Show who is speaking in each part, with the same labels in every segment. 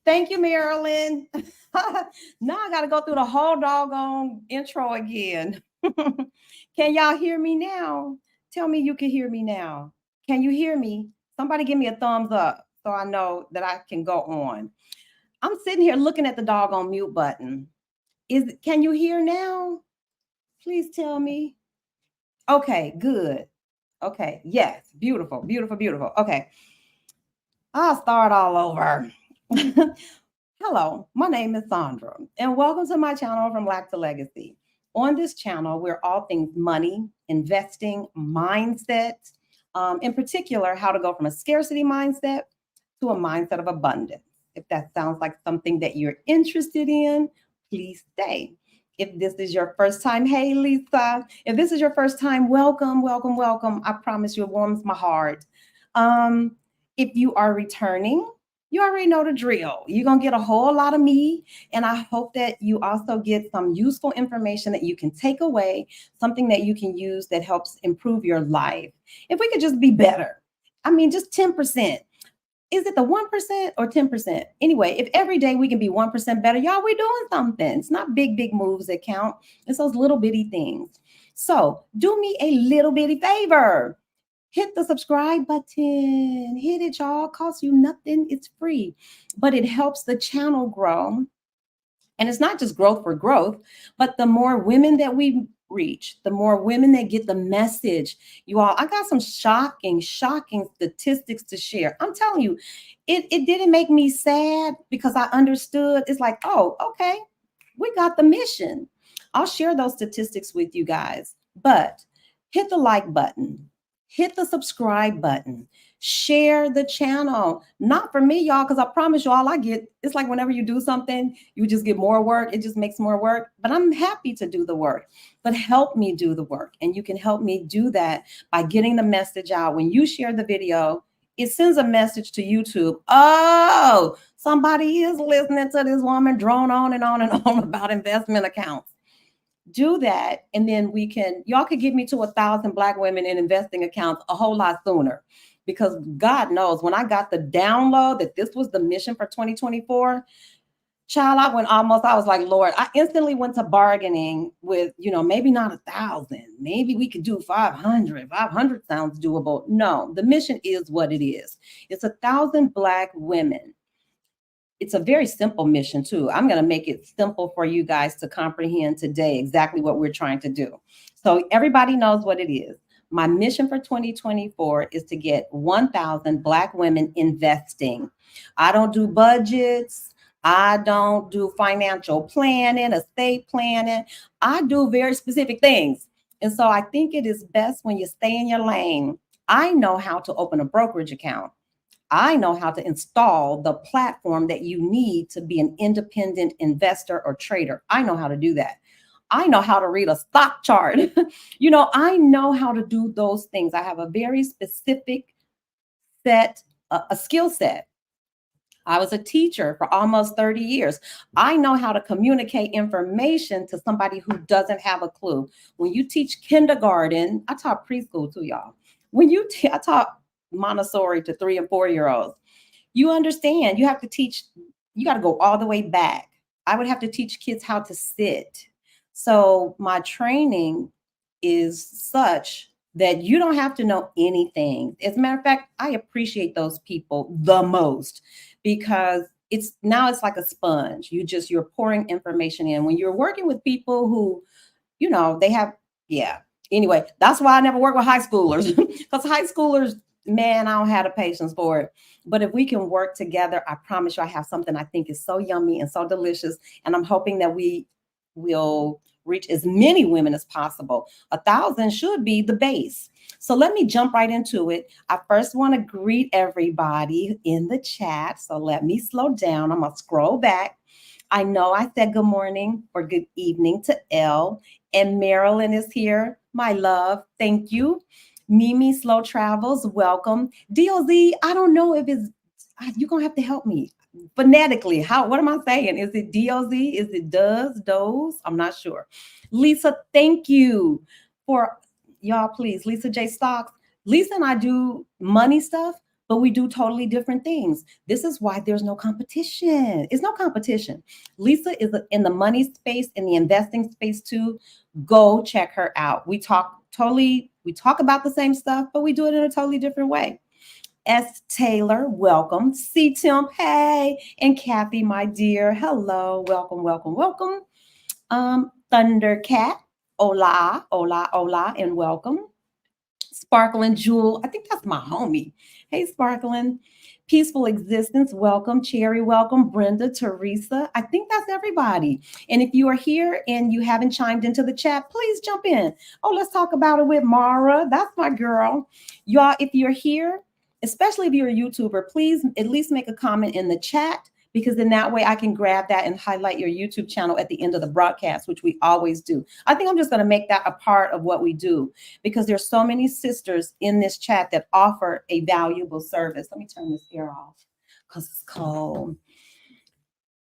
Speaker 1: Thank you, Marilyn. Now I got to go through the whole doggone intro again. Can y'all hear me now? Tell me you can hear me now. Can you hear me? Somebody give me a thumbs up so I know that I can go on. I'm sitting here looking at the doggone mute button. Can you hear now? Please tell me. Okay, good. Okay, yes, beautiful, beautiful, beautiful. Okay, I'll start all over. Hello, my name is Sandra, and welcome to my channel From Lack to Legacy. On this channel, we're all things money, investing, mindset, in particular, how to go from a scarcity mindset to a mindset of abundance. If that sounds like something that you're interested in, please stay. If this is your first time, hey Lisa. If this is your first time, welcome, welcome, welcome. I promise you, it warms my heart. Um, if you are returning, you already know the drill. You're going to get a whole lot of me. And I hope that you also get some useful information that you can take away, something that you can use that helps improve your life. If we could just be better, I mean, just 10%. Is it the 1% or 10%? Anyway, if every day we can be 1% better, y'all, we're doing something. It's not big, big moves that count. It's those little bitty things. So do me a little bitty favor. Hit the subscribe button. Hit it, y'all. Costs you nothing. It's free, but it helps the channel grow. And it's not just growth for growth, but the more women that we reach, the more women that get the message. You all, I got some shocking statistics to share. I'm telling you, it didn't make me sad because I understood. It's like, oh, okay, we got the mission. I'll share those statistics with you guys, but hit the like button, hit the subscribe button, share the channel. Not for me, y'all, because I promise you all I get, it's like whenever you do something, you just get more work. It just makes more work, but I'm happy to do the work. But help me do the work. And you can help me do that by getting the message out. When you share the video, it sends a message to YouTube. Oh, somebody is listening to this woman drone on and on and on about investment accounts. Do that, and then y'all could get me to 1,000 Black women in investing accounts a whole lot sooner, because God knows when I got the download that this was the mission for 2024, child, I was like, Lord, I instantly went to bargaining with, maybe not 1,000, maybe we could do 500. 500 sounds doable. No, the mission is what it is. It's 1,000 Black women. It's a very simple mission too. I'm going to make it simple for you guys to comprehend today exactly what we're trying to do. So everybody knows what it is. My mission for 2024 is to get 1,000 Black women investing. I don't do budgets. I don't do financial planning, estate planning. I do very specific things. And so I think it is best when you stay in your lane. I know how to open a brokerage account. I know how to install the platform that you need to be an independent investor or trader. I know how to do that. I know how to read a stock chart. I know how to do those things. I have a very specific set, a skill set. I was a teacher for almost 30 years. I know how to communicate information to somebody who doesn't have a clue. When you teach kindergarten, I taught preschool too, y'all. I taught Montessori to 3 and 4-year-olds. You understand, you have to teach, you got to go all the way back. I would have to teach kids how to sit. So my training is such that you don't have to know anything. As a matter of fact, I appreciate those people the most, because it's like a sponge. You're pouring information in. When you're working with people who, they have, yeah. Anyway, that's why I never work with high schoolers, because high schoolers, man, I don't have the patience for it. But if we can work together, I promise you I have something I think is so yummy and so delicious. And I'm hoping that we will reach as many women as possible. 1,000 should be the base. So let me jump right into it. I first want to greet everybody in the chat. So let me slow down. I'm going to scroll back. I know I said good morning or good evening to Elle, and Marilyn is here. My love, thank you. Mimi Slow Travels, welcome. DOZ, I don't know if you're going to have to help me phonetically. What am I saying? Is it DOZ? Is it does? I'm not sure. Lisa, thank you for, y'all, please. Lisa J. Stocks. Lisa and I do money stuff, but we do totally different things. This is why there's no competition. It's no competition. Lisa is in the money space, in the investing space too. Go check her out. We talk about the same stuff, but we do it in a totally different way. S. Taylor, welcome. C. Temp, hey. And Kathy, my dear, hello. Welcome, welcome, welcome. Thundercat, hola, hola, hola, and welcome. Sparkling Jewel, I think that's my homie. Hey, Sparkling. Peaceful Existence, welcome. Cherry, welcome. Brenda, Teresa, I think that's everybody. And if you are here and you haven't chimed into the chat, please jump in. Oh, let's talk about it with Mara. That's my girl. Y'all, if you're here, especially if you're a YouTuber, please at least make a comment in the chat, because then that way I can grab that and highlight your YouTube channel at the end of the broadcast, which we always do. I think I'm just going to make that a part of what we do, because there's so many sisters in this chat that offer a valuable service. Let me turn this air off because it's cold.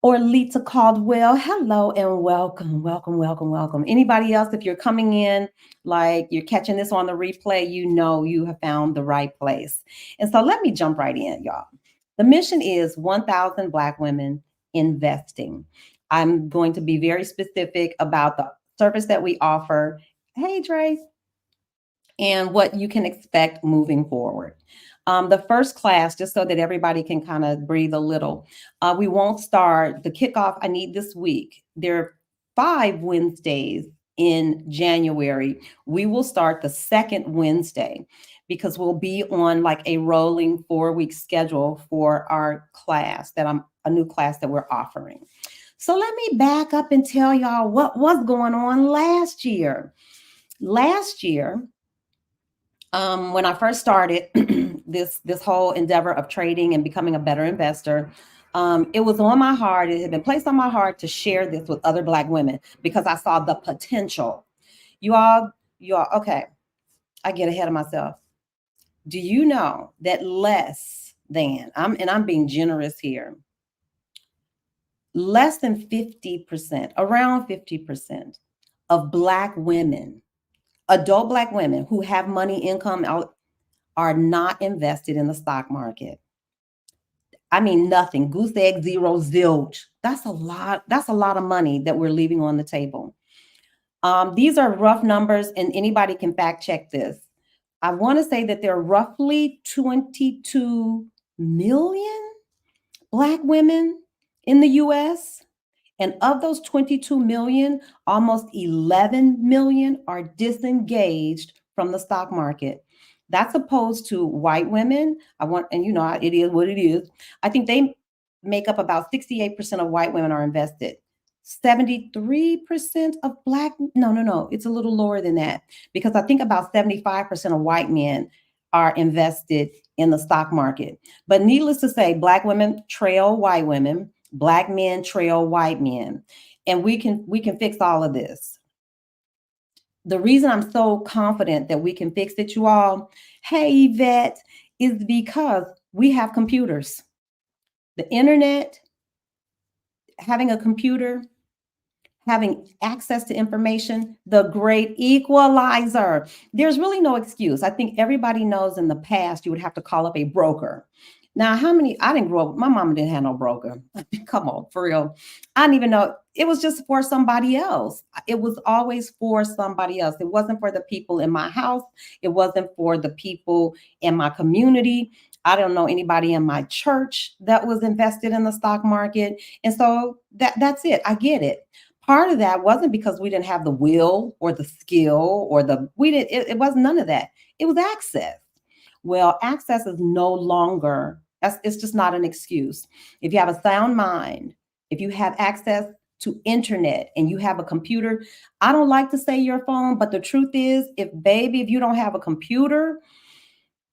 Speaker 1: Or Lita Caldwell, hello and welcome, welcome, welcome, welcome. Anybody else, if you're coming in, like you're catching this on the replay, you know you have found the right place. And so let me jump right in, y'all. The mission is 1,000 Black women investing. I'm going to be very specific about the service that we offer. Hey, Trace. And what you can expect moving forward. The first class, just so that everybody can kind of breathe a little, we won't start the kickoff. I need this week. There are 5 Wednesdays in January. We will start the second Wednesday, because we'll be on like a rolling 4-week schedule for our class a new class that we're offering. So let me back up and tell y'all what was going on last year. Last year, when I first started this whole endeavor of trading and becoming a better investor, it was on my heart. It had been placed on my heart to share this with other Black women, because I saw the potential. You all, okay, I get ahead of myself. Do you know that less than, I'm being generous here, less than 50%, around 50% of Black women, adult Black women who have money, income, are not invested in the stock market? I mean, nothing. Goose egg, zero, zilch. That's a lot. That's a lot of money that we're leaving on the table. These are rough numbers, and anybody can fact check this. I want to say that there are roughly 22 million Black women in the US. And of those 22 million, almost 11 million are disengaged from the stock market. That's opposed to white women. It is what it is. I think they make up about 68% of white women are invested. 73% of Black, no, it's a little lower than that, because I think about 75% of white men are invested in the stock market. But needless to say, Black women trail white women. Black men trail white men, and we can fix all of this. The reason I'm so confident that we can fix it, you all, hey Yvette, is because we have computers. The internet, having a computer, having access to information, the great equalizer. There's really no excuse. I think everybody knows in the past you would have to call up a broker. Now, I didn't grow up, my mama didn't have no broker. Come on, for real. I didn't even know, it was just for somebody else. It was always for somebody else. It wasn't for the people in my house. It wasn't for the people in my community. I don't know anybody in my church that was invested in the stock market. And so that's it. I get it. Part of that wasn't because we didn't have the will or the skill or it was none of that. It was access. Well, access is no longer, it's just not an excuse. If you have a sound mind, if you have access to internet and you have a computer, I don't like to say your phone, but the truth is, if you don't have a computer,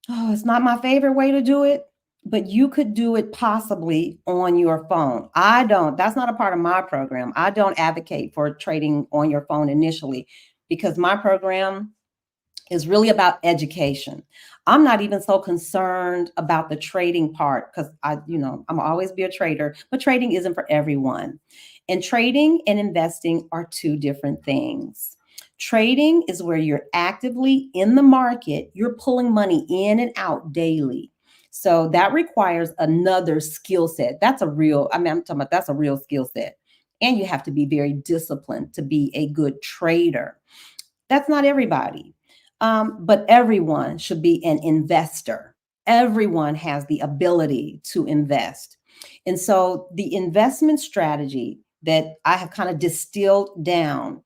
Speaker 1: it's not my favorite way to do it, but you could do it possibly on your phone. That's not a part of my program. I don't advocate for trading on your phone initially, because my program is really about education. I'm not even so concerned about the trading part, because I'm always be a trader, but trading isn't for everyone. And trading and investing are 2 different things. Trading is where you're actively in the market, you're pulling money in and out daily. So that requires another skill set. That's a real, I mean, I'm talking about that's a real skill set. And you have to be very disciplined to be a good trader. That's not everybody, but everyone should be an investor. Everyone has the ability to invest. And so the investment strategy that I have kind of distilled down,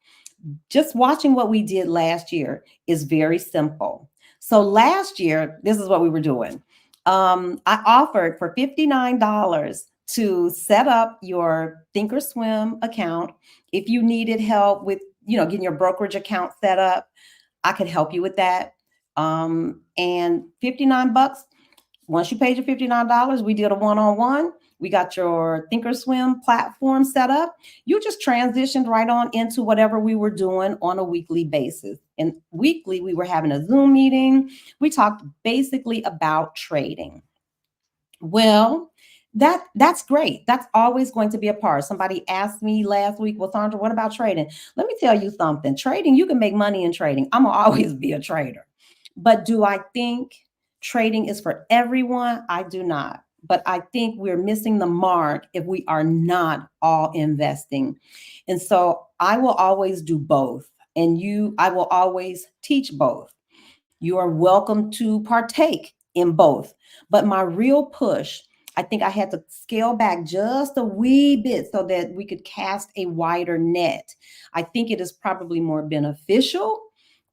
Speaker 1: just watching what we did last year, is very simple. So last year, this is what we were doing. I offered for $59 to set up your Thinkorswim account. If you needed help with, getting your brokerage account set up, I could help you with that. And 59 bucks, once you paid your $59, we did a one-on-one. We got your Thinkorswim platform set up. You just transitioned right on into whatever we were doing on a weekly basis. And weekly, we were having a Zoom meeting. We talked basically about trading. Well, that's great. That's always going to be a part. Somebody asked me last week, well, Sandra, what about trading? Let me tell you something. Trading, you can make money in trading. I'm gonna always be a trader. But do I think trading is for everyone? I do not. But I think we're missing the mark if we are not all investing. And so I will always do both. I will always teach both. You are welcome to partake in both. But my real push, I think I had to scale back just a wee bit so that we could cast a wider net. I think it is probably more beneficial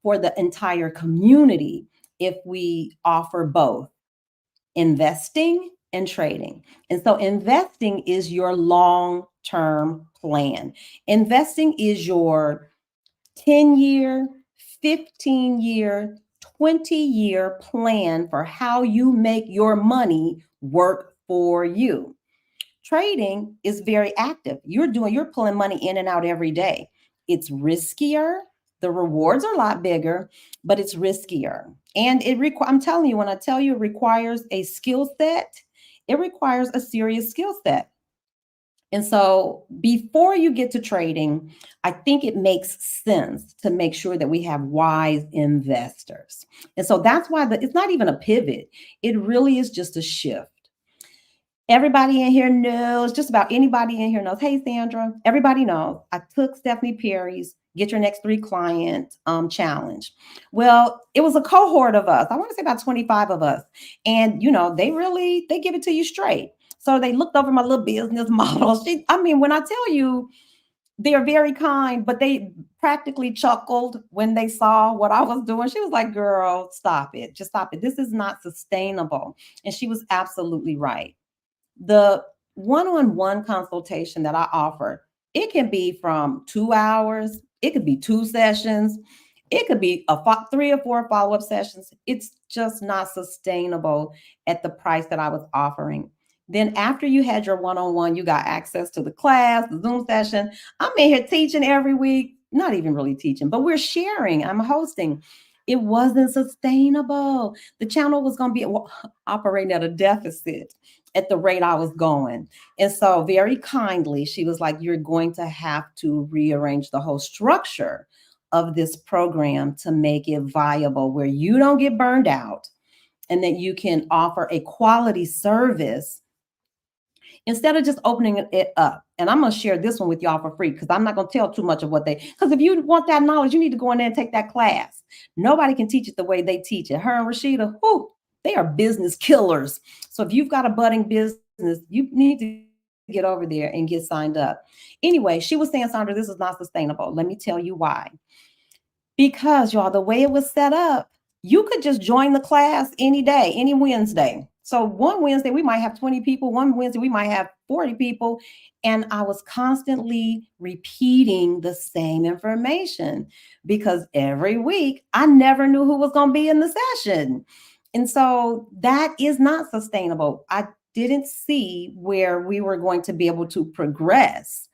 Speaker 1: for the entire community if we offer both investing and trading. And so investing is your long-term plan. Investing is your 10-year, 15-year, 20-year plan for how you make your money work for you. Trading is very active. You're pulling money in and out every day. It's riskier. The rewards are a lot bigger, but it's riskier. And I'm telling you, when I tell you it requires a skill set, it requires a serious skill set. And so before you get to trading, I think it makes sense to make sure that we have wise investors. And so that's why it's not even a pivot. It really is just a shift. Everybody in here knows, just about anybody in here knows. Hey, Sandra, everybody knows. I took Stephanie Perry's Get Your Next 3 Client challenge. Well, it was a cohort of us. I want to say about 25 of us. And, they give it to you straight. So they looked over my little business model. When I tell you, they're very kind, but they practically chuckled when they saw what I was doing. She was like, girl, stop it. Just stop it. This is not sustainable. And she was absolutely right. The one-on-one consultation that I offer, it can be from 2 hours, it could be 2 sessions, it could be 3 or 4 follow-up sessions. It's just not sustainable at the price that I was offering. Then after you had your one-on-one, you got access to the class, the Zoom session. I'm in here teaching every week, not even really teaching, but we're sharing. I'm hosting. It wasn't sustainable. The channel was going to be operating at a deficit at the rate I was going. And so very kindly, she was like, you're going to have to rearrange the whole structure of this program to make it viable where you don't get burned out and that you can offer a quality service instead of just opening it up. And I'm going to share this one with y'all for free because I'm not going to tell too much of because if you want that knowledge, you need to go in there and take that class. Nobody can teach it the way they teach it. Her and Rashida, they are business killers. So if you've got a budding business, you need to get over there and get signed up. Anyway, she was saying, Sandra, this is not sustainable. Let me tell you why. Because y'all, the way it was set up, you could just join the class any day, any Wednesday. So one Wednesday, we might have 20 people. One Wednesday, we might have 40 people. And I was constantly repeating the same information because every week I never knew who was going to be in the session. And so that is not sustainable. I didn't see where we were going to be able to progress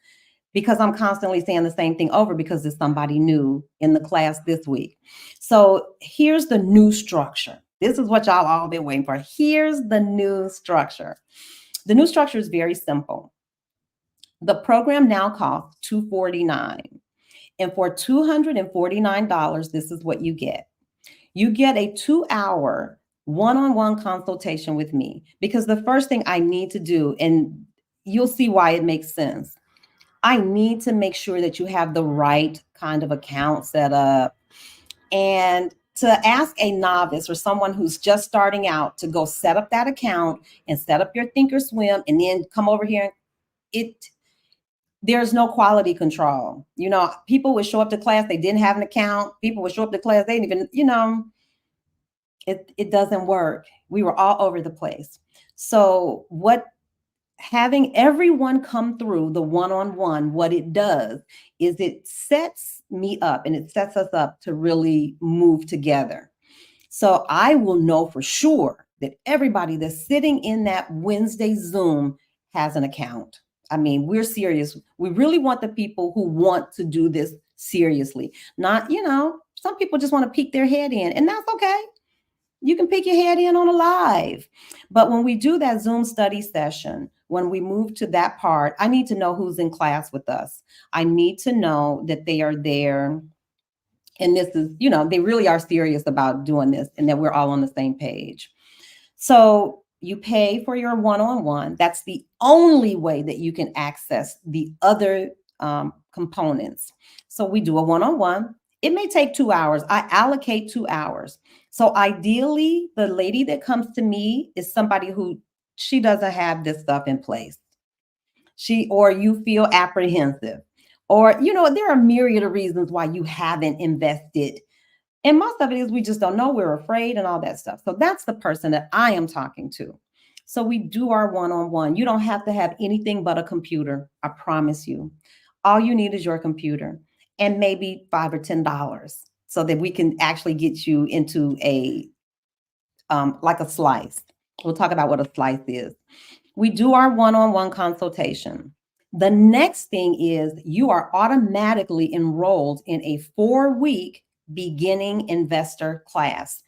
Speaker 1: because I'm constantly saying the same thing over because there's somebody new in the class this week. So here's the new structure. This is what y'all all been waiting for. Here's the new structure. The new structure is very simple. The program now costs $249. And for $249, this is what you get. You get a 2-hour one-on-one consultation with me, because the first thing I need to do, and you'll see why it makes sense, I need to make sure that you have the right kind of account set up. And to ask a novice or someone who's just starting out to go set up that account and set up your thinkorswim and then come over here, it there's no quality control. People would show up to class, they didn't have an account. People would show up to class, they didn't even, it doesn't work. We were all over the place. So what having everyone come through the one-on-one, what it does is it sets me up and it sets us up to really move together. So I will know for sure that everybody that's sitting in that Wednesday Zoom has an account. I mean, we're serious. We really want the people who want to do this seriously. Not, some people just want to peek their head in, and that's okay. You can peek your head in on a live. But when we do that Zoom study session, when we move to that part, I need to know who's in class with us. I need to know that they are there. And this is, they really are serious about doing this and that we're all on the same page. So you pay for your one-on-one. That's the only way that you can access the other components. So we do a one-on-one. It may take 2 hours. I allocate 2 hours. So ideally, the lady that comes to me is somebody who she doesn't have this stuff in place. Or you feel apprehensive, or, there are a myriad of reasons why you haven't invested. And most of it is we just don't know, we're afraid and all that stuff. So that's the person that I am talking to. So we do our one-on-one. You don't have to have anything but a computer. I promise you. All you need is your computer and maybe $5 or $10 so that we can actually get you into like a slice. We'll talk about what a slice is. We do our one-on-one consultation. The next thing is you are automatically enrolled in a 4-week beginning investor class.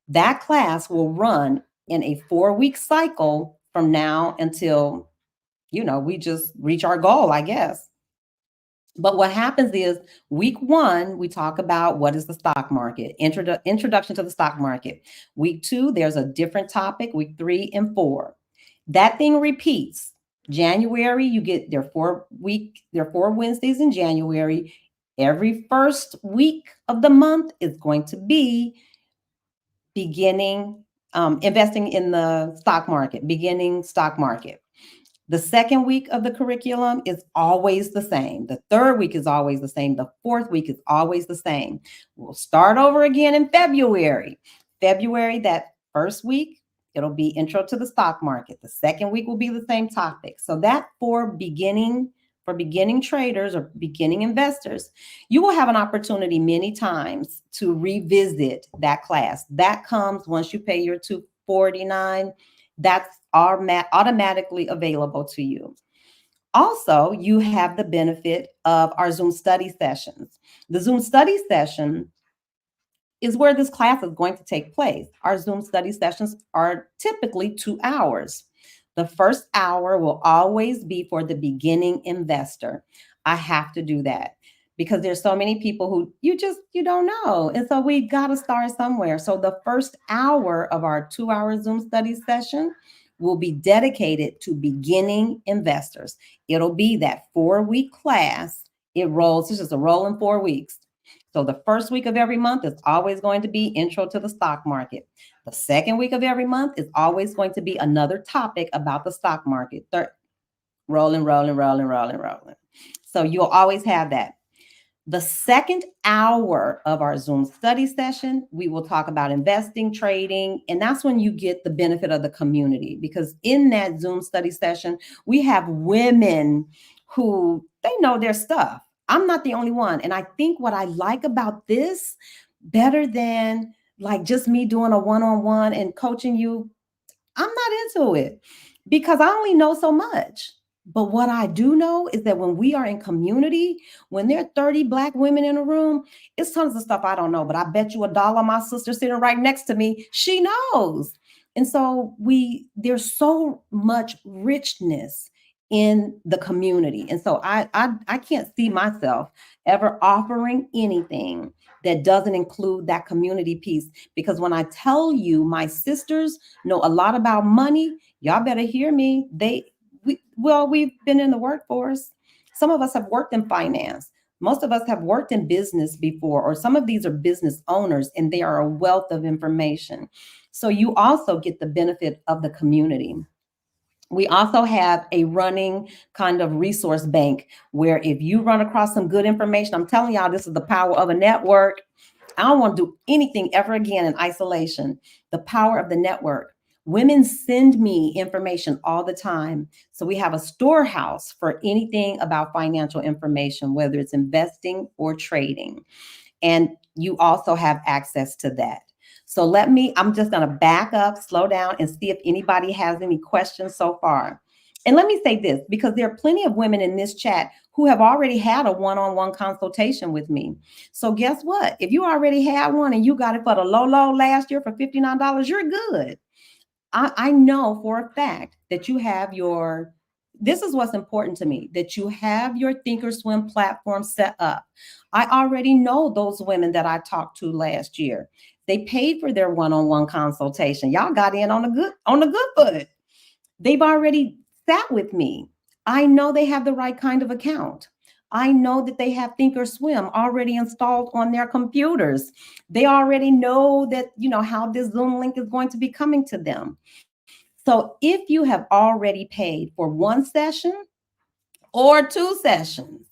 Speaker 1: That class will run in a 4-week cycle from now until, we just reach our goal, I guess. But what happens is week 1, we talk about what is the stock market, introduction to the stock market. Week 2, there's a different topic, week 3 and 4. That thing repeats. January, you get there are 4 Wednesdays in January. Every first week of the month is going to be beginning investing in the stock market, beginning stock market. The second week of the curriculum is always the same. The third week is always the same. The fourth week is always the same. We'll start over again in February. That first week, it'll be intro to the stock market. The second week will be the same topic. So that for beginning traders or beginning investors, you will have an opportunity many times to revisit that class. That comes once you pay your $249. That's automatically available to you. Also, you have the benefit of our Zoom study sessions. The Zoom study session is where this class is going to take place. Our Zoom study sessions are typically 2 hours. The first hour will always be for the beginning investor. I have to do that because there's so many people who you don't know. And so we got to start somewhere. So the first hour of our 2-hour Zoom study session will be dedicated to beginning investors. It'll be that 4-week class. It's just a rolling 4 weeks. So the first week of every month is always going to be intro to the stock market. The second week of every month is always going to be another topic about the stock market. Rolling. So you'll always have that. The second hour of our Zoom study session, we will talk about investing, trading, and that's when you get the benefit of the community, because in that Zoom study session, we have women who they know their stuff. I'm not the only one. And I think what I like about this better than like just me doing a one-on-one and coaching you, I'm not into it because I only know so much. But what I do know is that when we are in community, when there are 30 Black women in a room, it's tons of stuff I don't know. But I bet you $1 my sister sitting right next to me, she knows. And so there's so much richness in the community. And so I can't see myself ever offering anything that doesn't include that community piece. Because when I tell you my sisters know a lot about money, y'all better hear me. We've been in the workforce. Some of us have worked in finance. Most of us have worked in business before, or some of these are business owners, and they are a wealth of information. So you also get the benefit of the community. We also have a running kind of resource bank where if you run across some good information, I'm telling y'all, this is the power of a network. I don't want to do anything ever again in isolation. The power of the network. Women send me information all the time. So we have a storehouse for anything about financial information, whether it's investing or trading. And you also have access to that. So I'm just going to back up, slow down, and see if anybody has any questions so far. And let me say this, because there are plenty of women in this chat who have already had a one-on-one consultation with me. So guess what? If you already had one and you got it for the low last year for $59, you're good. I know for a fact that this is what's important to me, that you have your Thinkorswim platform set up. I already know those women that I talked to last year. They paid for their one-on-one consultation. Y'all got in on the good foot. They've already sat with me. I know they have the right kind of account. I know that they have Thinkorswim already installed on their computers. They already know that, how this Zoom link is going to be coming to them. So if you have already paid for one session or two sessions,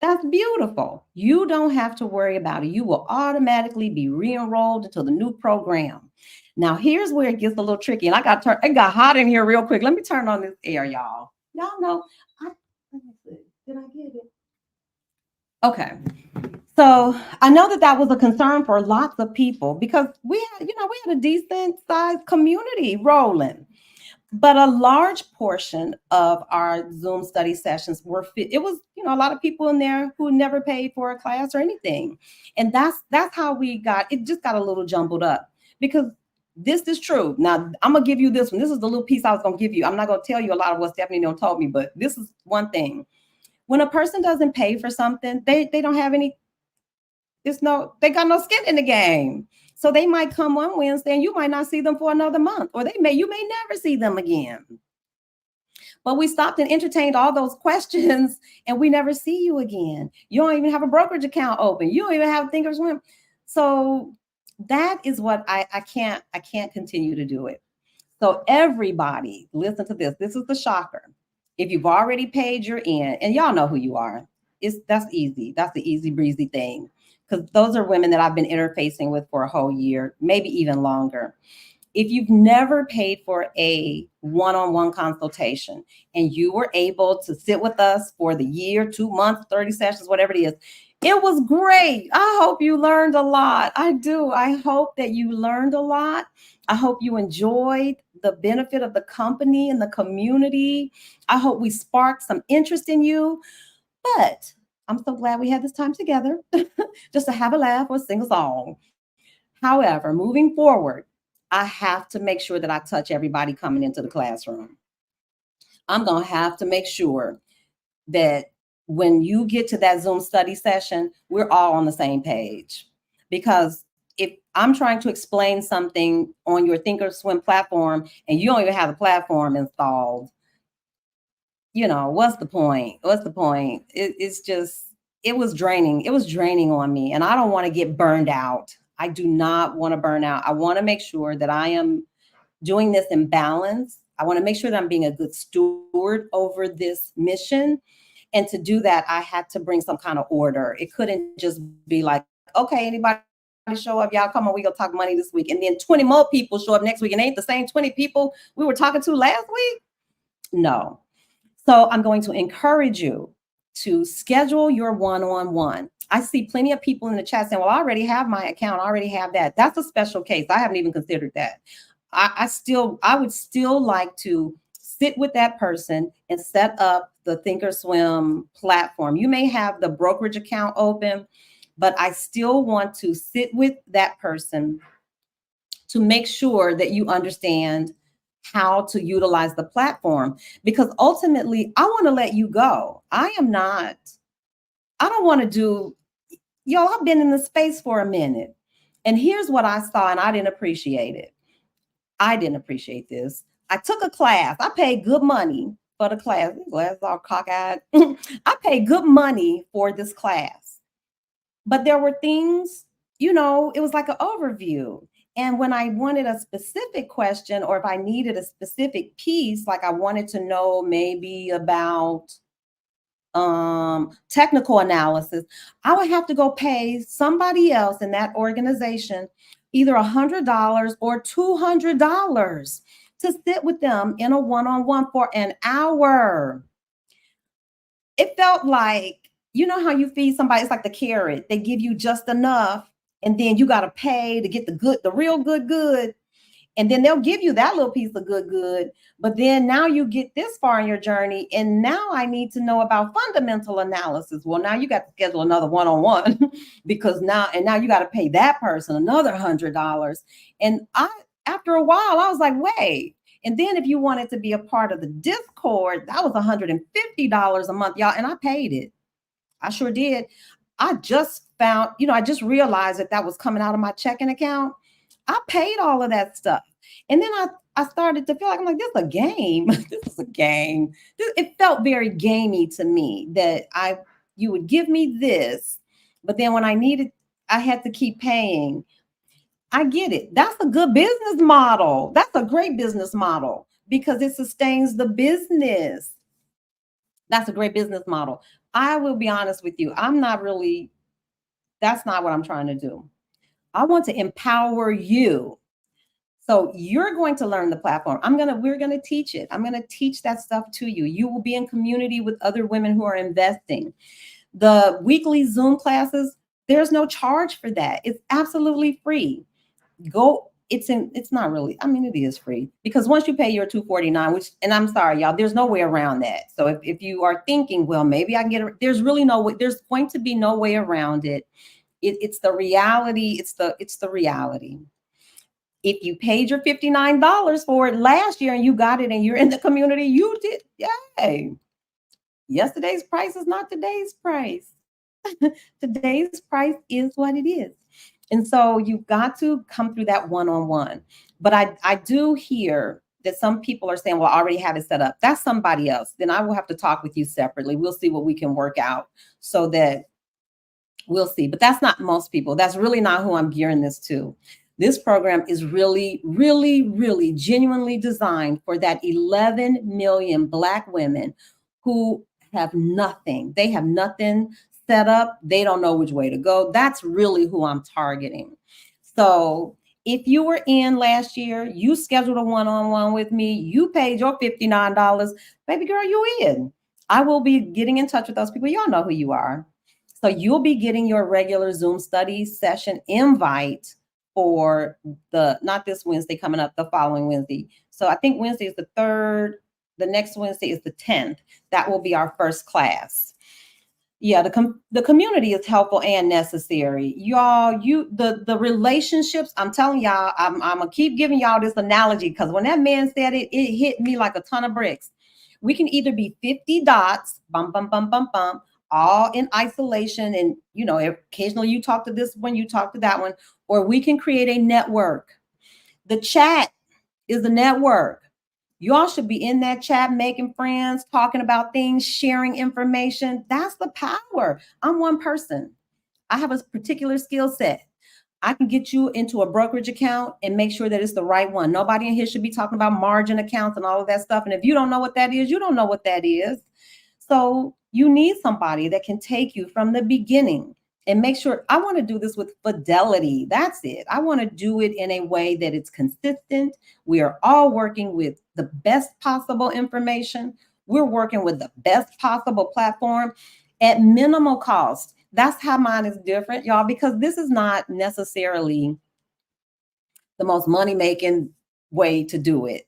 Speaker 1: that's beautiful. You don't have to worry about it. You will automatically be re-enrolled into the new program. Now, here's where it gets a little tricky. And it got hot in here real quick. Let me turn on this air, y'all. Y'all know. Let me see. Did I get it? Okay. So I know that was a concern for lots of people because we had a decent sized community rolling. But a large portion of our Zoom study sessions it was, a lot of people in there who never paid for a class or anything. And that's how it just got a little jumbled up because this is true. Now, I'm going to give you this one. This is the little piece I was going to give you. I'm not going to tell you a lot of what Stephanie told me, but this is one thing. When a person doesn't pay for something, they don't have they got no skin in the game. So they might come one Wednesday and you might not see them for another month, or you may never see them again. But we stopped and entertained all those questions and we never see you again. You don't even have a brokerage account open. You don't even have Thinkorswim. So that is what I can't continue to do it. So everybody, listen to this. This is the shocker. If you've already paid your in, and y'all know who you are, that's easy. That's the easy breezy thing. Because those are women that I've been interfacing with for a whole year, maybe even longer. If you've never paid for a one-on-one consultation and you were able to sit with us for the year, 2 months, 30 sessions, whatever it is, it was great. I hope you learned a lot. I do. I hope that you learned a lot. I hope you enjoyed the benefit of the company and the community. I hope we sparked some interest in you. But I'm so glad we had this time together just to have a laugh or sing a song. However, moving forward, I have to make sure that I touch everybody coming into the classroom. I'm going to have to make sure that when you get to that Zoom study session, we're all on the same page. Because if I'm trying to explain something on your Thinkorswim platform and you don't even have the platform installed, what's the point? What's the point? It was draining. It was draining on me. And I don't want to get burned out. I do not want to burn out. I want to make sure that I am doing this in balance. I want to make sure that I'm being a good steward over this mission. And to do that, I had to bring some kind of order. It couldn't just be like, okay, anybody show up, y'all come on, we gonna talk money this week. And then 20 more people show up next week and ain't the same 20 people we were talking to last week. No. So I'm going to encourage you to schedule your one-on-one. I see plenty of people in the chat saying, well, I already have my account. I already have that. That's a special case. I haven't even considered that. I would still like to sit with that person and set up the Thinkorswim platform. You may have the brokerage account open, but I still want to sit with that person to make sure that you understand how to utilize the platform, because ultimately I want to let you go. I don't want to do, y'all, I've been in the space for a minute. And here's what I saw, and I didn't appreciate it. I didn't appreciate this. I took a class. I paid good money for the class. This class is all cockeyed. I paid good money for this class. But there were things, it was like an overview. And when I wanted a specific question, or if I needed a specific piece, like I wanted to know maybe about technical analysis, I would have to go pay somebody else in that organization either $100 or $200 to sit with them in a one-on-one for an hour. It felt like, you know how you feed somebody, it's like the carrot. They give you just enough, and then you got to pay to get the real good. And then they'll give you that little piece of good. But then now you get this far in your journey, and now I need to know about fundamental analysis. Well, now you got to schedule another one-on-one because now you got to pay that person another $100. And after a while, I was like, wait. And then if you wanted to be a part of the Discord, that was $150 a month, y'all. And I paid it. I sure did. I just found, I just realized that was coming out of my checking account. I paid all of that stuff. And then I started to feel like, I'm like, this is a game. This is a game. It felt very gamey to me that you would give me this, but then when I needed, I had to keep paying. I get it. That's a good business model. That's a great business model because it sustains the business. That's a great business model. I will be honest with you. That's not what I'm trying to do. I want to empower you. So you're going to learn the platform. We're going to teach it. I'm going to teach that stuff to you. You will be in community with other women who are investing. The weekly Zoom classes, there's no charge for that. It's absolutely free. It's not really, it is free because once you pay your $249, and I'm sorry, y'all, there's no way around that. So if you are thinking, well, maybe I can get it, there's really no way, there's going to be no way around it. It's the reality. It's the reality. If you paid your $59 for it last year and you got it and you're in the community, you did. Yay. Yesterday's price is not today's price. Today's price is what it is. And so you've got to come through that one-on-one. But I do hear that some people are saying, well, I already have it set up. That's somebody else. Then I will have to talk with you separately. We'll see what we can work out so that we'll see. But that's not most people. That's really not who I'm gearing this to. This program is really, really, really genuinely designed for that 11 million Black women who have nothing. They have nothing set up. They don't know which way to go. That's really who I'm targeting. So if you were in last year, you scheduled a one-on-one with me, you paid your $59, baby girl, you in. I will be getting in touch with those people. Y'all know who you are. So you'll be getting your regular Zoom study session invite for not this Wednesday coming up, the following Wednesday. So I think Wednesday is the 3rd. The next Wednesday is the 10th. That will be our first class. Yeah, the community is helpful and necessary. Y'all, the relationships, I'm telling y'all, I'm gonna keep giving y'all this analogy because when that man said it, it hit me like a ton of bricks. We can either be 50 dots, bum, bum, bum, bum, bum, all in isolation. And, occasionally you talk to this one, you talk to that one, or we can create a network. The chat is a network. Y'all should be in that chat, making friends, talking about things, sharing information. That's the power. I'm one person. I have a particular skill set. I can get you into a brokerage account and make sure that it's the right one. Nobody in here should be talking about margin accounts and all of that stuff. And if you don't know what that is, you don't know what that is. So you need somebody that can take you from the beginning and make sure. I want to do this with fidelity. That's it. I want to do it in a way that it's consistent. We are all working with the best possible information. We're working with the best possible platform at minimal cost. That's how mine is different, y'all, because this is not necessarily the most money-making way to do it.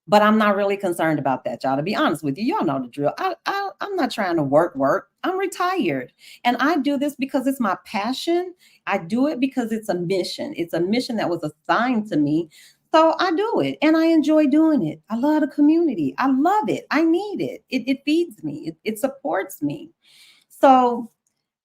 Speaker 1: But I'm not really concerned about that, y'all. To be honest with you, y'all know the drill. I'm not trying to work. I'm retired. And I do this because it's my passion. I do it because it's a mission. It's a mission that was assigned to me So I do it and I enjoy doing it. I love the community. I love it. I need it. It feeds me, it supports me. So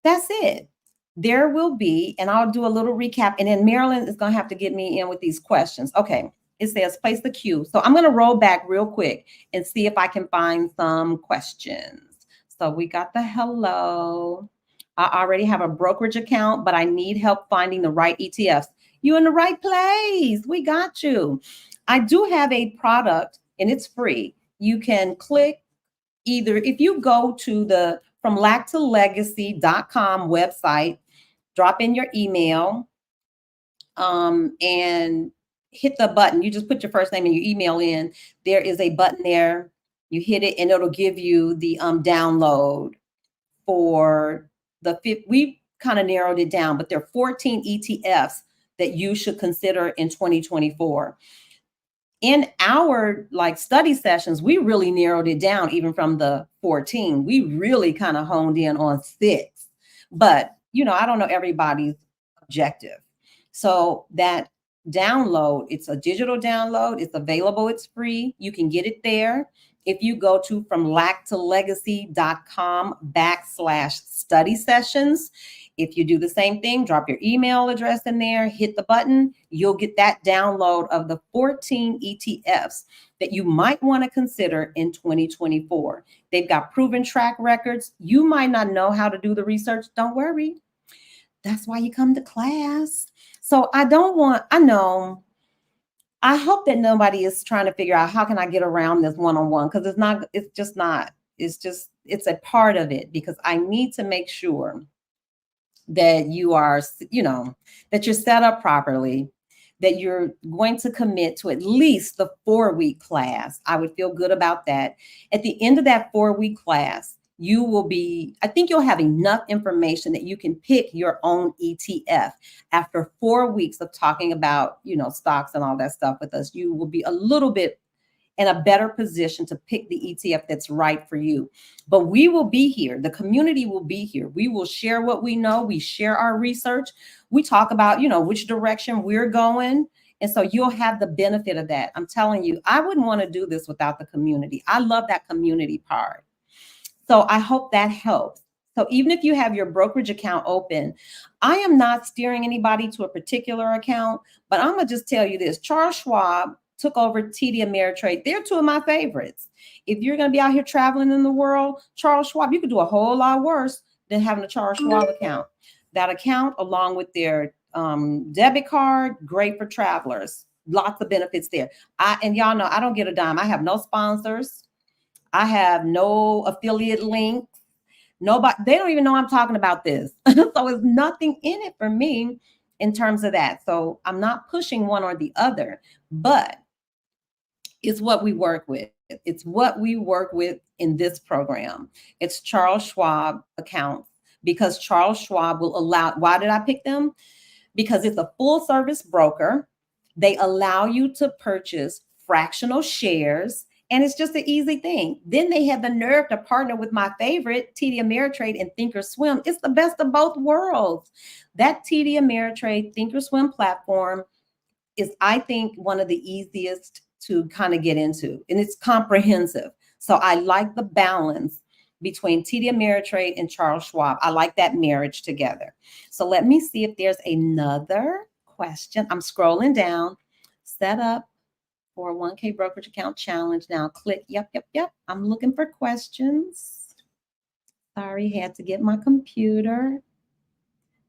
Speaker 1: that's it. There will be, and I'll do a little recap, and then Marilyn is going to have to get me in with these questions. Okay. It says place the queue. So I'm going to roll back real quick and see if I can find some questions. So we got the hello. I already have a brokerage account, but I need help finding the right ETFs. You in the right place. We got you. I do have a product and it's free. You can click either if you go to the from lack to legacy.com website, drop in your email, and hit the button. You just put your first name and your email in. There is a button there. You hit it and it'll give you the download for the fifth. We kind of narrowed it down, but there are 14 ETFs that you should consider in 2024. In our like study sessions, we really narrowed it down even from the 14. We really kind of honed in on 6. But, I don't know everybody's objective. So that download, it's a digital download, it's available, it's free. You can get it there. If you go to from lack to legacy.com/study sessions, if you do the same thing, drop your email address in there, hit the button, you'll get that download of the 14 ETFs that you might want to consider in 2024. They've got proven track records. You might not know how to do the research. Don't worry. That's why you come to class. So I hope that nobody is trying to figure out how can I get around this one-on-one, because it's a part of it, because I need to make sure that you are, that you're set up properly, that you're going to commit to at least the 4-week class. I would feel good about that. At the end of that 4-week class, I think you'll have enough information that you can pick your own ETF. After 4 weeks of talking about, stocks and all that stuff with us, you will be a little bit in a better position to pick the ETF that's right for you. But we will be here. The community will be here. We will share what we know. We share our research. We talk about, which direction we're going. And so you'll have the benefit of that. I'm telling you, I wouldn't want to do this without the community. I love that community part. So I hope that helps. So even if you have your brokerage account open, I am not steering anybody to a particular account, but I'm going to just tell you this. Charles Schwab took over TD Ameritrade. They're 2 of my favorites. If you're going to be out here traveling in the world, Charles Schwab, you could do a whole lot worse than having a Charles Schwab account. That account, along with their debit card, great for travelers. Lots of benefits there. And y'all know I don't get a dime. I have no sponsors. I have no affiliate links. Nobody, they don't even know I'm talking about this. So it's nothing in it for me in terms of that. So I'm not pushing one or the other, but it's what we work with. It's what we work with in this program. It's Charles Schwab accounts, because Charles Schwab will allow. Why did I pick them? Because it's a full service broker. They allow you to purchase fractional shares, and it's just an easy thing. Then they have the nerve to partner with my favorite, TD Ameritrade and Thinkorswim. It's the best of both worlds. That TD Ameritrade Thinkorswim platform is, I think, one of the easiest to kind of get into, and it's comprehensive. So I like the balance between TD Ameritrade and Charles Schwab. I like that marriage together. So let me see if there's another question. I'm scrolling down. Set up for a 1K brokerage account challenge. Now click. Yep. I'm looking for questions. Sorry, had to get my computer.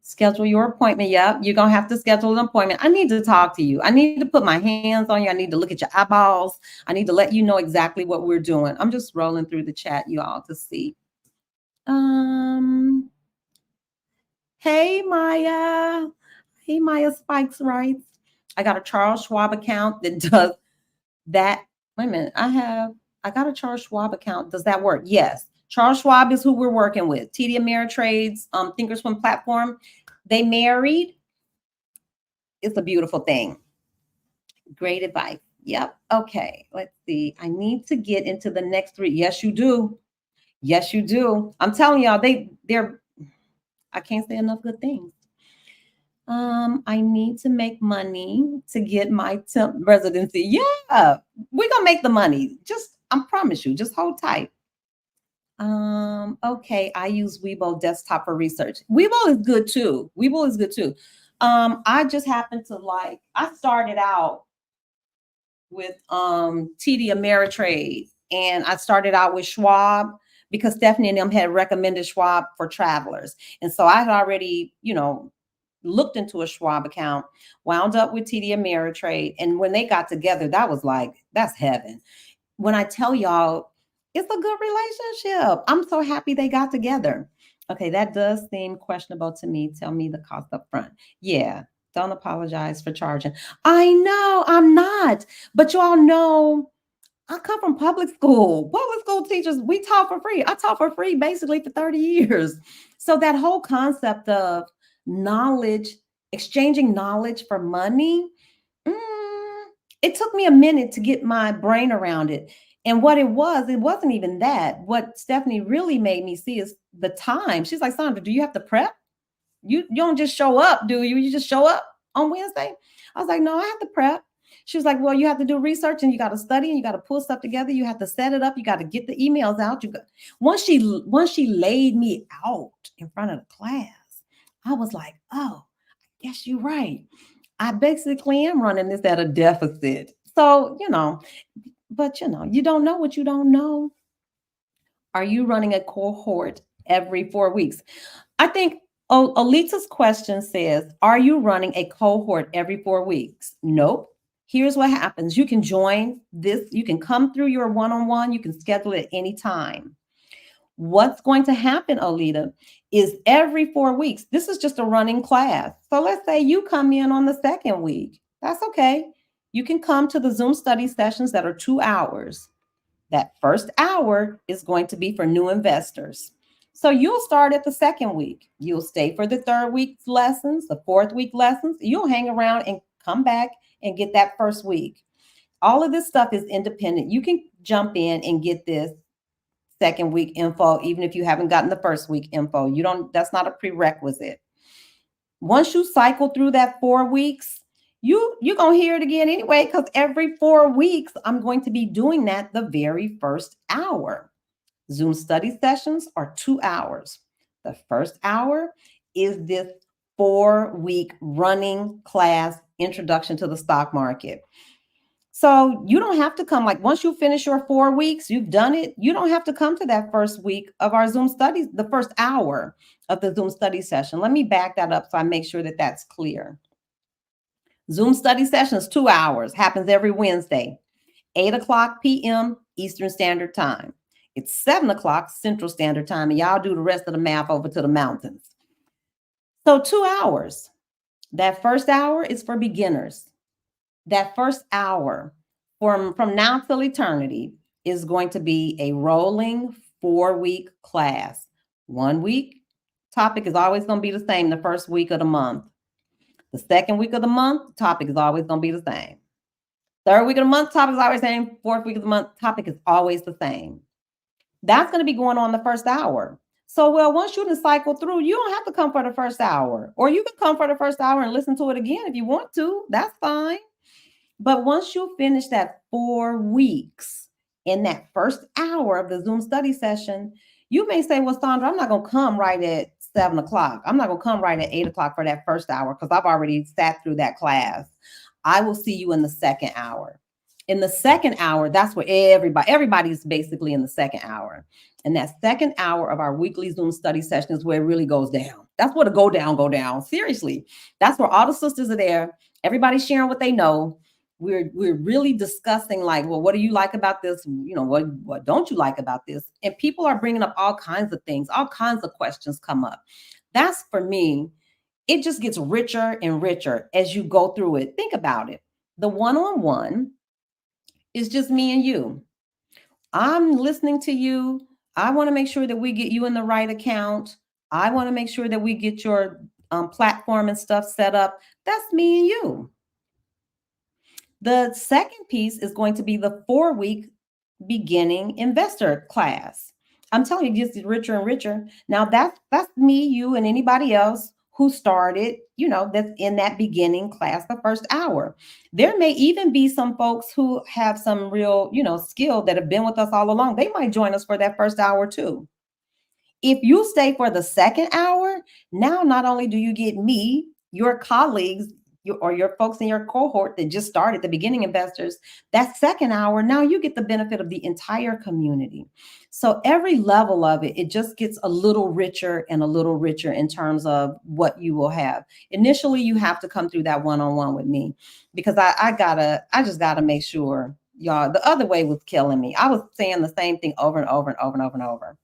Speaker 1: Schedule your appointment. Yep, you're going to have to schedule an appointment. I need to talk to you. I need to put my hands on you. I need to look at your eyeballs. I need to let you know exactly what we're doing. I'm just rolling through the chat, you all, to see. Hey, Maya. Hey, Maya Spikes writes, I got a Charles Schwab account that does that. Wait a minute. I got a Charles Schwab account. Does that work? Yes. Charles Schwab is who we're working with. TD Ameritrade's Thinkorswim platform. They married. It's a beautiful thing. Great advice. Yep. Okay. Let's see. I need to get into the next 3. Yes, you do. Yes, you do. I'm telling y'all, they're, I can't say enough good things. I need to make money to get my temp residency. Yeah, we're gonna make the money. Just I promise you, just hold tight. Okay, I use Weibo desktop for research. Weibo is good too. Weibo is good too. I just happen to like, I started out with TD Ameritrade, and I started out with Schwab because Stephanie and them had recommended Schwab for travelers. And so I had already, looked into a Schwab account, wound up with TD Ameritrade. And when they got together, that was like, that's heaven. When I tell y'all, it's a good relationship. I'm so happy they got together. Okay, that does seem questionable to me. Tell me the cost up front. Yeah, don't apologize for charging. I know I'm not, but y'all know I come from public school. Public school teachers, we taught for free. I taught for free basically for 30 years. So that whole concept of knowledge, exchanging knowledge for money, it took me a minute to get my brain around it. And what it wasn't even that. What Stephanie really made me see is the time. She's like, Sandra, do you have to prep? You don't just show up, do you? You just show up on Wednesday? I was like, no, I have to prep. She was like, well, you have to do research and you got to study and you got to pull stuff together. You have to set it up. You got to get the emails out. You got once she laid me out in front of the class, I was like, oh, yes, you're right. I basically am running this at a deficit. So, but you don't know what you don't know. Are you running a cohort every 4 weeks? I think Alita's question says, are you running a cohort every 4 weeks? Nope. Here's what happens. You can join this, you can come through your one-on-one, you can schedule it any time. What's going to happen, Alita, is every 4 weeks, this is just a running class. So let's say you come in on the second week. That's okay. You can come to the Zoom study sessions that are 2 hours. That first hour is going to be for new investors. So you'll start at the second week. You'll stay for the third week's lessons, the fourth week lessons. You'll hang around and come back and get that first week. All of this stuff is independent. You can jump in and get this second week info, even if you haven't gotten the first week info. That's not a prerequisite. Once you cycle through that 4 weeks, you're gonna hear it again anyway, because every 4 weeks I'm going to be doing that the very first hour. Zoom study sessions are 2 hours. The first hour is this 4 week running class, introduction to the stock market. So you don't have to come, like once you finish your 4 weeks, you've done it. You don't have to come to that first week of our Zoom studies, the first hour of the Zoom study session. Let me back that up so I make sure that that's clear. Zoom study sessions, 2 hours, happens every Wednesday, 8 o'clock p.m. Eastern Standard Time. It's 7 o'clock Central Standard Time, and y'all do the rest of the math over to the mountains. So 2 hours. That first hour is for beginners. That first hour from now till eternity is going to be a rolling 4 week class. 1 week topic is always going to be the same the first week of the month. The second week of the month topic is always going to be the same. Third week of the month topic is always the same. Fourth week of the month topic is always the same. That's going to be going on the first hour. So, well, once you cycle through, you don't have to come for the first hour, or you can come for the first hour and listen to it again if you want to. That's fine. But once you finish that 4 weeks in that first hour of the Zoom study session, you may say, well, Sandra, I'm not going to come right at 7 o'clock. I'm not going to come right at 8 o'clock for that first hour because I've already sat through that class. I will see you in the second hour. In the second hour, that's where everybody's basically in the second hour. And that second hour of our weekly Zoom study session is where it really goes down. That's where the go down. Seriously. That's where all the sisters are there. Everybody's sharing what they know. We're really discussing, like, well, what do you like about this? What don't you like about this? And people are bringing up all kinds of things. All kinds of questions come up. That's, for me, it just gets richer and richer as you go through it. Think about it. The one-on-one is just me and you. I'm listening to you. I want to make sure that we get you in the right account. I want to make sure that we get your platform and stuff set up. That's me and you. The second piece is going to be the 4 week beginning investor class. I'm telling you, it gets richer and richer. Now that's me, you, and anybody else who started, that's in that beginning class the first hour. There may even be some folks who have some real, skill that have been with us all along. They might join us for that first hour too. If you stay for the second hour, now not only do you get me, your colleagues, or your folks in your cohort that just started, the beginning investors, that second hour, now you get the benefit of the entire community. So every level of it, it just gets a little richer and a little richer in terms of what you will have. Initially, you have to come through that one-on-one with me, because I just gotta make sure, y'all. The other way was killing me. I was saying the same thing over and over and over and over and over.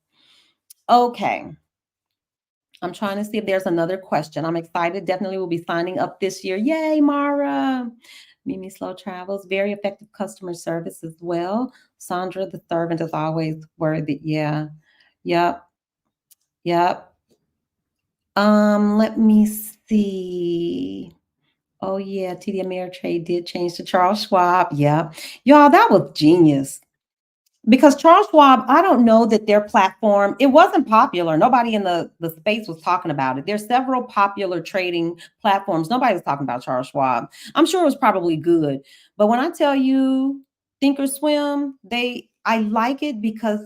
Speaker 1: Okay. I'm trying to see if there's another question. I'm excited. Definitely will be signing up this year. Yay, Mara. Mimi Slow Travels. Very effective customer service as well. Sandra, the servant, is always worthy. Yeah. Yep. Yep. Let me see. Oh yeah, TD Ameritrade did change to Charles Schwab. Yeah. Y'all, that was genius. Because Charles Schwab, I don't know that their platform, it wasn't popular. Nobody in the space was talking about it. There's several popular trading platforms. Nobody was talking about Charles Schwab. I'm sure it was probably good. But when I tell you Thinkorswim, I like it because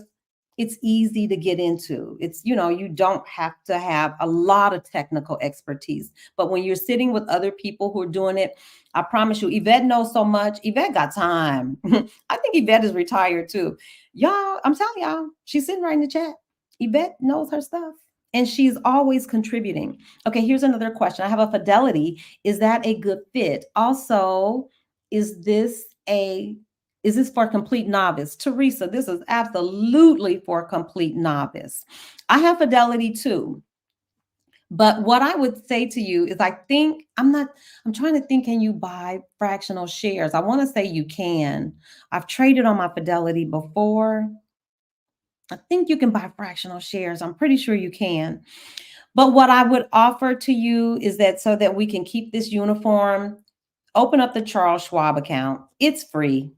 Speaker 1: it's easy to get into. It's, you don't have to have a lot of technical expertise. But when you're sitting with other people who are doing it, I promise you, Yvette knows so much. Yvette got time. I think Yvette is retired too. Y'all, I'm telling y'all, she's sitting right in the chat. Yvette knows her stuff and she's always contributing. Okay, here's another question. I have a Fidelity. Is that a good fit? Also, is this a is this for complete novice? Teresa, this is absolutely for complete novice. I have Fidelity too. But what I would say to you is I'm trying to think, can you buy fractional shares? I want to say you can. I've traded on my Fidelity before. I think you can buy fractional shares. I'm pretty sure you can. But what I would offer to you is that, so that we can keep this uniform, open up the Charles Schwab account. It's free.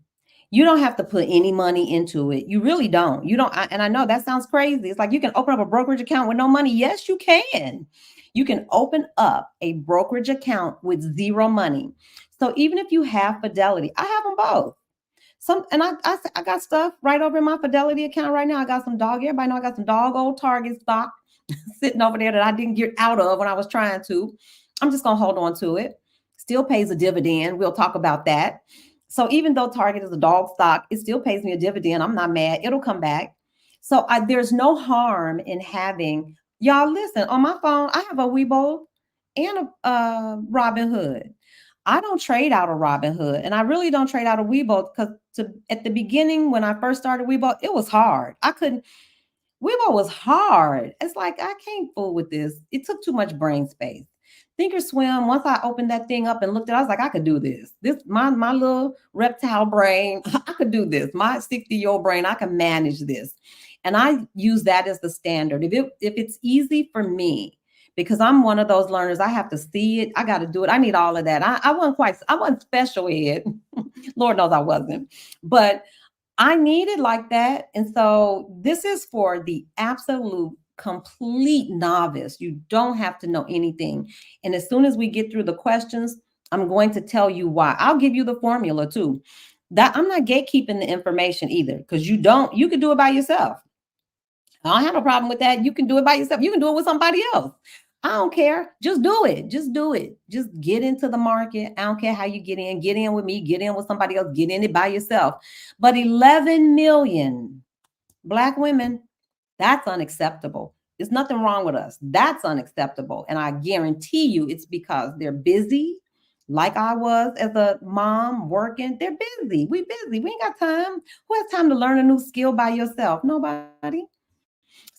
Speaker 1: You don't have to put any money into it. You really don't. You don't. And I know that sounds crazy. It's like you can open up a brokerage account with no money. Yes, you can. You can open up a brokerage account with zero money. So even if you have Fidelity, I have them both. I got stuff right over in my Fidelity account right now. I got some dog. Everybody know I got some dog old Target stock sitting over there that I didn't get out of when I was trying to. I'm just gonna hold on to it. Still pays a dividend. We'll talk about that. So even though Target is a dog stock, it still pays me a dividend. I'm not mad. It'll come back. So there's no harm in having, y'all listen, on my phone, I have a Webull and a Robinhood. I don't trade out of Robinhood, and I really don't trade out of Webull because at the beginning when I first started Webull, it was hard. Weibo was hard. It's like, I can't fool with this. It took too much brain space. Thinkorswim, once I opened that thing up and looked at it, I was like, I could do this. My little reptile brain, I could do this. My 60-year-old brain, I can manage this. And I use that as the standard. If it's easy for me, because I'm one of those learners, I have to see it. I got to do it. I need all of that. I wasn't special ed. Lord knows I wasn't. But I need it like that. And so this is for the absolute complete novice. You don't have to know anything. And as soon as we get through the questions, I'm going to tell you why. I'll give you the formula too. That I'm not gatekeeping the information either, because you can do it by yourself. I don't have no problem with that. You can do it by yourself. You can do it with somebody else. I don't care. Just do it. Just do it. Just get into the market. I don't care how you get in. Get in with me. Get in with somebody else. Get in it by yourself. But 11 million Black women, that's unacceptable. There's nothing wrong with us. That's unacceptable. And I guarantee you it's because they're busy, like I was as a mom working. They're busy. We busy. We ain't got time. Who has time to learn a new skill by yourself? Nobody.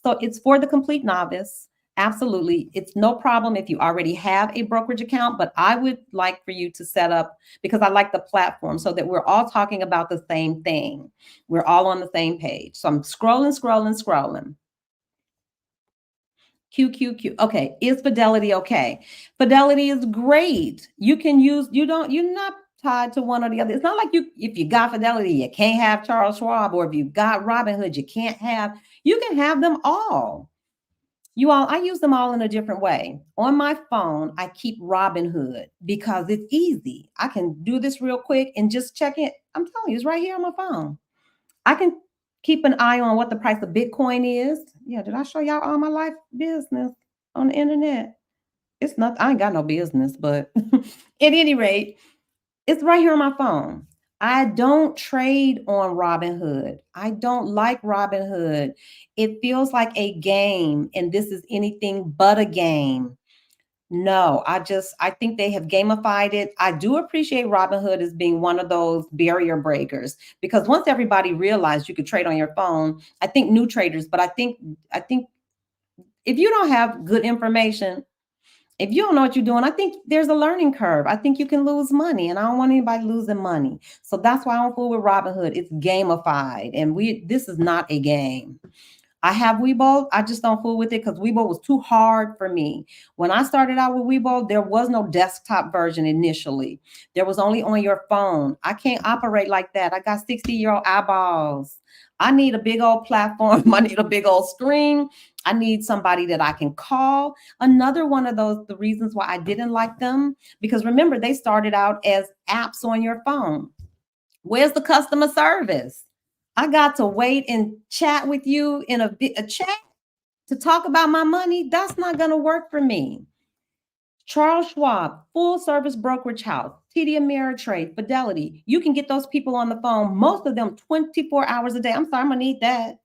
Speaker 1: So it's for the complete novice. Absolutely. It's no problem if you already have a brokerage account, but I would like for you to set up, because I like the platform, so that we're all talking about the same thing. We're all on the same page. So I'm scrolling. QQQ. Okay. Is Fidelity okay? Fidelity is great. You can use, you're not tied to one or the other. It's not like if you got Fidelity, you can't have Charles Schwab, or if you got Robinhood, you can have them all. You all, I use them all in a different way. On my phone, I keep Robinhood because it's easy. I can do this real quick and just check it. I'm telling you, it's right here on my phone. I can keep an eye on what the price of Bitcoin is. Yeah, did I show y'all all my life business on the internet? It's not, I ain't got no business, but at any rate, it's right here on my phone. I don't trade on Robinhood. I don't like Robinhood. It feels like a game, and this is anything but a game. No, I think they have gamified it. I do appreciate Robinhood as being one of those barrier breakers because once everybody realized you could trade on your phone, I think new traders, but I think if you don't have good information, if you don't know what you're doing, I think there's a learning curve. I think you can lose money, and I don't want anybody losing money. So that's why I don't fool with Robinhood. It's gamified, and this is not a game. I have Weibo. I just don't fool with it because Weibo was too hard for me. When I started out with Weibo, there was no desktop version initially. There was only on your phone. I can't operate like that. I got 60-year-old eyeballs. I need a big old platform. I need a big old screen. I need somebody that I can call. Another one of those, the reasons why I didn't like them, because remember, they started out as apps on your phone. Where's the customer service? I got to wait and chat with you in a chat to talk about my money. That's not going to work for me. Charles Schwab, full service brokerage house, TD Ameritrade, Fidelity. You can get those people on the phone, most of them 24 hours a day. I'm sorry, I'm going to need that.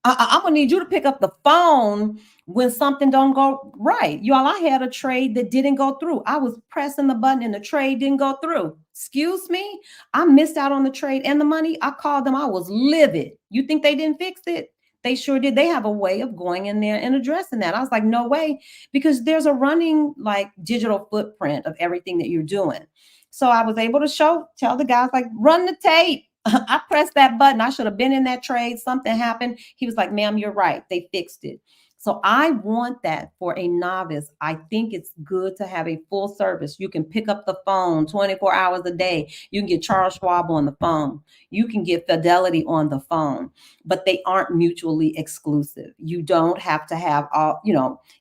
Speaker 1: I'm gonna need you to pick up the phone when something don't go right. Y'all, I had a trade that didn't go through. I was pressing the button and the trade didn't go through. Excuse me? I missed out on the trade and the money. I called them. I was livid. You think they didn't fix it? They sure did. They have a way of going in there and addressing that. I was like, no way, because there's a running like digital footprint of everything that you're doing. So I was able to tell the guys like, run the tape. I pressed that button. I should have been in that trade. Something happened. He was like, ma'am, you're right. They fixed it. So I want that for a novice. I think it's good to have a full service. You can pick up the phone 24 hours a day. You can get Charles Schwab on the phone. You can get Fidelity on the phone, but they aren't mutually exclusive. You don't have to have all,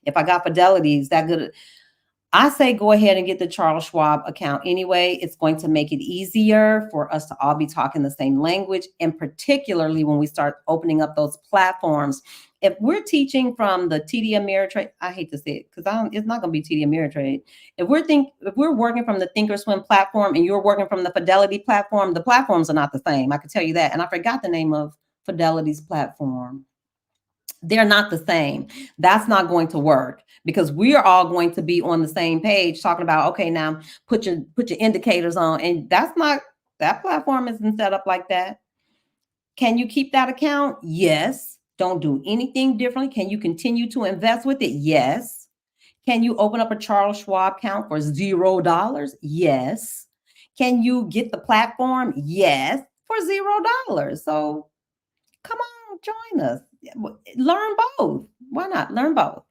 Speaker 1: if I got Fidelity, is that good? I say go ahead and get the Charles Schwab account anyway. It's going to make it easier for us to all be talking the same language, and particularly when we start opening up those platforms. If we're teaching from the TD Ameritrade, I hate to say it because it's not going to be TD Ameritrade. If we're working from the Thinkorswim platform and you're working from the Fidelity platform, the platforms are not the same. I can tell you that. And I forgot the name of Fidelity's platform. They're not the same. That's not going to work because we are all going to be on the same page talking about, okay, now put your indicators on. And that platform isn't set up like that. Can you keep that account? Yes. Don't do anything differently. Can you continue to invest with it? Yes. Can you open up a Charles Schwab account for $0? Yes. Can you get the platform? Yes, for $0. So come on, join us. Learn both. Why not? Learn both.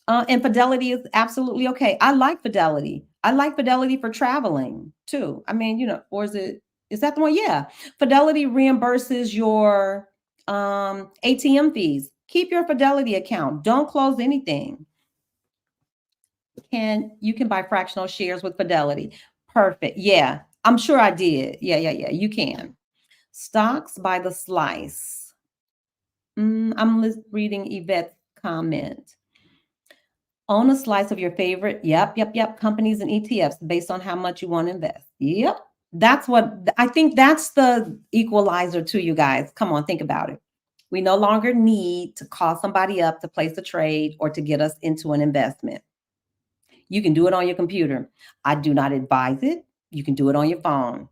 Speaker 1: And Fidelity is absolutely okay. I like Fidelity. I like Fidelity for traveling too. I mean, or is that the one? Yeah. Fidelity reimburses your ATM fees. Keep your Fidelity account. Don't close anything. You can buy fractional shares with Fidelity. Perfect. Yeah. I'm sure I did. Yeah. You can. Stocks by the slice. I'm reading Yvette's comment. Own a slice of your favorite, yep, companies and ETFs based on how much you want to invest. Yep. I think that's the equalizer to you guys. Come on, think about it. We no longer need to call somebody up to place a trade or to get us into an investment. You can do it on your computer. I do not advise it. You can do it on your phone.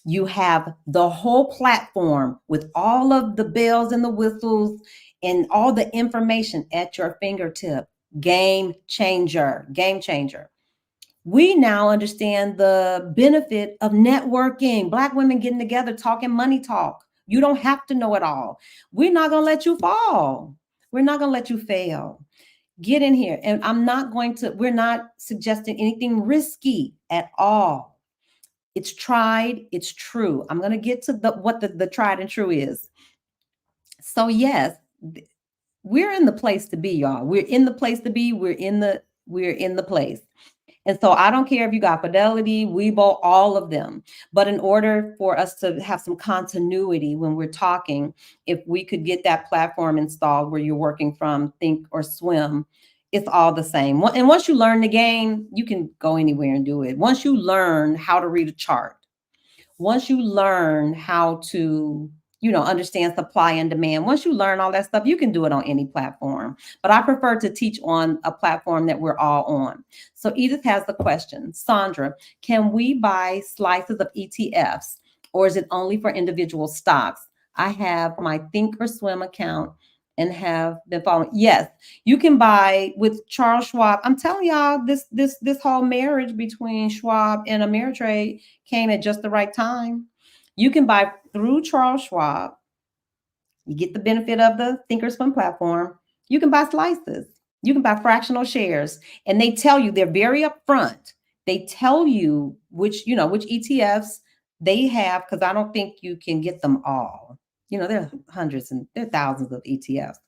Speaker 1: You have the whole platform with all of the bells and the whistles and all the information at your fingertip. Game changer, game changer. We now understand the benefit of networking, Black women getting together, talking money talk. You don't have to know it all. We're not going to let you fall. We're not going to let you fail. Get in here. And we're not suggesting anything risky at all. It's tried, it's true. I'm going to get to what the tried and true is. So yes, we're in the place to be, y'all. We're in the place to be. We're in the place. And so I don't care if you got Fidelity, Weibo, all of them. But in order for us to have some continuity when we're talking, if we could get that platform installed where you're working from, Think or Swim, it's all the same. And once you learn the game, you can go anywhere and do it. Once you learn how to read a chart, once you learn how to understand supply and demand, once you learn all that stuff, you can do it on any platform, but I prefer to teach on a platform that we're all on. So Edith has the question: Sandra, can we buy slices of ETFs, or is it only for individual stocks? I have my Think or Swim account and have been following. Yes, you can buy with Charles Schwab. I'm telling y'all, this whole marriage between Schwab and Ameritrade came at just the right time. You can buy through Charles Schwab. You get the benefit of the Thinkorswim platform. You can buy slices. You can buy fractional shares, and they tell you, they're very upfront. They tell you which ETFs they have, because I don't think you can get them all. There are hundreds and there are thousands of ETFs.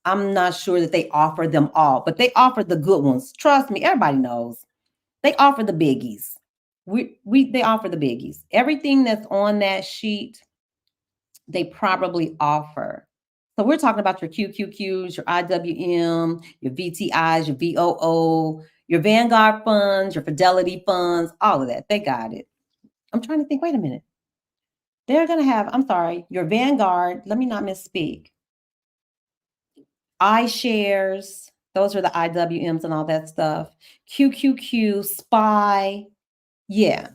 Speaker 1: I'm not sure that they offer them all, but they offer the good ones. Trust me, everybody knows. They offer the biggies. They offer the biggies. Everything that's on that sheet, they probably offer. So we're talking about your QQQs, your IWM, your VTIs, your VOO, your Vanguard funds, your Fidelity funds, all of that. They got it. I'm trying to think, wait a minute. They're going to have, I'm sorry, your Vanguard, let me not misspeak. iShares, those are the IWMs and all that stuff. QQQ, SPY. Yeah.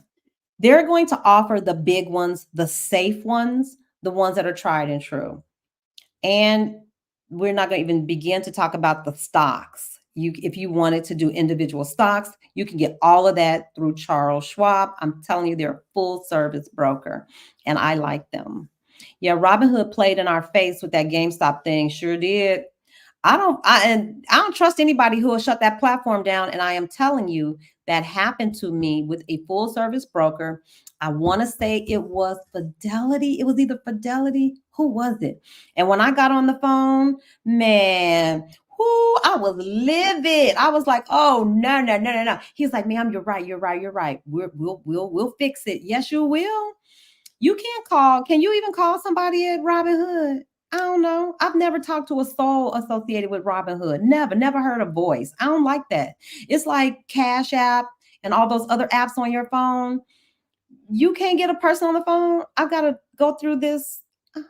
Speaker 1: They're going to offer the big ones, the safe ones, the ones that are tried and true. And we're not going to even begin to talk about the stocks. If you wanted to do individual stocks, you can get all of that through Charles Schwab. I'm telling you, they're a full service broker, and I like them. Yeah, Robinhood played in our face with that GameStop thing. Sure did. I don't trust anybody who will shut that platform down. And I am telling you, that happened to me with a full service broker. I want to say it was Fidelity. It was either Fidelity. Who was it? And when I got on the phone, man, I was livid. I was like, oh, no, no, no, no, no. He's like, ma'am, you're right. You're right. You're right. We'll fix it. Yes, you will. You can't call. Can you even call somebody at Robinhood? I don't know. I've never talked to a soul associated with Robinhood. Never heard a voice. I don't like that. It's like Cash App and all those other apps on your phone. You can't get a person on the phone. I've got to go through this. I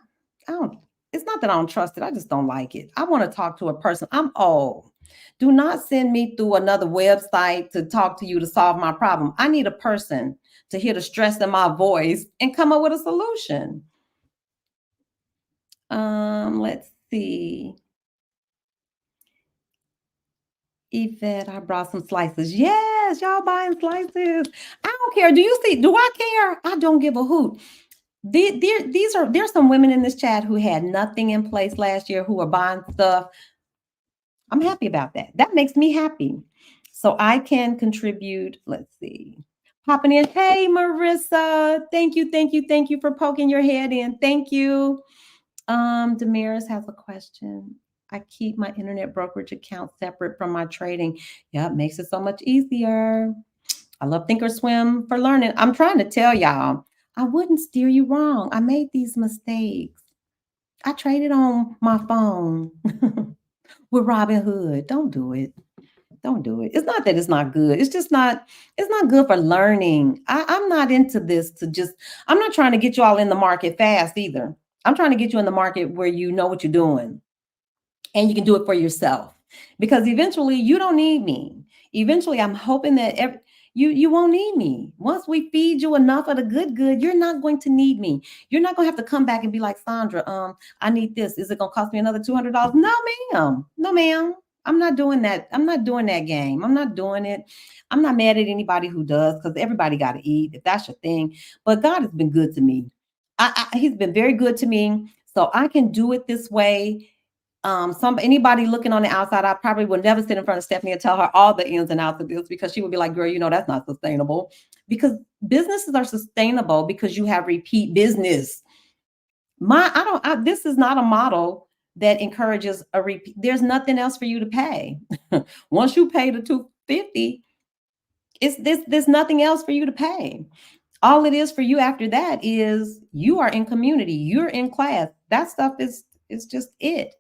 Speaker 1: don't. It's not that I don't trust it. I just don't like it. I want to talk to a person. I'm old. Do not send me through another website to talk to you to solve my problem. I need a person to hear the stress in my voice and come up with a solution. Let's see. Yvette, I brought some slices. Yes, y'all buying slices. I don't care. Do I care? I don't give a hoot. There's some women in this chat who had nothing in place last year who are buying stuff. I'm happy about that. That makes me happy. So I can contribute. Let's see. Popping in. Hey, Marissa. Thank you, thank you, thank you for poking your head in. Thank you. Damaris has a question. I keep my internet brokerage account separate from my trading. Yeah, it makes it so much easier. I love Thinkorswim for learning. I'm trying to tell y'all, I wouldn't steer you wrong. I made these mistakes. I traded on my phone with Robinhood. Don't do it. Don't do it. It's not that it's not good. It's just not, it's not good for learning. I'm not into this I'm not trying to get you all in the market fast either. I'm trying to get you in the market where you know what you're doing and you can do it for yourself, because eventually you don't need me. Eventually, I'm hoping that you won't need me. Once we feed you enough of the good, you're not going to need me. You're not going to have to come back and be like, Sandra, I need this. Is it going to cost me another $200? No, ma'am. No, ma'am. I'm not doing that. I'm not doing that game. I'm not doing it. I'm not mad at anybody who does, because everybody got to eat if that's your thing. But God has been good to me. He's been very good to me. So I can do it this way. Anybody looking on the outside, I probably would never sit in front of Stephanie and tell her all the ins and outs of this, because she would be like, girl, that's not sustainable. Because businesses are sustainable because you have repeat business. This is not a model that encourages a repeat. There's nothing else for you to pay. Once you pay the 250, it's this there's nothing else for you to pay. All it is for you after that is you are in community, you're in class. That stuff is just it.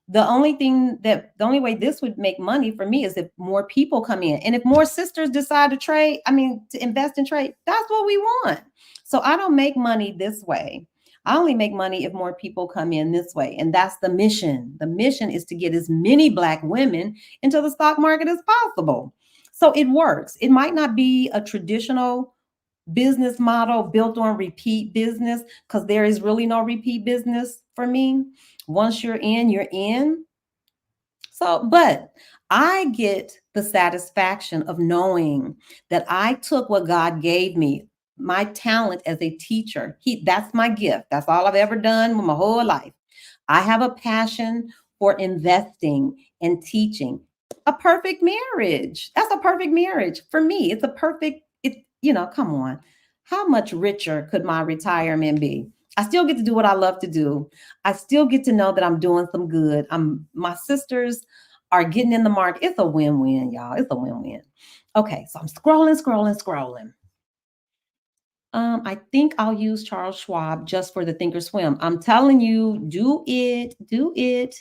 Speaker 1: The only way this would make money for me is if more people come in and if more sisters decide to trade, I mean, to invest in trade. That's what we want. So I don't make money this way. I only make money if more people come in this way. And that's the mission. The mission is to get as many Black women into the stock market as possible. So it works. It might not be a traditional business model built on repeat business, because there is really no repeat business for me. Once you're in, you're in. So, but I get the satisfaction of knowing that I took what God gave me, my talent as a teacher. That's my gift. That's all I've ever done with my whole life. I have a passion for investing and teaching. A perfect marriage. That's a perfect marriage for me. It's a perfect, come on. How much richer could my retirement be? I still get to do what I love to do. I still get to know that I'm doing some good. My sisters are getting in the market. It's a win-win, y'all. It's a win-win. Okay, so I'm scrolling. I think I'll use Charles Schwab just for the Thinkorswim. I'm telling you, do it, do it.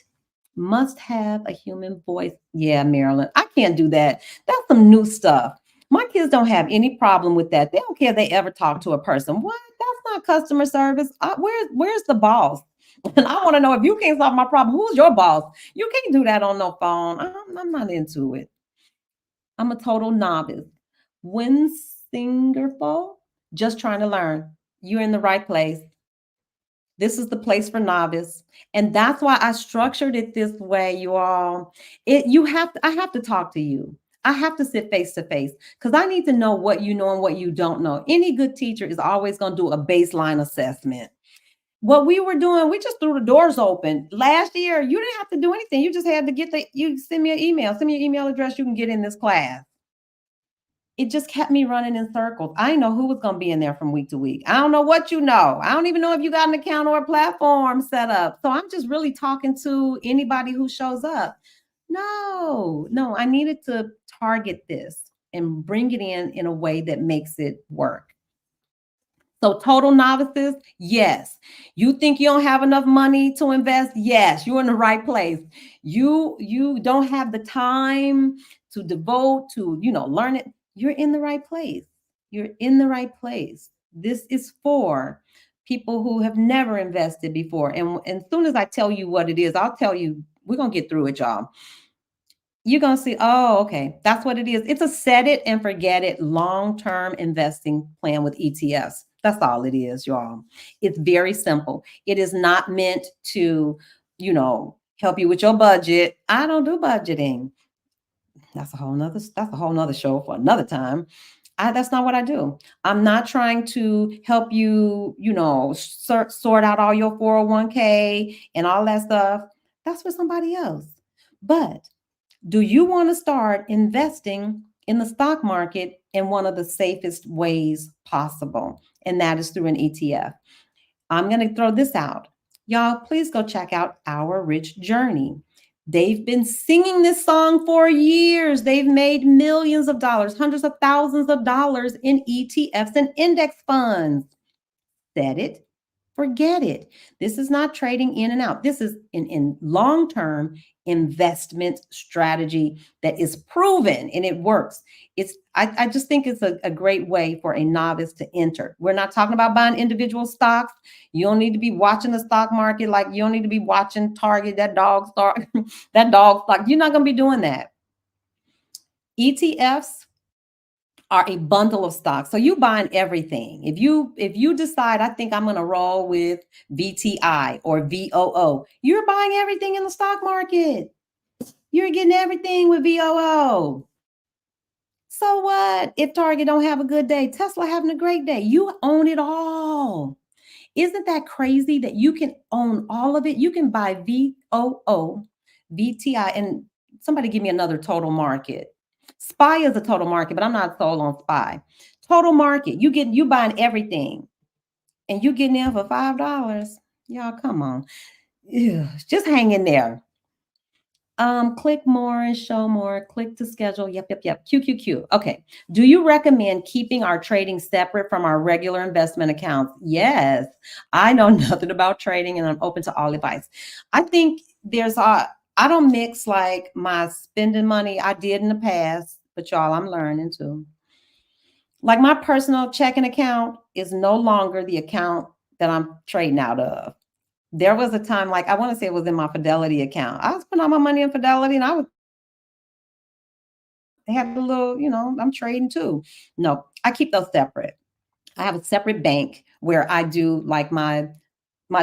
Speaker 1: Must have a human voice. Yeah, Marilyn, I can't do that. That's some new stuff. My kids don't have any problem with that. They don't care if they ever talk to a person. What? That's not customer service. Where's the boss? And I want to know, if you can't solve my problem, who's your boss? You can't do that on no phone. I'm not into it. I'm a total novice. Winsingerful, just trying to learn. You're in the right place. This is the place for novice. And that's why I structured it this way, you all. I have to talk to you. I have to sit face to face because I need to know what you know and what you don't know. Any good teacher is always going to do a baseline assessment. What we were doing, we just threw the doors open. Last year, you didn't have to do anything. You just had to you send me an email, send me your email address, you can get in this class. It just kept me running in circles. I didn't know who was going to be in there from week to week. I don't know what you know. I don't even know if you got an account or a platform set up. So I'm just really talking to anybody who shows up. No, I needed to target this and bring it in a way that makes it work. So total novices, yes. You think you don't have enough money to invest? Yes, you're in the right place. You don't have the time to devote to, learn it. You're in the right place. You're in the right place. This is for people who have never invested before. And as soon as I tell you what it is, I'll tell you, we're going to get through it, y'all. You're going to see, oh, okay, that's what it is. It's a set it and forget it long-term investing plan with ETFs. That's all it is, y'all. It's very simple. It is not meant to, help you with your budget. I don't do budgeting. That's a whole nother show for another time. That's not what I do. I'm not trying to help you, sort out all your 401k and all that stuff. That's for somebody else. But do you want to start investing in the stock market in one of the safest ways possible? And that is through an ETF. I'm going to throw this out. Y'all, please go check out Our Rich Journey. They've been singing this song for years. They've made millions of dollars, hundreds of thousands of dollars in ETFs and index funds. Set it, forget it. This is not trading in and out. This is in long-term investment strategy that is proven and it works. I just think it's a great way for a novice to enter. We're not talking about buying individual stocks. You don't need to be watching the stock market like you don't need to be watching Target, that dog stock, that dog stock. You're not going to be doing that. ETFs are a bundle of stocks. So you buying everything. If you decide, I think I'm going to roll with VTI or VOO, you're buying everything in the stock market. You're getting everything with VOO. So what if Target don't have a good day? Tesla having a great day. You own it all. Isn't that crazy that you can own all of it? You can buy VOO, VTI, and somebody give me another total market. SPY is a total market, but I'm not sold on SPY. Total market, you buying everything, and you getting in for $5. Y'all, come on. Ew, just hang in there. Click more and show more. Click to schedule. Yep, yep, yep. QQQ. Okay. Do you recommend keeping our trading separate from our regular investment accounts? Yes. I know nothing about trading and I'm open to all advice. I think I don't mix like my spending money I did in the past, but y'all, I'm learning too. Like my personal checking account is no longer the account that I'm trading out of. There was a time, like I want to say it was in my Fidelity account. I was putting all my money in Fidelity and I was they had a little, I'm trading too. No, I keep those separate. I have a separate bank where I do like my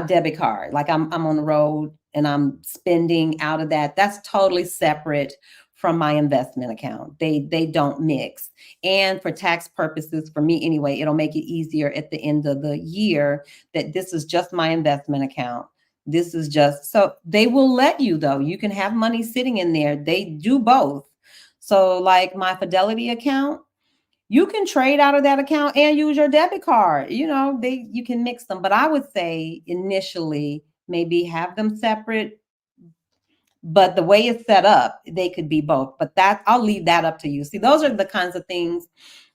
Speaker 1: debit card. Like I'm on the road and I'm spending out of that. That's totally separate from my investment account. They don't mix. And for tax purposes, for me anyway, it'll make it easier at the end of the year that this is just my investment account. This is just so they will let you though. You can have money sitting in there. They do both. So like my Fidelity account, you can trade out of that account and use your debit card. You can mix them, but I would say initially maybe have them separate, but the way it's set up, they could be both. But that I'll leave that up to you. See, those are the kinds of things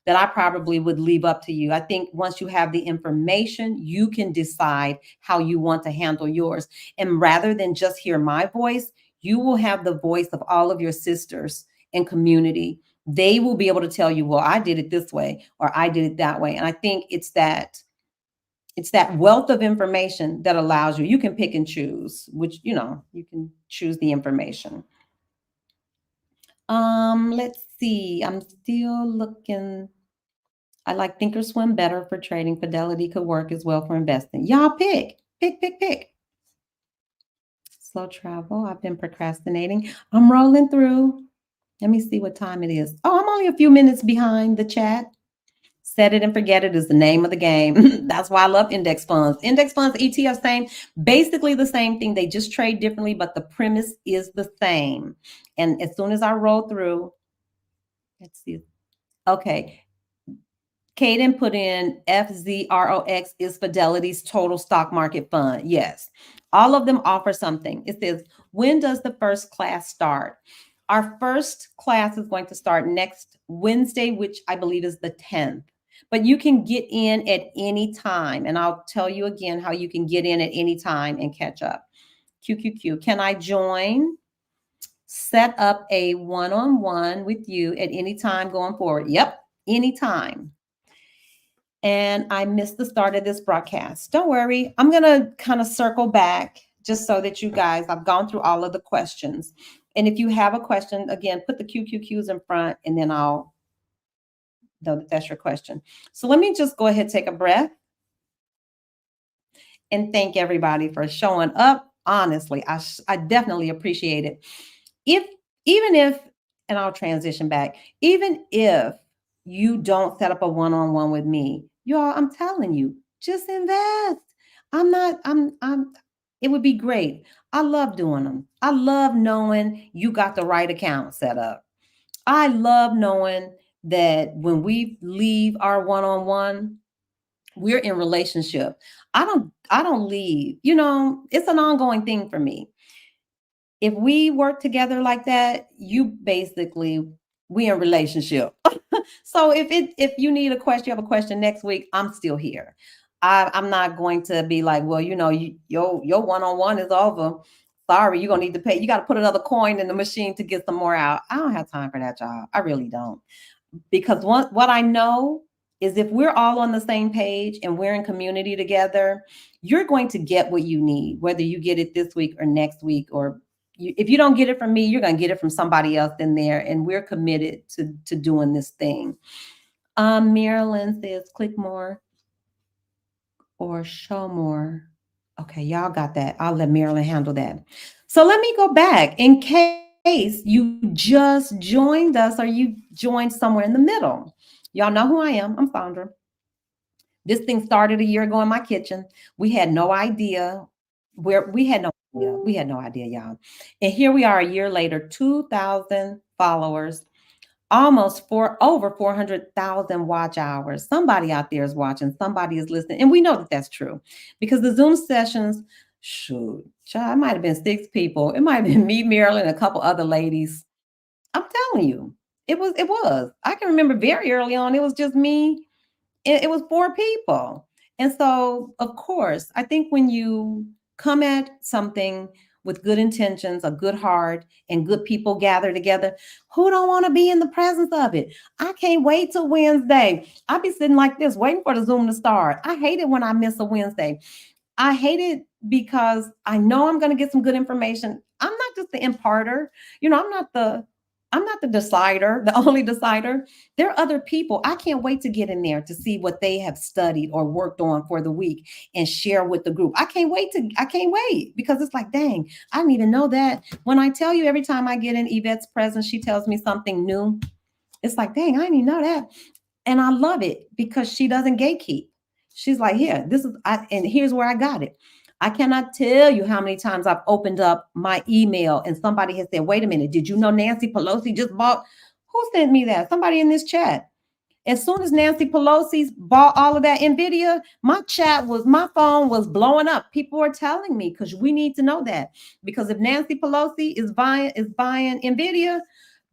Speaker 1: that I probably would leave up to you. I think once you have the information, you can decide how you want to handle yours. And rather than just hear my voice, you will have the voice of all of your sisters and community. They will be able to tell you, well, I did it this way or I did it that way. And I think it's that wealth of information that allows you can pick and choose, which you can choose the information. Let's see. I'm still looking. I like Thinkorswim better for trading. Fidelity could work as well for investing. Y'all pick. Slow travel. I've been procrastinating. I'm rolling through. Let me see what time it is. Oh, I'm only a few minutes behind the chat. Set it and forget it is the name of the game. That's why I love index funds. Index funds, ETF, same, basically the same thing. They just trade differently, but the premise is the same. And as soon as I roll through, let's see. Okay. Caden put in FZROX is Fidelity's total stock market fund. Yes. All of them offer something. It says, when does the first class start? Our first class is going to start next Wednesday, which I believe is the 10th. But you can get in at any time. And I'll tell you again how you can get in at any time and catch up. QQQ. Can I join? Set up a one-on-one with you at any time going forward. Yep, anytime. And I missed the start of this broadcast. Don't worry. I'm going to kind of circle back just so that you guys, I've gone through all of the questions. And if you have a question, again, put the QQQs in front and then I'll know that that's your question. So let me just go ahead, take a breath and thank everybody for showing up. Honestly, I definitely appreciate it. If, even if, and I'll transition back, even if you don't set up a one-on-one with me, y'all, I'm telling you, just invest. It would be great. I love doing them. I love knowing you got the right account set up. I love knowing that when we leave our one-on-one, we're in relationship. I don't leave. It's an ongoing thing for me. If we work together like that, we in relationship. So if you need a question, you have a question next week, I'm still here. I'm not going to be like, well, your one-on-one is over. Sorry, you're gonna need to pay. You got to put another coin in the machine to get some more out. I don't have time for that job. I really don't. Because what I know is if we're all on the same page and we're in community together, you're going to get what you need, whether you get it this week or next week, or if you don't get it from me, you're going to get it from somebody else in there. And we're committed to doing this thing. Marilyn says, click more or show more. Okay, y'all got that. I'll let Marilyn handle that. So let me go back in case you just joined us or you joined somewhere in the middle. Y'all know who I am. I'm Sandra. This thing started a year ago in my kitchen. We had no idea where we had no idea. We had no idea, y'all. And here we are a year later, 2,000 followers, almost over 400,000 watch hours. Somebody out there is watching, somebody is listening. And we know that that's true because the Zoom sessions Shoot, child, it might have been 6 people. It might have been me, Marilyn, and a couple other ladies. I'm telling you, it was. I can remember very early on, it was just me. It was 4 people. And so, of course, I think when you come at something with good intentions, a good heart, and good people gather together, who don't want to be in the presence of it? I can't wait till Wednesday. I'll be sitting like this, waiting for the Zoom to start. I hate it when I miss a Wednesday. I hate it because I know I'm going to get some good information. I'm not just the imparter. I'm not the decider, the only decider. There are other people. I can't wait to get in there to see what they have studied or worked on for the week and share with the group. I can't wait because it's like, dang, I didn't even know that. When I tell you every time I get in Yvette's presence, she tells me something new. It's like, dang, I didn't even know that. And I love it because she doesn't gatekeep. She's like, here, and here's where I got it. I cannot tell you how many times I've opened up my email and somebody has said, wait a minute, did you know Nancy Pelosi just bought? Who sent me that? Somebody in this chat. As soon as Nancy Pelosi bought all of that Nvidia, my phone was blowing up. People are telling me because we need to know that. Because if Nancy Pelosi is buying Nvidia,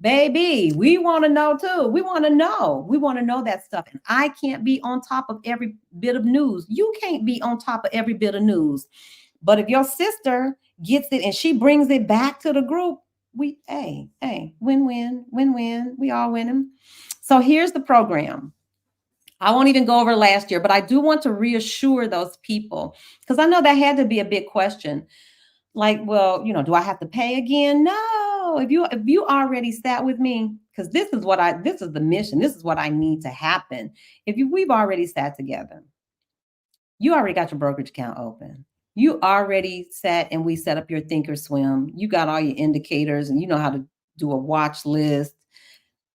Speaker 1: baby, we want to know too. We want to know. We want to know that stuff. And I can't be on top of every bit of news. You can't be on top of every bit of news. But if your sister gets it and she brings it back to the group, hey, win-win, win-win. We all winning. So here's the program. I won't even go over last year, but I do want to reassure those people because I know that had to be a big question. Like, well, do I have to pay again? No. If you already sat with me, because this is the mission. This is what I need to happen. We've already sat together. You already got your brokerage account open. You already sat and we set up your thinkorswim. You got all your indicators and you know how to do a watch list.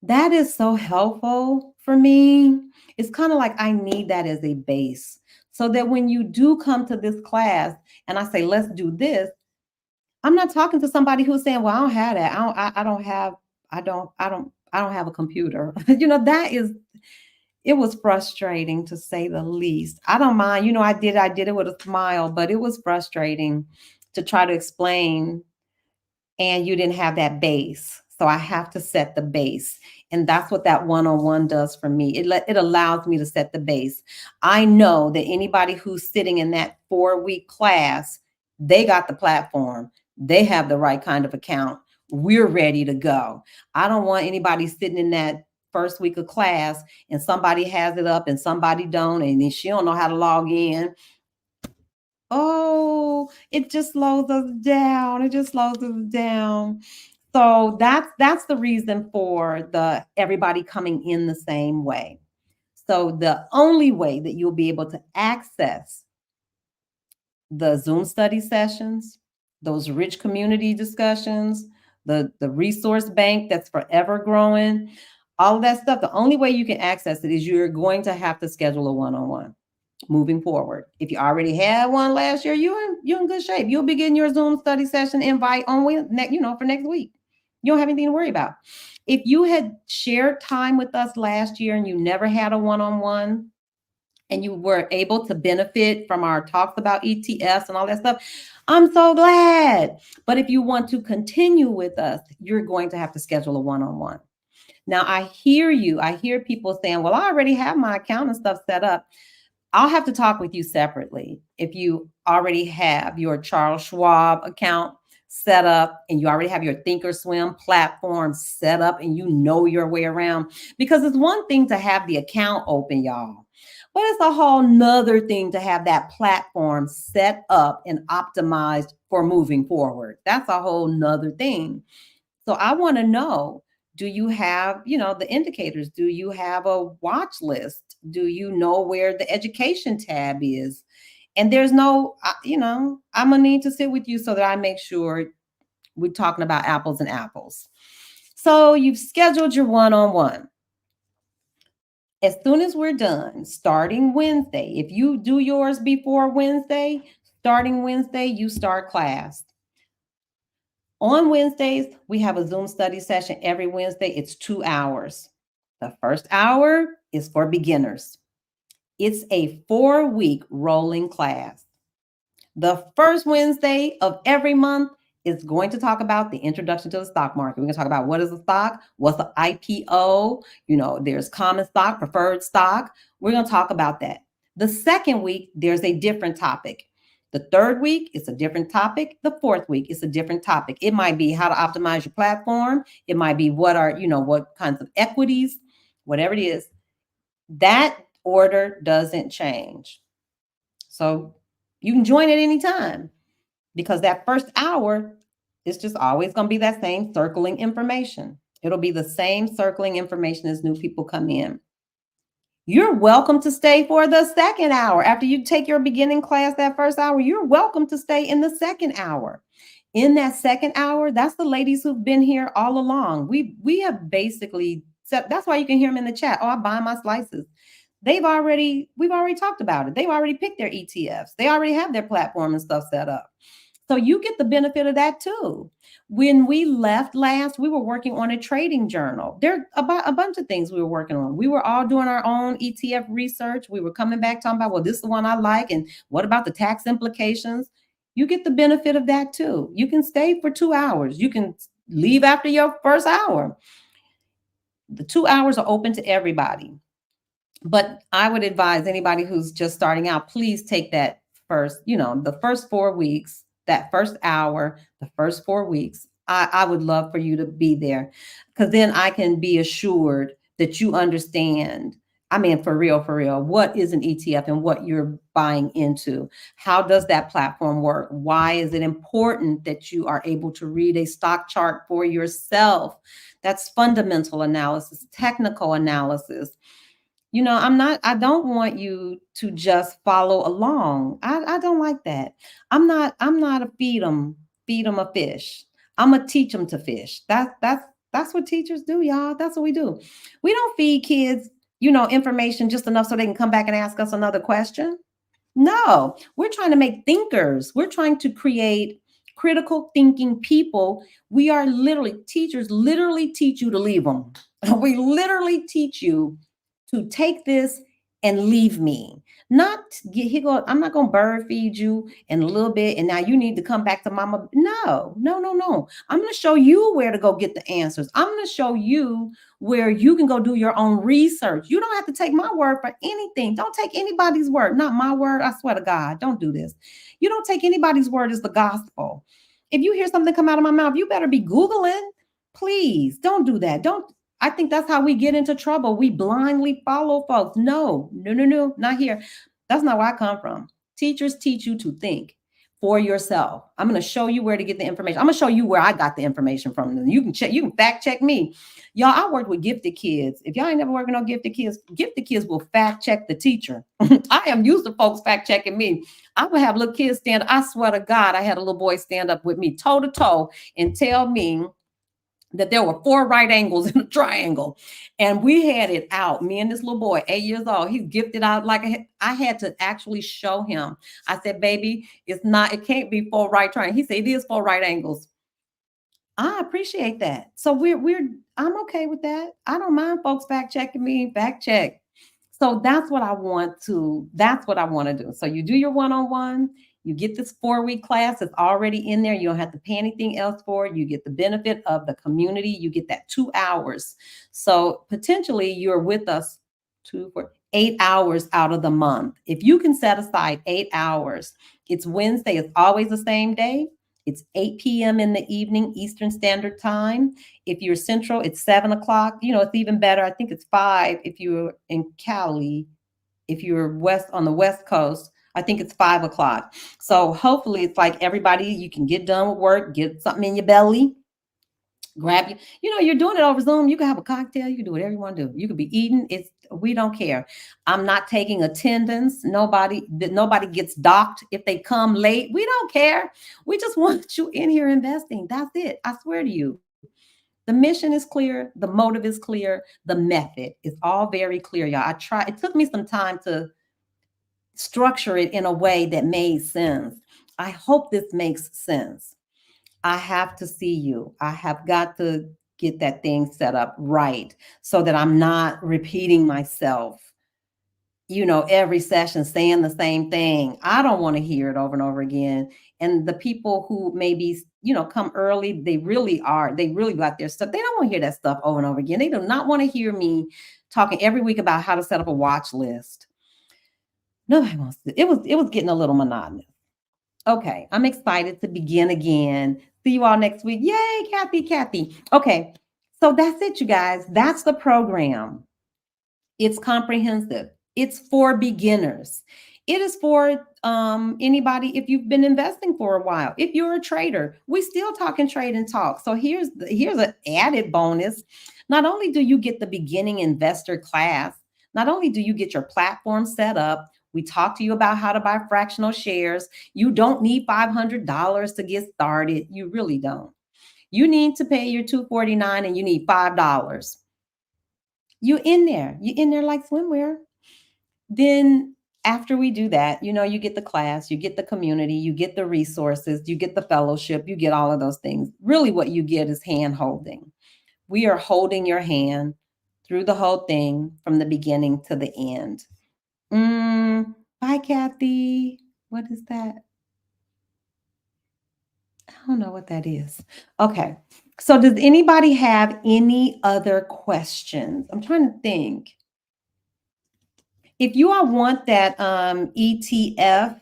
Speaker 1: That is so helpful for me. It's kind of like I need that as a base so that when you do come to this class and I say, let's do this, I'm not talking to somebody who's saying, well, I don't have that. I don't have a computer. It was frustrating to say the least. I don't mind. I did it with a smile, but it was frustrating to try to explain and you didn't have that base. So I have to set the base. And that's what that one-on-one does for me. It allows me to set the base. I know that anybody who's sitting in that 4-week class, they got the platform. They have the right kind of account. We're ready to go. I don't want anybody sitting in that first week of class and somebody has it up and somebody don't, and then she don't know how to log in. Oh, it just slows us down. It just slows us down. So that's the reason for the everybody coming in the same way. So the only way that you'll be able to access the Zoom study sessions, those rich community discussions, the resource bank that's forever growing, all of that stuff, the only way you can access it is you're going to have to schedule a one-on-one moving forward. If you already had one last year, you're in good shape. You'll be getting your Zoom study session invite on for next week. You don't have anything to worry about. If you had shared time with us last year and you never had a one-on-one and you were able to benefit from our talks about ETFs and all that stuff, I'm so glad. But if you want to continue with us, you're going to have to schedule a one-on-one. Now, I hear you. I hear people saying, well, I already have my account and stuff set up. I'll have to talk with you separately. If you already have your Charles Schwab account set up and you already have your Thinkorswim platform set up and you know your way around, because it's one thing to have the account open, y'all, but it's a whole nother thing to have that platform set up and optimized for moving forward. That's a whole nother thing. So I want to know, do you have, the indicators? Do you have a watch list? Do you know where the education tab is? And there's no, I'm going to need to sit with you so that I make sure we're talking about apples and apples. So you've scheduled your one-on-one. As soon as we're done, starting Wednesday, if you do yours before Wednesday, starting Wednesday, you start class. On Wednesdays, we have a Zoom study session every Wednesday. It's 2 hours. The first hour is for beginners. It's a 4-week rolling class. The first Wednesday of every month is going to talk about the introduction to the stock market. We're going to talk about what is a stock, what's an IPO, there's common stock, preferred stock. We're going to talk about that. The second week, there's a different topic. The third week, it's a different topic. The fourth week, it's a different topic. It might be how to optimize your platform. It might be what kinds of equities, whatever it is. That order doesn't change. So you can join at any time because that first hour is just always going to be that same circling information. It'll be the same circling information as new people come in. You're welcome to stay for the second hour. After you take your beginning class that first hour, you're welcome to stay in the second hour. In that second hour, that's the ladies who've been here all along. We have basically set, that's why you can hear them in the chat. Oh, I buy my slices. We've already talked about it. They've already picked their ETFs. They already have their platform and stuff set up. So you get the benefit of that too. When we left last, we were working on a trading journal. There about a bunch of things we were working on. We were all doing our own ETF research. We were coming back talking about, well, this is the one I like. And what about the tax implications? You get the benefit of that too. You can stay for 2 hours. You can leave after your first hour. The 2 hours are open to everybody. But I would advise anybody who's just starting out, please take that first, the first 4 weeks, that first hour, the first 4 weeks. I would love for you to be there because then I can be assured that you understand. I mean, for real, what is an ETF and what you're buying into? How does that platform work? Why is it important that you are able to read a stock chart for yourself? That's fundamental analysis, technical analysis. I don't want you to just follow along. I don't like that. I'm not a feed them a fish. I'm gonna teach them to fish. That's what teachers do, y'all. That's what we do. We don't feed kids, information just enough so they can come back and ask us another question. No, we're trying to make thinkers. We're trying to create critical thinking people. Teachers literally teach you to leave them. We literally teach you to take this and leave me. Not get here go, I'm not gonna bird feed you in a little bit and now you need to come back to mama. No, no, no, no. I'm gonna show you where to go get the answers. I'm gonna show you where you can go do your own research. You don't have to take my word for anything. Don't take anybody's word, not my word. I swear to God, don't do this. You don't take anybody's word as the gospel. If you hear something come out of my mouth, you better be Googling. Please don't do that. Don't I think that's how we get into trouble. We blindly follow folks. No, no, no, no, not here. That's not where I come from. Teachers teach you to think for yourself. I'm going to show you where to get the information. I'm going to show you where I got the information from. You can fact check me. Y'all, I worked with gifted kids. If y'all ain't never working on gifted kids will fact check the teacher. I am used to folks fact checking me. I would have little kids stand. I swear to God, I had a little boy stand up with me toe to toe and tell me that there were 4 right angles in a triangle. And we had it out. Me and this little boy, 8 years old, he's gifted out I had to actually show him. I said, baby, it can't be 4 right triangles. He said, it is 4 right angles. I appreciate that. So I'm okay with that. I don't mind folks fact checking me, fact check. So that's what I want to do. So you do your one-on-one, you get this 4-week class. It's already in there. You don't have to pay anything else for it. You get the benefit of the community. You get that 2 hours. So potentially you're with us 8 hours out of the month. If you can set aside 8 hours, it's Wednesday. It's always the same day. It's 8 p.m. in the evening, Eastern Standard Time. If you're Central, it's 7 o'clock. It's even better. I think it's 5 if you're in Cali. If you're on the West Coast, I think it's 5 o'clock. So hopefully it's like everybody, you can get done with work, get something in your belly, grab you're doing it over Zoom. You can have a cocktail. You can do whatever you want to do. You could be eating. We don't care. I'm not taking attendance. Nobody gets docked if they come late. We don't care. We just want you in here investing. That's it. I swear to you. The mission is clear. The motive is clear. The method is all very clear, y'all. It took me some time to structure it in a way that made sense. I hope this makes sense. I have to see you. I have got to get that thing set up right so that I'm not repeating myself. every session saying the same thing. I don't want to hear it over and over again. And the people who maybe, come early, they really got their stuff. They don't want to hear that stuff over and over again. They do not want to hear me talking every week about how to set up a watch list. Nobody wants to. It was getting a little monotonous. Okay, I'm excited to begin again. See you all next week. Yay, Kathy. Okay, so that's it, you guys. That's the program. It's comprehensive. It's for beginners. It is for anybody if you've been investing for a while. If you're a trader, we still talking trade and talk. So here's an added bonus. Not only do you get the beginning investor class, not only do you get your platform set up, we talk to you about how to buy fractional shares. You don't need $500 to get started. You really don't. You need to pay your $249 and you need $5. You in there like swimwear. Then after we do that, you get the class, you get the community, you get the resources, you get the fellowship, you get all of those things. Really what you get is hand holding. We are holding your hand through the whole thing from the beginning to the end. Bye, Kathy. What is that? I don't know what that is. Okay. So does anybody have any other questions? I'm trying to think. If you all want that ETF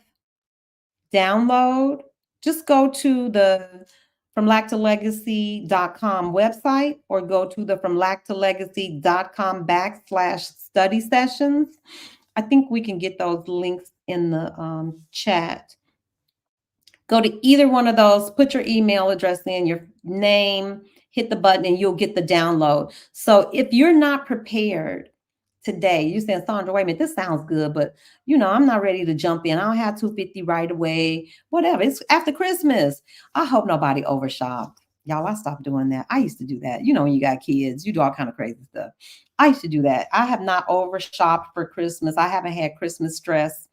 Speaker 1: download, just go to the fromlack2legacy.com website or go to the fromlack2legacy.com/study sessions. I think we can get those links in the chat. Go to either one of those, put your email address in, your name, hit the button, and you'll get the download. So if you're not prepared today, you saying, Sandra, wait a minute, this sounds good, but I'm not ready to jump in. I don't have 250 right away. Whatever. It's after Christmas. I hope nobody overshopped. Y'all, I stopped doing that. I used to do that. When you got kids, you do all kind of crazy stuff. I used to do that. I have not overshopped for Christmas. I haven't had Christmas stress.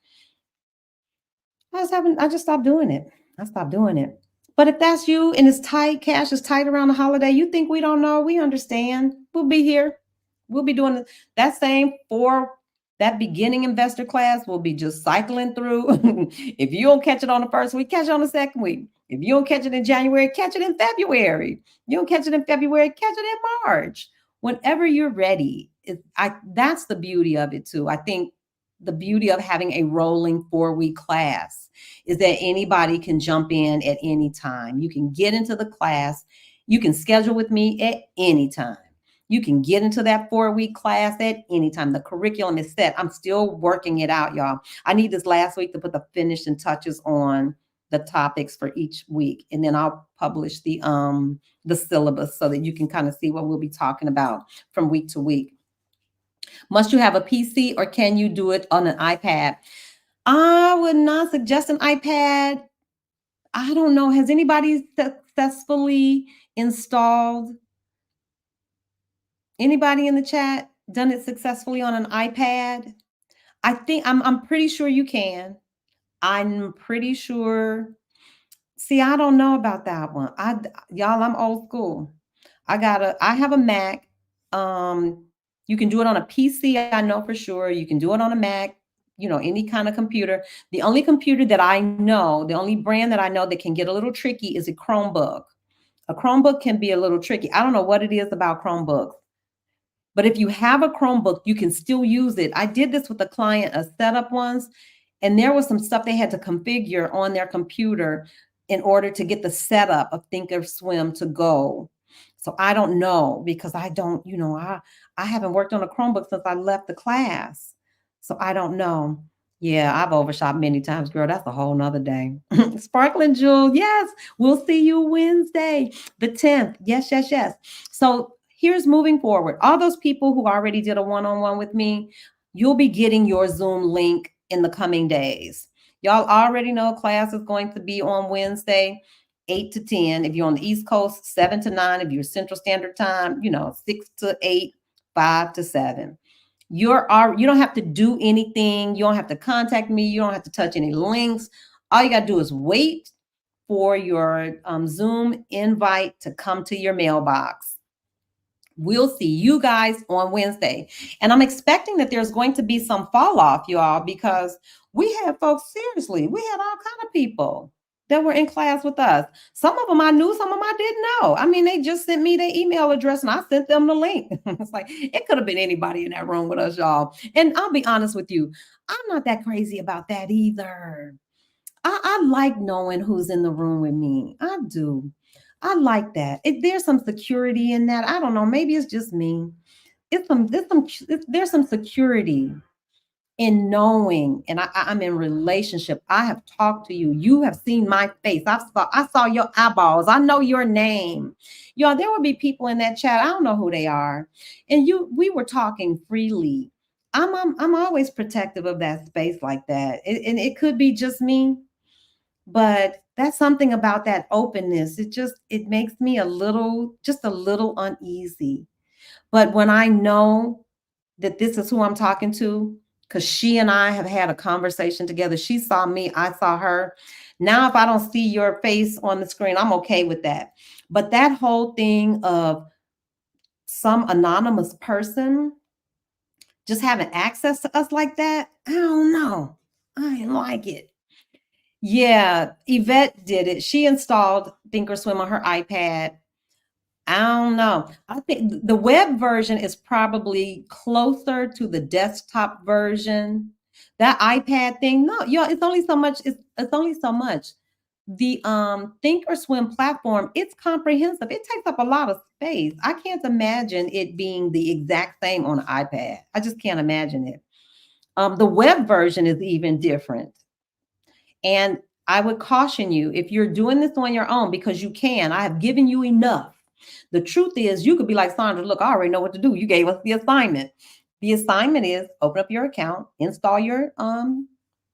Speaker 1: I just stopped doing it. I stopped doing it. But if that's you and it's tight, cash is tight around the holiday, you think we don't know, we understand. We'll be here. We'll be doing that same for that beginning investor class. We'll be just cycling through. If you don't catch it on the first week, catch it on the second week. If you don't catch it in January, catch it in February. You don't catch it in February, catch it in March. Whenever you're ready, that's the beauty of it too. I think the beauty of having a rolling 4-week class is that anybody can jump in at any time. You can get into the class. You can schedule with me at any time. You can get into that 4-week class at any time. The curriculum is set. I'm still working it out, y'all. I need this last week to put the finishing touches on the topics for each week. And then I'll publish the syllabus so that you can kind of see what we'll be talking about from week to week. Must you have a PC or can you do it on an iPad? I would not suggest an iPad. I don't know. Has anybody successfully installed? Anybody in the chat done it successfully on an iPad? I'm pretty sure you can. I'm pretty sure. See, I don't know about that one. Y'all, I'm old school. I have a Mac. You can do it on a PC, I know for sure. You can do it on a Mac, any kind of computer. The only computer that I know, the only brand that I know that can get a little tricky is a Chromebook. A Chromebook can be a little tricky. I don't know what it is about Chromebooks. But if you have a Chromebook, you can still use it. I did this with a client, a setup once, and there was some stuff they had to configure on their computer in order to get the setup of Thinkorswim to go. So I don't know because I don't, I haven't worked on a Chromebook since I left the class. So I don't know. Yeah, I've overshot many times, girl. That's a whole nother day. Sparkling Jewel, yes. We'll see you Wednesday, the 10th. Yes. So here's moving forward. All those people who already did a one-on-one with me, you'll be getting your Zoom link in the coming days. Y'all already know class is going to be on Wednesday, 8 to 10. If you're on the East Coast, 7 to 9. If you're Central Standard Time, 6 to 8, 5 to 7. You don't have to do anything. You don't have to contact me. You don't have to touch any links. All you got to do is wait for your Zoom invite to come to your mailbox. We'll see you guys on Wednesday. And I'm expecting that there's going to be some fall off, y'all, because we had folks, seriously, we had all kind of people that were in class with us. Some of them I knew, some of them I didn't know. I mean, they just sent me their email address and I sent them the link. It's like, it could have been anybody in that room with us, y'all. And I'll be honest with you, I'm not that crazy about that either. I like knowing who's in the room with me. I do. I like that. There's some security in that. I don't know. Maybe it's just me. There's some security in knowing, and I'm in relationship. I have talked to you. You have seen my face. I saw your eyeballs. I know your name. Y'all, there will be people in that chat. I don't know who they are, and we were talking freely. I'm always protective of that space like that, and it could be just me, but that's something about that openness. It makes me just a little uneasy. But when I know that this is who I'm talking to, because she and I have had a conversation together. She saw me, I saw her. Now, if I don't see your face on the screen, I'm okay with that. But that whole thing of some anonymous person just having access to us like that, I don't know. I didn't like it. Yeah, Yvette did it. She installed Thinkorswim on her iPad. I don't know. I think the web version is probably closer to the desktop version. That iPad thing, no, yeah, it's only so much. It's only so much. The Thinkorswim platform, it's comprehensive. It takes up a lot of space. I can't imagine it being the exact same on an iPad. I just can't imagine it. The web version is even different. And I would caution you, if you're doing this on your own, because you can, I have given you enough. The truth is, you could be like, Sandra, look, I already know what to do. You gave us the assignment. The assignment is open up your account, install your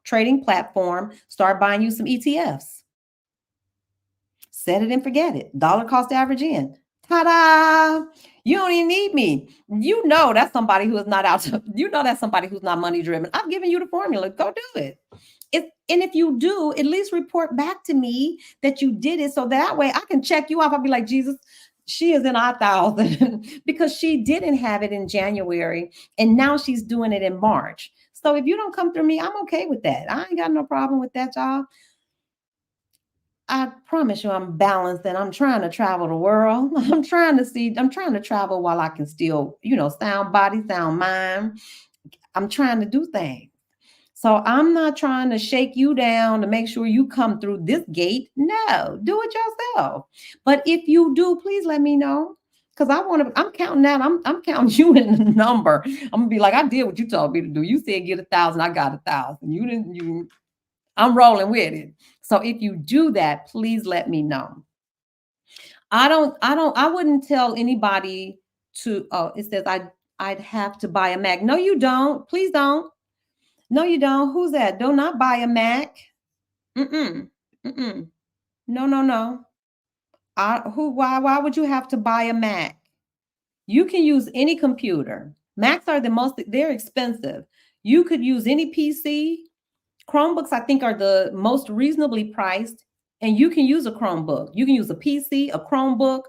Speaker 1: trading platform, start buying you some ETFs. Set it and forget it. Dollar cost average in. Ta-da! You don't even need me. You know that's somebody who is not out to, you know that's somebody who's not money driven. I've given you the formula. Go do it. And if you do, at least report back to me that you did it, so that way I can check you off. I'll be like, Jesus, she is in our thousand because she didn't have it in January and now she's doing it in March. So if you don't come through me, I'm okay with that. I ain't got no problem with that, y'all. I promise you I'm balanced and I'm trying to travel the world. I'm trying to travel while I can still, sound body, sound mind. I'm trying to do things. So I'm not trying to shake you down to make sure you come through this gate. No, do it yourself. But if you do, please let me know. Because I'm counting that. I'm counting you in the number. I'm gonna be like, I did what you told me to do. You said get 1,000, I got 1,000. You didn't, I'm rolling with it. So if you do that, please let me know. I wouldn't tell anybody to, oh, it says I'd have to buy a Mac. No, you don't. Please don't. No, you don't. Who's that? Do not buy a Mac. Mm-mm. Mm-mm. No, no, no. Why would you have to buy a Mac? You can use any computer. Macs are they're expensive. You could use any PC. Chromebooks, I think, are the most reasonably priced, and you can use a Chromebook. You can use a PC, a Chromebook.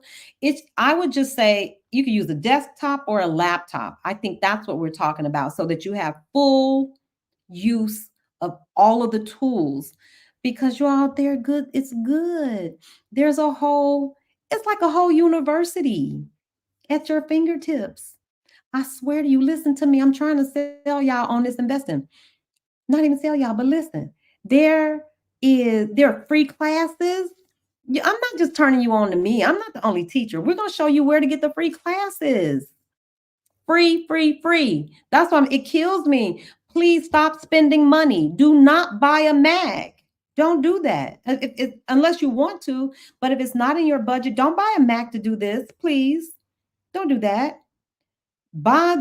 Speaker 1: I would just say you can use a desktop or a laptop. I think that's what we're talking about, so that you have full use of all of the tools, because you're out there good. It's good. It's like a whole university at your fingertips. I swear to you, listen to me. I'm trying to sell y'all on this investing. Not even sell y'all, but listen, there are free classes. I'm not just turning you on to me. I'm not the only teacher. We're going to show you where to get the free classes. Free, free, free. That's why it kills me. Please stop spending money. Do not buy a Mac. Don't do that unless you want to. But if it's not in your budget, don't buy a Mac to do this. Please don't do that. Buy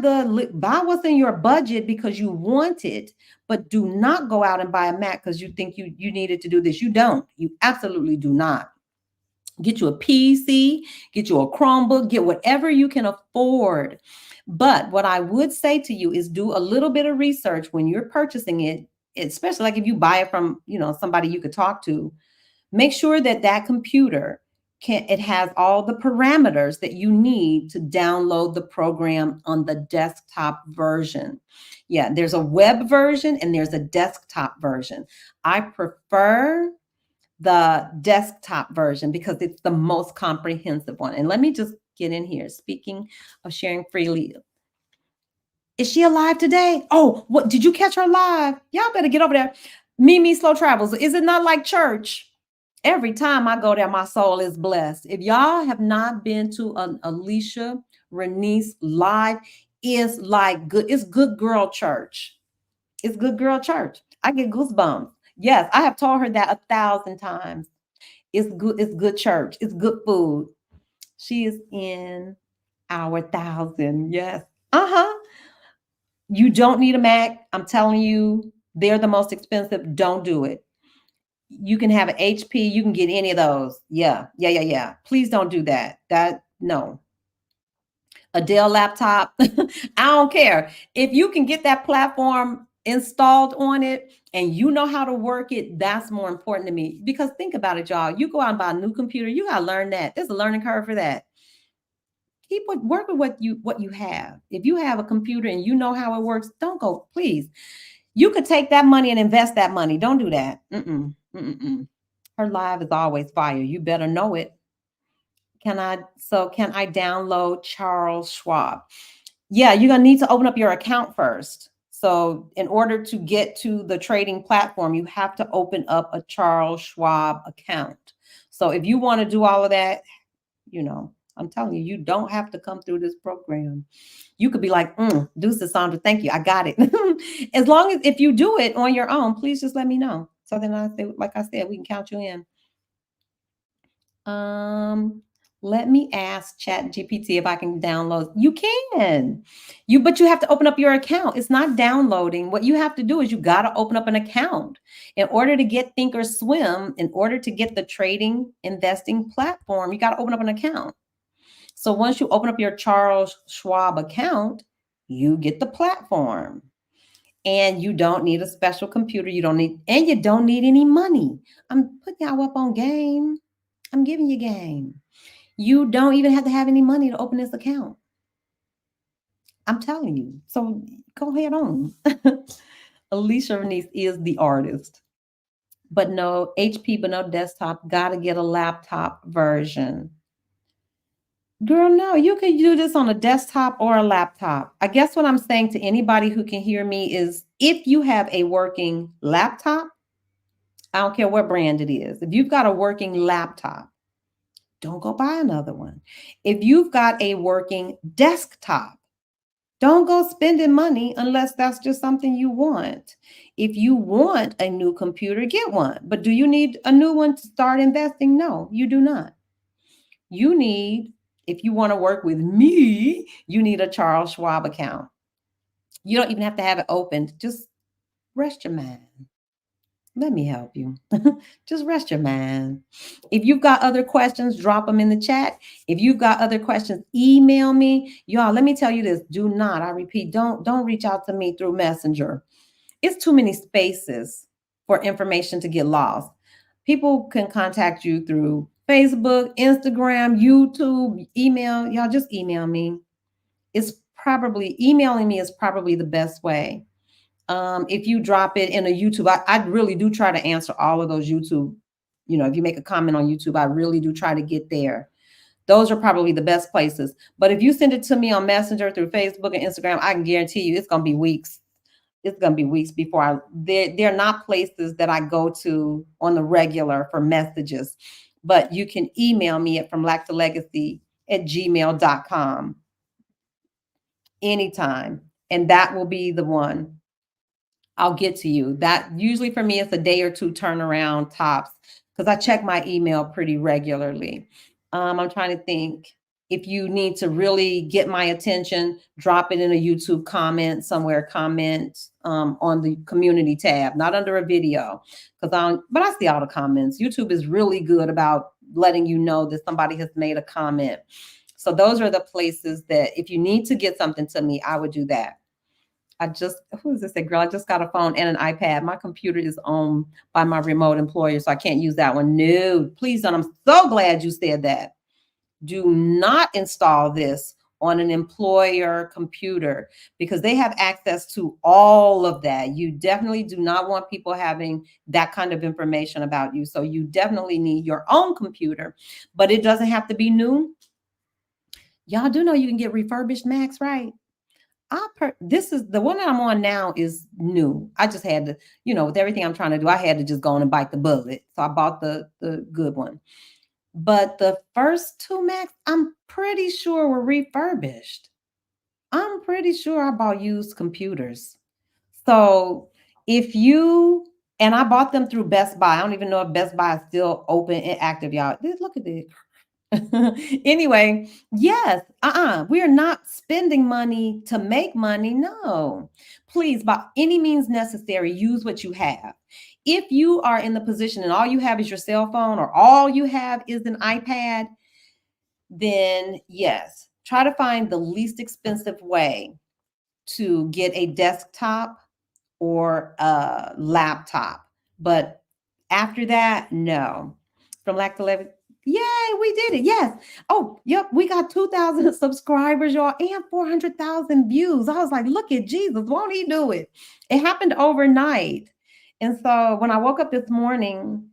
Speaker 1: what's in your budget because you want it, but do not go out and buy a Mac because you think you needed to do this. You don't. You absolutely do not. Get you a PC, get you a Chromebook, get whatever you can afford. But what I would say to you is do a little bit of research when you're purchasing it, especially like if you buy it from, somebody you could talk to. Make sure that computer It has all the parameters that you need to download the program on the desktop version. Yeah, there's a web version and there's a desktop version. I prefer the desktop version because it's the most comprehensive one. And let me just get in here. Speaking of sharing freely, is she alive today? Oh, what did you catch her live? Y'all better get over there. Mimi Slow Travels. Is it not like church? Every time I go there, my soul is blessed. If y'all have not been to an Alicia Renice live, it's like good. It's good girl church. It's good girl church. I get goosebumps. Yes, I have told her that 1,000 times. It's good. It's good church. It's good food. She is in our thousand. Yes. Uh huh. You don't need a Mac. I'm telling you, they're the most expensive. Don't do it. You can have an HP. You can get any of those. Yeah. Yeah. Yeah. Yeah. Please don't do that. No. A Dell laptop. I don't care. If you can get that platform installed on it and you know how to work it, that's more important to me. Because think about it, y'all. You go out and buy a new computer, you gotta learn that. There's a learning curve for that. Work with what you have. If you have a computer and you know how it works, don't go, please. You could take that money and invest that money. Don't do that. Mm-mm. Her live is always fire. You better know it. Can I download Charles Schwab? Yeah, you're gonna need to open up your account first. So in order to get to the trading platform, you have to open up a Charles Schwab account. So if you want to do all of that, I'm telling you, you don't have to come through this program. You could be like, Deuce, Sandra, thank you. I got it. As long as if you do it on your own, please just let me know. So then like I said, we can count you in. Let me ask Chat GPT if I can download. You can. But you have to open up your account. It's not downloading. What you have to do is you got to open up an account. In order to get Thinkorswim, in order to get the trading investing platform, you got to open up an account. So once you open up your Charles Schwab account, you get the platform. And you don't need a special computer. You don't need any money. I'm putting y'all up on game. I'm giving you game. You don't even have to have any money to open this account. I'm telling you. So go ahead on. Alicia Renice is the artist. But no HP, but no desktop. Gotta get a laptop version. Girl, no, you can do this on a desktop or a laptop. I guess what I'm saying to anybody who can hear me is if you have a working laptop, I don't care what brand it is. If you've got a working laptop, don't go buy another one. If you've got a working desktop, don't go spending money unless that's just something you want. If you want a new computer, get one. But do you need a new one to start investing? No, you do not. You need, if you want to work with me, you need a Charles Schwab account. You don't even have to have it opened. Just rest your mind. Let me help you. Just rest your mind. If you've got other questions, drop them in the chat. If you've got other questions, email me. Y'all, let me tell you this. Do not, I repeat, don't reach out to me through Messenger. It's too many spaces for information to get lost. People can contact you through Facebook, Instagram, YouTube, email. Y'all just email me. Emailing me is probably the best way. If you drop it in a YouTube, I really do try to answer all of those YouTube. If you make a comment on YouTube, I really do try to get there. Those are probably the best places. But if you send it to me on Messenger through Facebook and Instagram, I can guarantee you it's going to be weeks. It's going to be weeks before they're not places that I go to on the regular for messages. But you can email me at fromlack2legacy@gmail.com anytime. And that will be the one. I'll get to you. That usually for me, it's a day or two turnaround tops because I check my email pretty regularly. I'm trying to think if you need to really get my attention, drop it in a YouTube comment somewhere, comment on the community tab, not under a video. But I see all the comments. YouTube is really good about letting you know that somebody has made a comment. So those are the places that if you need to get something to me, I would do that. I just, who is this? That girl, I just got a phone and an iPad. My computer is owned by my remote employer, so I can't use that one. No, please don't. I'm so glad you said that. Do not install this on an employer computer because they have access to all of that. You definitely do not want people having that kind of information about you. So you definitely need your own computer, but it doesn't have to be new. Y'all do know you can get refurbished Macs, right? This is the one that I'm on now is new. I just had to, with everything I'm trying to do, I had to just go on and bite the bullet. So I bought the good one. But the first two Macs, I'm pretty sure were refurbished. I'm pretty sure I bought used computers. So if you and I bought them through Best Buy. I don't even know if Best Buy is still open and active, y'all. Look at this. Anyway, yes, we are not spending money to make money. No, please, by any means necessary, use what you have. If you are in the position and all you have is your cell phone or all you have is an iPad, then yes, try to find the least expensive way to get a desktop or a laptop. But after that, no. From lack of level, yay, we did it. Yes. Oh, yep. We got 2,000 subscribers, y'all, and 400,000 views. I was like, look at Jesus. Won't he do it? It happened overnight. And so when I woke up this morning,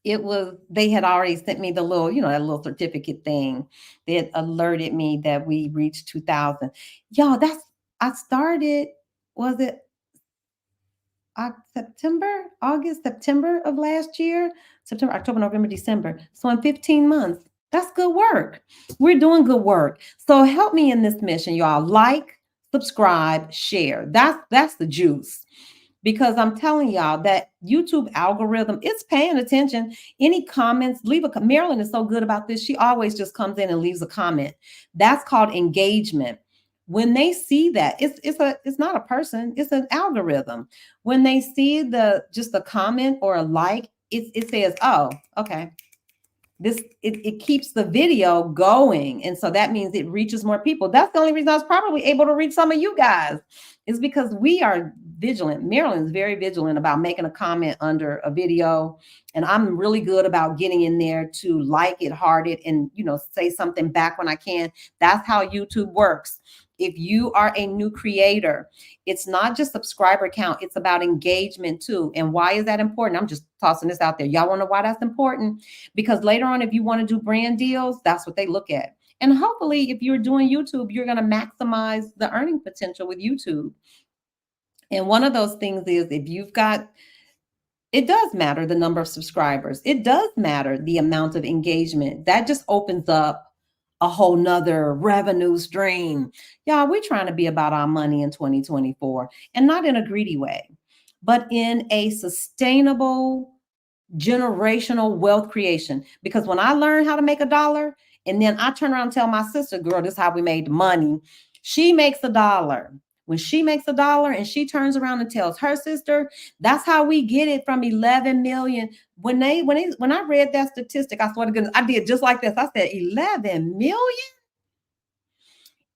Speaker 1: they had already sent me the little, that little certificate thing that alerted me that we reached 2,000. Y'all, I started, was it September of last year, September, October, November, December. So in 15 months, that's good work. We're doing good work. So help me in this mission, y'all. Like, subscribe, share. That's the juice. Because I'm telling y'all that YouTube algorithm, it's paying attention. Any comments, Marilyn is so good about this. She always just comes in and leaves a comment. That's called engagement. When they see that, it's not a person, it's an algorithm. When they see just a comment or a like, it says, oh, okay, it keeps the video going, and so that means it reaches more people. That's the only reason I was probably able to reach some of you guys, is because we are vigilant. Marilyn's very vigilant about making a comment under a video, and I'm really good about getting in there to like it, heart it, and say something back when I can. That's how YouTube works. If you are a new creator, it's not just subscriber count, it's about engagement too. And why is that important? I'm just tossing this out there. Y'all want to know why that's important? Because later on, if you want to do brand deals, that's what they look at. And hopefully, if you're doing YouTube, you're going to maximize the earning potential with YouTube. And one of those things is it does matter the number of subscribers. It does matter the amount of engagement. That just opens up a whole nother revenue stream. Y'all, we're trying to be about our money in 2024, and not in a greedy way, but in a sustainable, generational wealth creation. Because when I learned how to make $1, and then I turn around and tell my sister, girl, this is how we made the money. She makes $1. When she makes $1 and she turns around and tells her sister, that's how we get it from 11 million. When I read that statistic, I swear to goodness, I did just like this. I said, 11 million?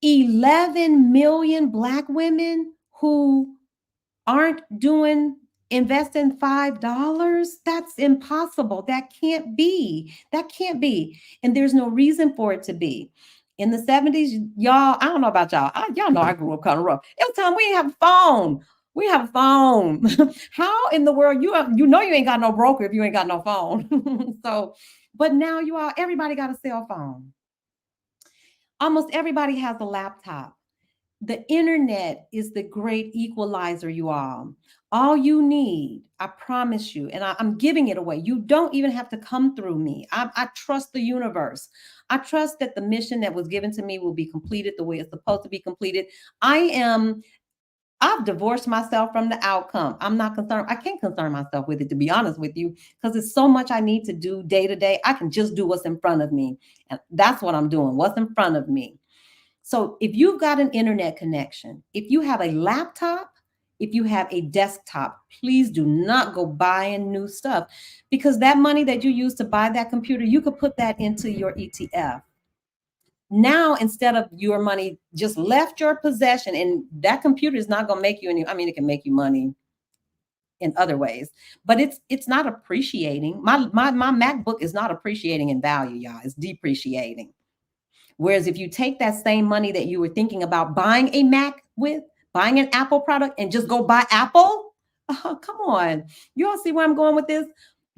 Speaker 1: 11 million Black women who aren't investing $5. That's impossible. That can't be. And there's no reason for it to be. In the 70s, y'all, I don't know about y'all. Y'all know I grew up kind of rough. It was time we didn't have a phone. We have a phone. How in the world you ain't got no broker if you ain't got no phone. So, but now everybody got a cell phone. Almost everybody has a laptop. The internet is the great equalizer, you all. All you need, I promise you, and I'm giving it away. You don't even have to come through me. I trust the universe. I trust that the mission that was given to me will be completed the way it's supposed to be completed. I've divorced myself from the outcome. I'm not concerned. I can't concern myself with it, to be honest with you, because it's so much I need to do day to day. I can just do what's in front of me. And that's what I'm doing, what's in front of me. So if you've got an internet connection, if you have a laptop, if you have a desktop, please do not go buying new stuff, because that money that you use to buy that computer, you could put that into your ETF. Now, instead of your money just left your possession, and that computer is not going to make you any, I mean, it can make you money in other ways, but it's not appreciating. My MacBook is not appreciating in value, y'all. It's depreciating. Whereas if you take that same money that you were thinking about buying a Mac with, buying an Apple product, and just go buy Apple, oh, come on. You all see where I'm going with this?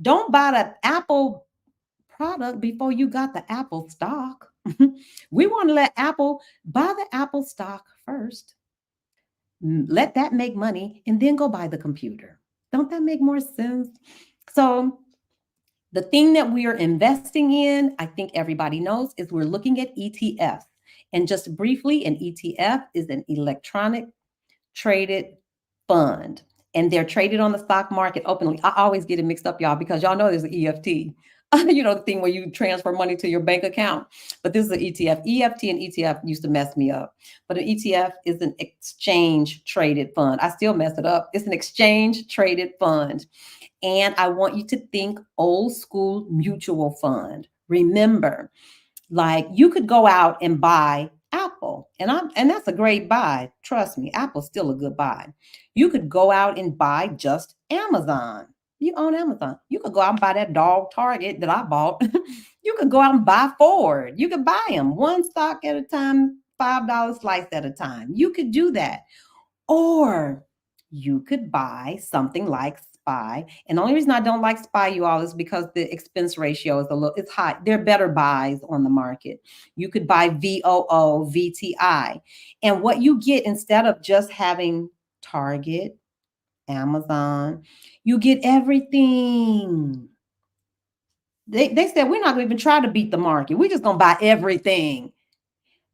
Speaker 1: Don't buy the Apple product before you got the Apple stock. We want to let Apple buy the Apple stock first, let that make money, and then go buy the computer. Don't that make more sense? So, the thing that we are investing in, I think everybody knows, is we're looking at ETFs. And just briefly, an ETF is an electronic traded fund, and they're traded on the stock market openly. I always get it mixed up, y'all, because y'all know there's an EFT. The thing where you transfer money to your bank account. But this is an ETF. EFT and ETF used to mess me up. But an ETF is an exchange traded fund. I still mess it up. It's an exchange traded fund. And I want you to think old school mutual fund. Remember, like you could go out and buy Apple, and that's a great buy. Trust me, Apple's still a good buy. You could go out and buy just Amazon. You own Amazon. You could go out and buy that dog Target that I bought. You could go out and buy Ford. You could buy them one stock at a time, $5 slice at a time. You could do that. Or you could buy something like SPY. And the only reason I don't like SPY, you all, is because the expense ratio is it's high. There are better buys on the market. You could buy VOO, VTI. And what you get, instead of just having Target, Amazon, you get everything. They said we're not going to even try to beat the market. We're just going to buy everything.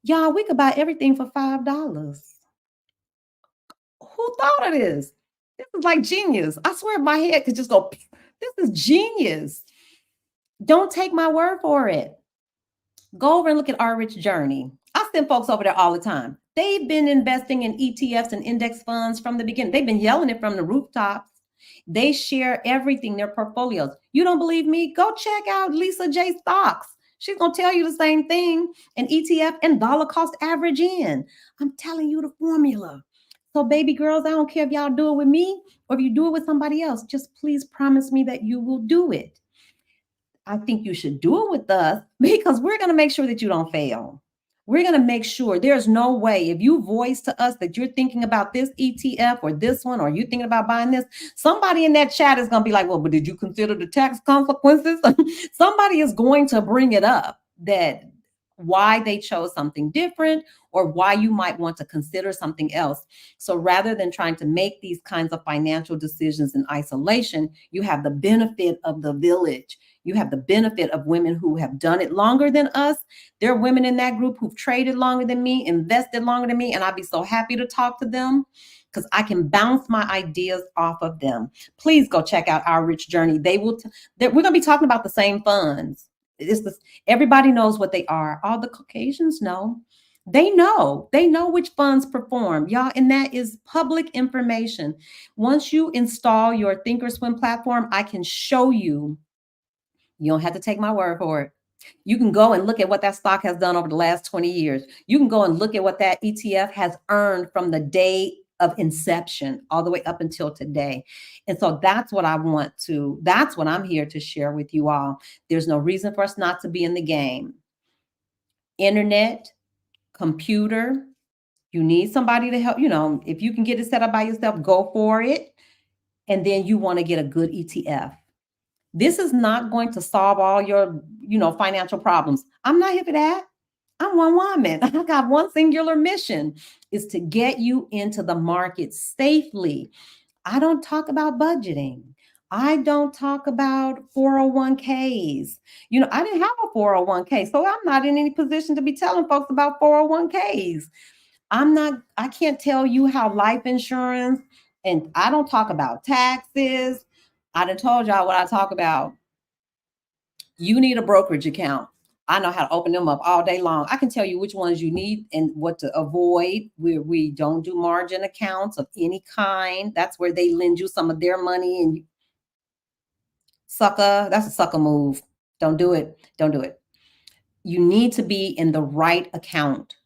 Speaker 1: Y'all, we could buy everything for $5. Who thought of this? This is like genius. I swear my head could just go, this is genius. Don't take my word for it. Go over and look at Our Rich Journey. I send folks over there all the time. They've been investing in ETFs and index funds from the beginning. They've been yelling it from the rooftops. They share everything, their portfolios. You don't believe me? Go check out Lisa J. Stocks. She's going to tell you the same thing. An ETF and dollar cost average in. I'm telling you the formula. So, baby girls, I don't care if y'all do it with me or if you do it with somebody else. Just please promise me that you will do it. I think you should do it with us because we're going to make sure that you don't fail. We're going to make sure there's no way if you voice to us that you're thinking about this ETF or this one, or you're thinking about buying this, somebody in that chat is going to be like, well, but did you consider the tax consequences? Somebody is going to bring it up, that why they chose something different or why you might want to consider something else. So rather than trying to make these kinds of financial decisions in isolation, you have the benefit of the village. You have the benefit of women who have done it longer than us. There are women in that group who've traded longer than me, invested longer than me, and I'd be so happy to talk to them because I can bounce my ideas off of them. Please go check out Our Rich Journey. We're going to be talking about the same funds. Everybody knows what they are. All the Caucasians know. They know which funds perform, y'all, and that is public information. Once you install your Thinkorswim platform, I can show you. You don't have to take my word for it. You can go and look at what that stock has done over the last 20 years. You can go and look at what that ETF has earned from the day of inception all the way up until today. And so that's what I'm here to share with you all. There's no reason for us not to be in the game. Internet, computer, you need somebody to help. If you can get it set up by yourself, go for it. And then you want to get a good ETF. This is not going to solve all your, financial problems. I'm not here for that. I'm one woman. I got one singular mission, is to get you into the market safely. I don't talk about budgeting. I don't talk about 401ks. I didn't have a 401k, so I'm not in any position to be telling folks about 401ks. I can't tell you how life insurance, and I don't talk about taxes. I done told y'all what I talk about. You need a brokerage account. I know how to open them up all day long. I can tell you which ones you need and what to avoid. We don't do margin accounts of any kind. That's where they lend you some of their money and sucker. That's a sucker move. Don't do it. Don't do it. You need to be in the right account.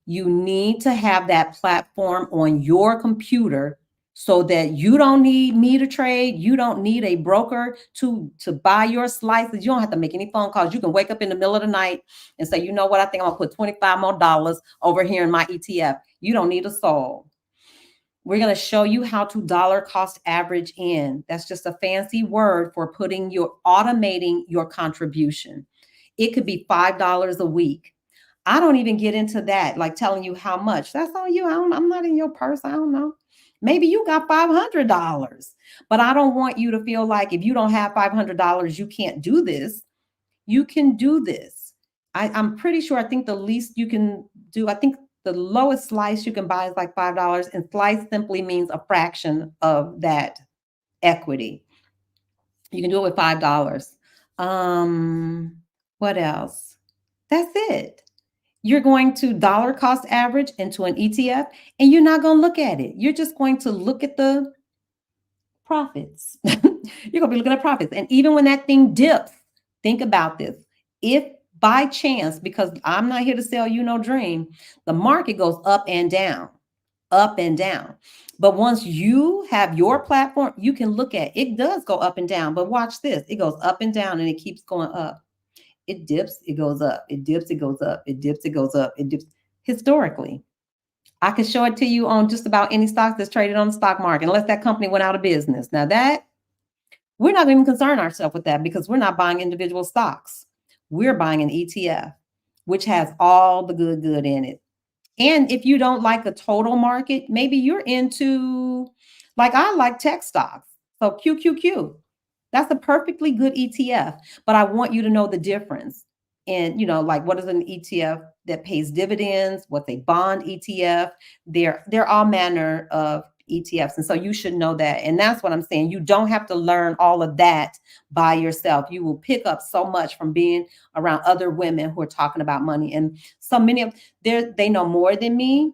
Speaker 1: You need to have that platform on your computer so that you don't need me to trade. You don't need a broker to buy your slices. You don't have to make any phone calls. You can wake up in the middle of the night and say, you know what, I think I'm gonna put 25 more dollars over here in my ETF. You don't need a soul. We're going to show you how to dollar cost average in. That's just a fancy word for putting your automating your contribution. It could be $5 a week. I don't even get into that, like telling you how much. That's on you. I'm not in your purse. I don't know. Maybe you got $500, but I don't want you to feel like if you don't have $500, you can't do this. You can do this. I'm pretty sure, I think the least you can do, I think the lowest slice you can buy is like $5. And slice simply means a fraction of that equity. You can do it with $5. Um, what else? That's it. You're going to dollar cost average into an ETF and you're not going to look at it. You're just going to look at the profits. You're going to be looking at profits. And even when that thing dips, think about this. If by chance, because I'm not here to sell you no dream, the market goes up and down, up and down. But once you have your platform, you can look at it does go up and down. But watch this. It goes up and down and it keeps going up. It dips, it goes up. It dips, it goes up. It dips, it goes up. It dips. Historically, I can show it to you on just about any stock that's traded on the stock market, unless that company went out of business. Now that we're not even concern ourselves with that because we're not buying individual stocks. We're buying an ETF, which has all the good in it. And if you don't like the total market, maybe you're into, like I like tech stocks. So QQQ, that's a perfectly good ETF. But I want you to know the difference. And like what is an ETF that pays dividends? What's a bond ETF? They're all manner of ETFs. And so you should know that. And that's what I'm saying. You don't have to learn all of that by yourself. You will pick up so much from being around other women who are talking about money. And so many of they know more than me.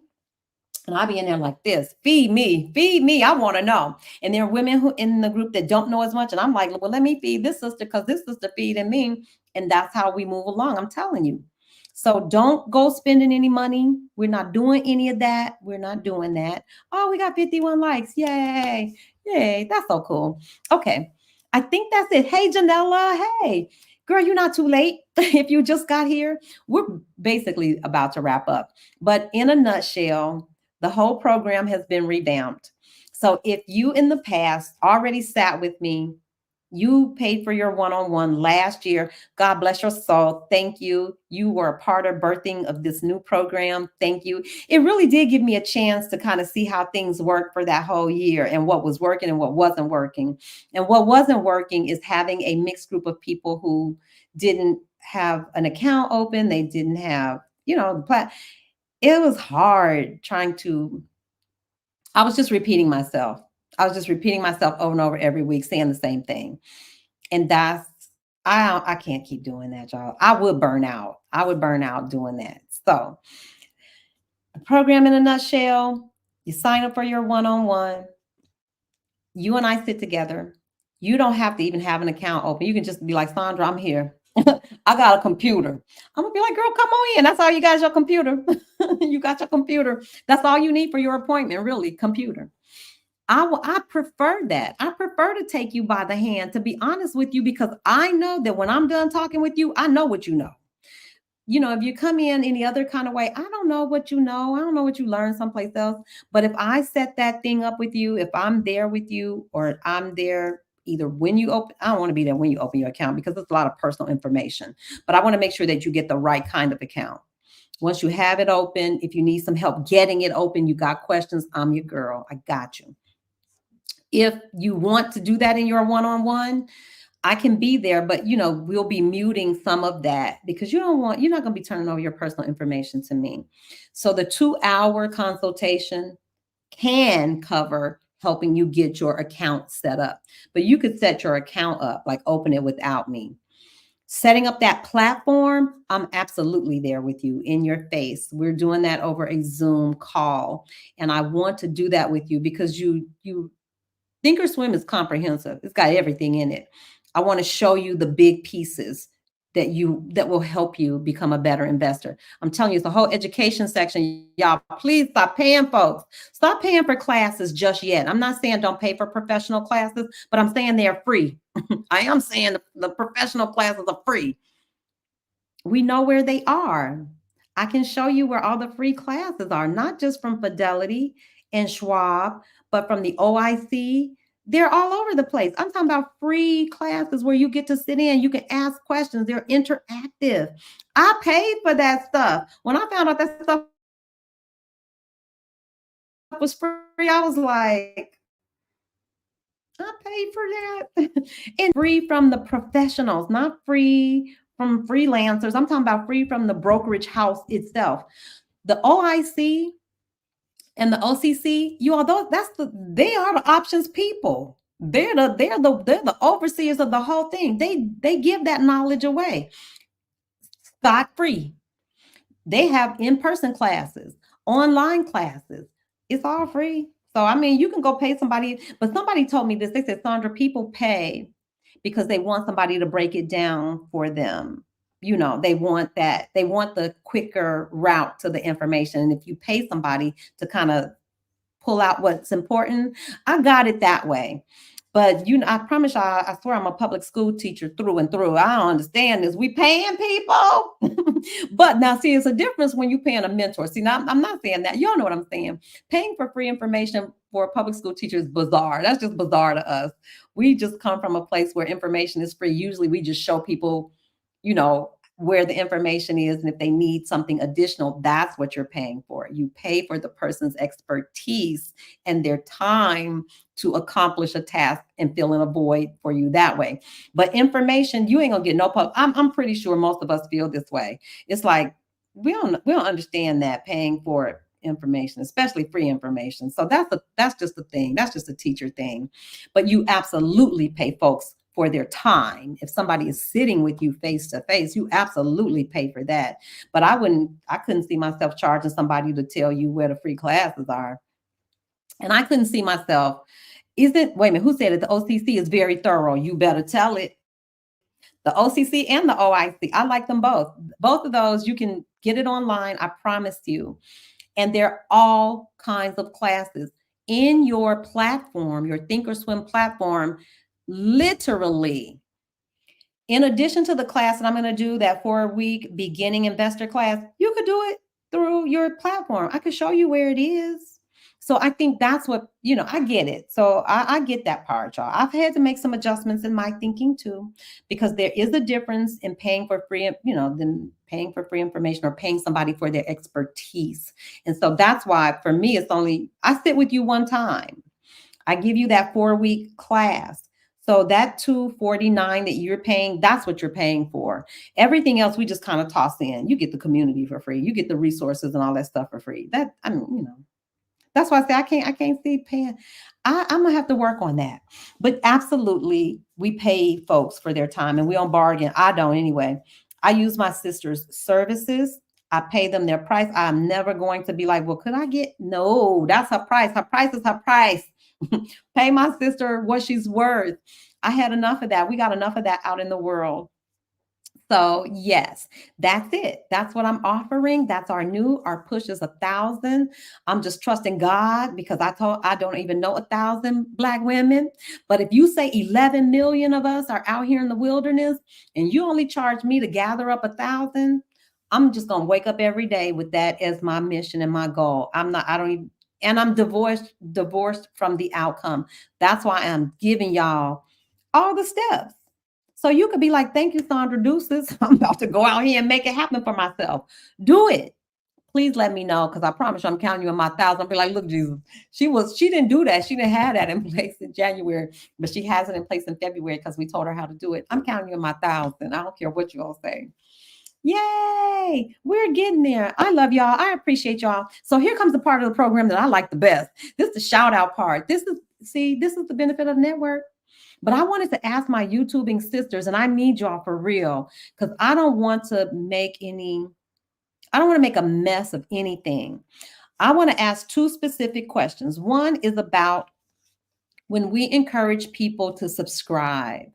Speaker 1: And I'll be in there like this, feed me. I want to know. And there are women who in the group that don't know as much. And I'm like, well, let me feed this sister because this sister feeding me. And that's how we move along. I'm telling you. So don't go spending any money. We're not doing any of that. We're not doing that. Oh, we got 51 likes. Yay. Yay. That's so cool. Okay. I think that's it. Hey, Janella. Hey, girl, you're not too late. If you just got here, we're basically about to wrap up. But in a nutshell, the whole program has been revamped. So if you in the past already sat with me, you paid for your one-on-one last year. God bless your soul. Thank you. You were a part of birthing of this new program. Thank you. It really did give me a chance to kind of see how things worked for that whole year and what was working and what wasn't working. And what wasn't working is having a mixed group of people who didn't have an account open. They didn't have, it was hard trying to, I was just repeating myself. I was just repeating myself over and over every week, saying the same thing. And I can't keep doing that, y'all. I would burn out. I would burn out doing that. So the program in a nutshell, you sign up for your one-on-one. You and I sit together. You don't have to even have an account open. You can just be like, Sandra, I'm here. I got a computer. I'm gonna be like, girl, come on in. That's all you got is your computer. You got your computer. That's all you need for your appointment, really, computer. I prefer that. I prefer to take you by the hand, to be honest with you, because I know that when I'm done talking with you, I know what you know. If you come in any other kind of way, I don't know what you know. I don't know what you learned someplace else. But if I set that thing up with you, if I'm there with you, or I'm there either when you open, I don't want to be there when you open your account because it's a lot of personal information. But I want to make sure that you get the right kind of account. Once you have it open, if you need some help getting it open, you got questions, I'm your girl. I got you. If you want to do that in your one-on-one, I can be there, but we'll be muting some of that because you're not going to be turning over your personal information to me. So the 2-hour consultation can cover helping you get your account set up, but you could set your account up, like open it without me. Setting up that platform, I'm absolutely there with you in your face. We're doing that over a Zoom call. And I want to do that with you because you Thinkorswim is comprehensive. It's got everything in it. I want to show you the big pieces. that will help you become a better investor. I'm telling you, it's the whole education section. Y'all, please stop paying folks. Stop paying for classes just yet. I'm not saying don't pay for professional classes, but I'm saying they're free. I am saying the professional classes are free. We know where they are. I can show you where all the free classes are, not just from Fidelity and Schwab, but from the OIC. They're all over the place. I'm talking about free classes where you get to sit in, you can ask questions, they're interactive. I paid for that stuff. When I found out that stuff was free, I was like, I paid for that. And free from the professionals, not free from freelancers. I'm talking about free from the brokerage house itself. The OIC and the OCC, you all, they are the options people. They're the overseers of the whole thing. They give that knowledge away scot free. They have in-person classes, online classes. It's all free. So I mean, you can go pay somebody, but somebody told me this. They said, Sandra, people pay because they want somebody to break it down for them. You know, they want that. They want the quicker route to the information. And if you pay somebody to kind of pull out what's important. I got it that way. But I promise y'all, I swear I'm a public school teacher through and through. I don't understand this. We paying people. But now see, it's a difference when you paying a mentor. See, now I'm not saying that. Y'all know what I'm saying. Paying for free information for a public school teacher is bizarre. That's just bizarre to us. We just come from a place where information is free. Usually we just show people, you know, where the information is, and if they need something additional, that's what you're paying for. You pay for the person's expertise and their time to accomplish a task and fill in a void for you that way. But information, you ain't gonna get no pub. I'm pretty sure most of us feel this way. It's like we don't understand that paying for information, especially free information. So that's just a thing. That's just a teacher thing. But you absolutely pay folks for their time. If somebody is sitting with you face to face, you absolutely pay for that. But I couldn't see myself charging somebody to tell you where the free classes are. And I couldn't see myself, wait a minute, who said it? The OCC is very thorough. You better tell it. The OCC and the OIC, I like them both. Both of those, you can get it online, I promise you. And they're all kinds of classes in your platform, your Thinkorswim platform, literally. In addition to the class that I'm going to do, that 4-week beginning investor class, you could do it through your platform. I could show you where it is. So I think that's what, I get it. So I get that part, y'all. I've had to make some adjustments in my thinking too, because there is a difference in paying for free, than paying for free information or paying somebody for their expertise. And so that's why for me, I sit with you one time. I give you that 4-week class. So that $249 that you're paying, that's what you're paying for. Everything else we just kind of toss in. You get the community for free. You get the resources and all that stuff for free. That's why I say I can't see paying. I'm gonna have to work on that. But absolutely, we pay folks for their time and we don't bargain. I don't anyway. I use my sister's services. I pay them their price. I'm never going to be like, well, could I get? No, that's her price. Her price is her price. Pay my sister what she's worth. I had enough of that. We got enough of that out in the world. So yes, that's it. That's what I'm offering. That's our push is 1,000. I'm just trusting God because I don't even know 1,000 Black women. But if you say 11 million of us are out here in the wilderness and you only charge me to gather up 1,000, I'm just going to wake up every day with that as my mission and my goal. I don't even, and I'm divorced from the outcome. That's why I'm giving y'all all the steps. So you could be like, thank you, Sandra Deuces. I'm about to go out here and make it happen for myself. Do it. Please let me know because I promise you I'm counting you in my 1,000. I'll be like, look, Jesus, she didn't do that. She didn't have that in place in January, but she has it in place in February because we told her how to do it. I'm counting you in my 1,000. I don't care what you all say. Yay, we're getting there. I love y'all. I appreciate y'all. So here comes the part of the program that I like the best. This is the shout out part. This is the benefit of the network. But I wanted to ask my YouTubing sisters, and I need y'all for real, because I don't want to make a mess of anything. I want to ask 2 specific questions. One is about when we encourage people to subscribe.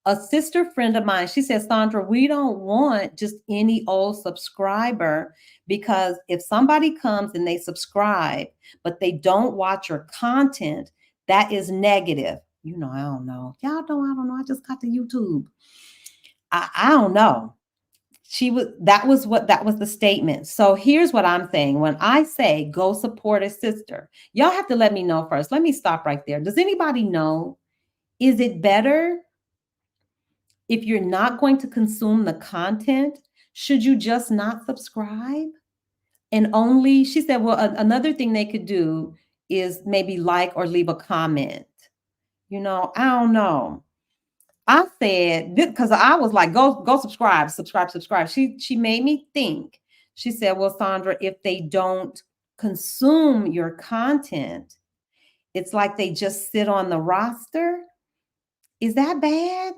Speaker 1: A sister friend of mine, she said, Sandra, we don't want just any old subscriber, because if somebody comes and they subscribe, but they don't watch your content, that is negative. You know, I don't know. Y'all know, I don't know. I just got to YouTube. I don't know. That was the statement. So here's what I'm saying. When I say go support a sister, y'all have to let me know first. Let me stop right there. Does anybody know? Is it better if you're not going to consume the content? Should you just not subscribe? And only, she said, well, another thing they could do is maybe like or leave a comment. You know, I don't know. I said, because I was like, go subscribe, subscribe, subscribe. She made me think. She said, well, Sandra, if they don't consume your content, it's like they just sit on the roster. Is that bad?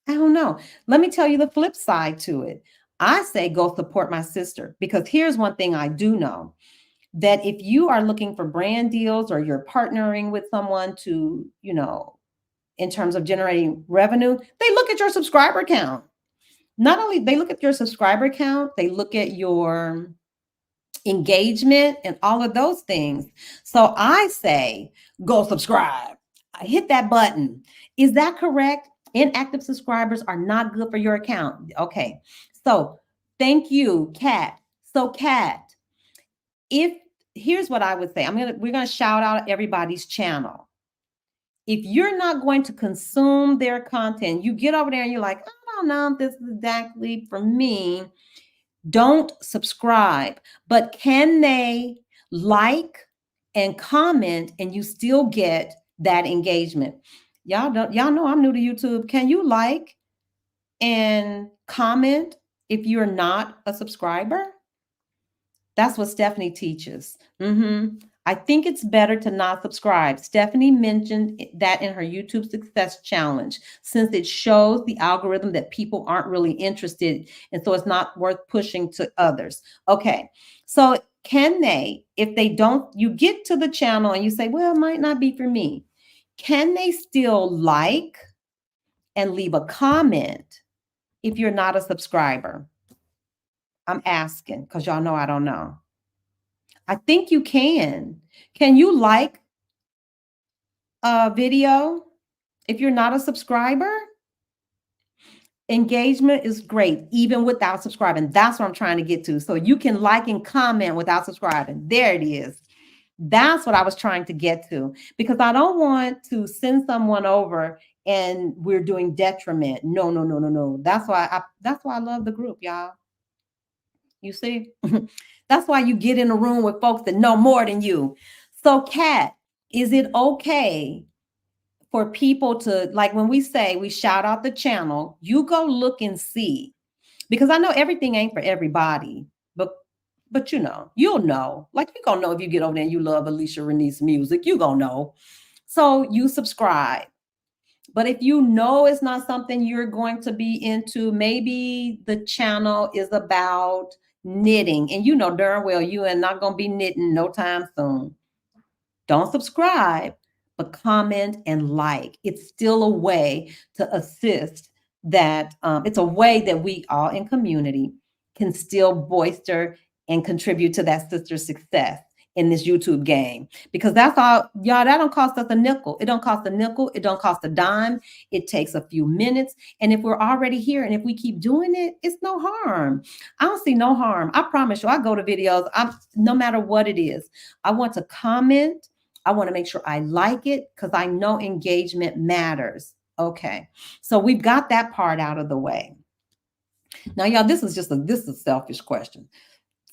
Speaker 1: I don't know. Let me tell you the flip side to it. I say go support my sister, because here's one thing I do know, that if you are looking for brand deals or you're partnering with someone to, you know, in terms of generating revenue, they look at your subscriber count. Not only they look at your subscriber count, they look at your engagement and all of those things. So I say go subscribe. Hit that button. Is that correct? Inactive subscribers are not good for your account. Okay. So thank you, Kat. So Kat, if here's what I would say. We're gonna shout out everybody's channel. If you're not going to consume their content, you get over there and you're like, I don't know if this is exactly for me, don't subscribe. But can they like and comment and you still get that engagement? Y'all know I'm new to YouTube. Can you like and comment if you're not a subscriber? That's what Stephanie teaches. I think it's better to not subscribe. Stephanie mentioned that in her YouTube Success Challenge, since it shows the algorithm that people aren't really interested, and so it's not worth pushing to others. Okay, so can they, if they don't, you get to the channel and you say, well, it might not be for me. Can they still like and leave a comment if you're not a subscriber? I'm asking because y'all know I don't know. I think you can. Can you like a video if you're not a subscriber? Engagement is great, even without subscribing. That's what I'm trying to get to. So you can like and comment without subscribing. There it is. That's what I was trying to get to, because I don't want to send someone over and we're doing detriment. No, no, no, no, no. That's why I love the group, y'all. You see? That's why you get in a room with folks that know more than you. So, Kat, is it okay for people to, like, when we say we shout out the channel, you go look and see? Because I know everything ain't for everybody, but you know, you'll know. Like, you gonna know if you get over there and you love Alicia Renice's music, you gonna know. So you subscribe. But if you know it's not something you're going to be into, maybe the channel is about knitting, and you know darn well you are not going to be knitting no time soon. Don't subscribe, but comment and like. It's still a way to assist that. It's a way that we all in community can still bolster and contribute to that sister's success in this YouTube game. Because that's all, y'all, that don't cost us a nickel. It don't cost a nickel. It don't cost a dime. It takes a few minutes. And if we're already here and if we keep doing it, it's no harm. I don't see no harm. I promise you, I go to videos, no matter what it is, I want to comment. I want to make sure I like it because I know engagement matters. Okay. So we've got that part out of the way. Now, y'all, this is a selfish question.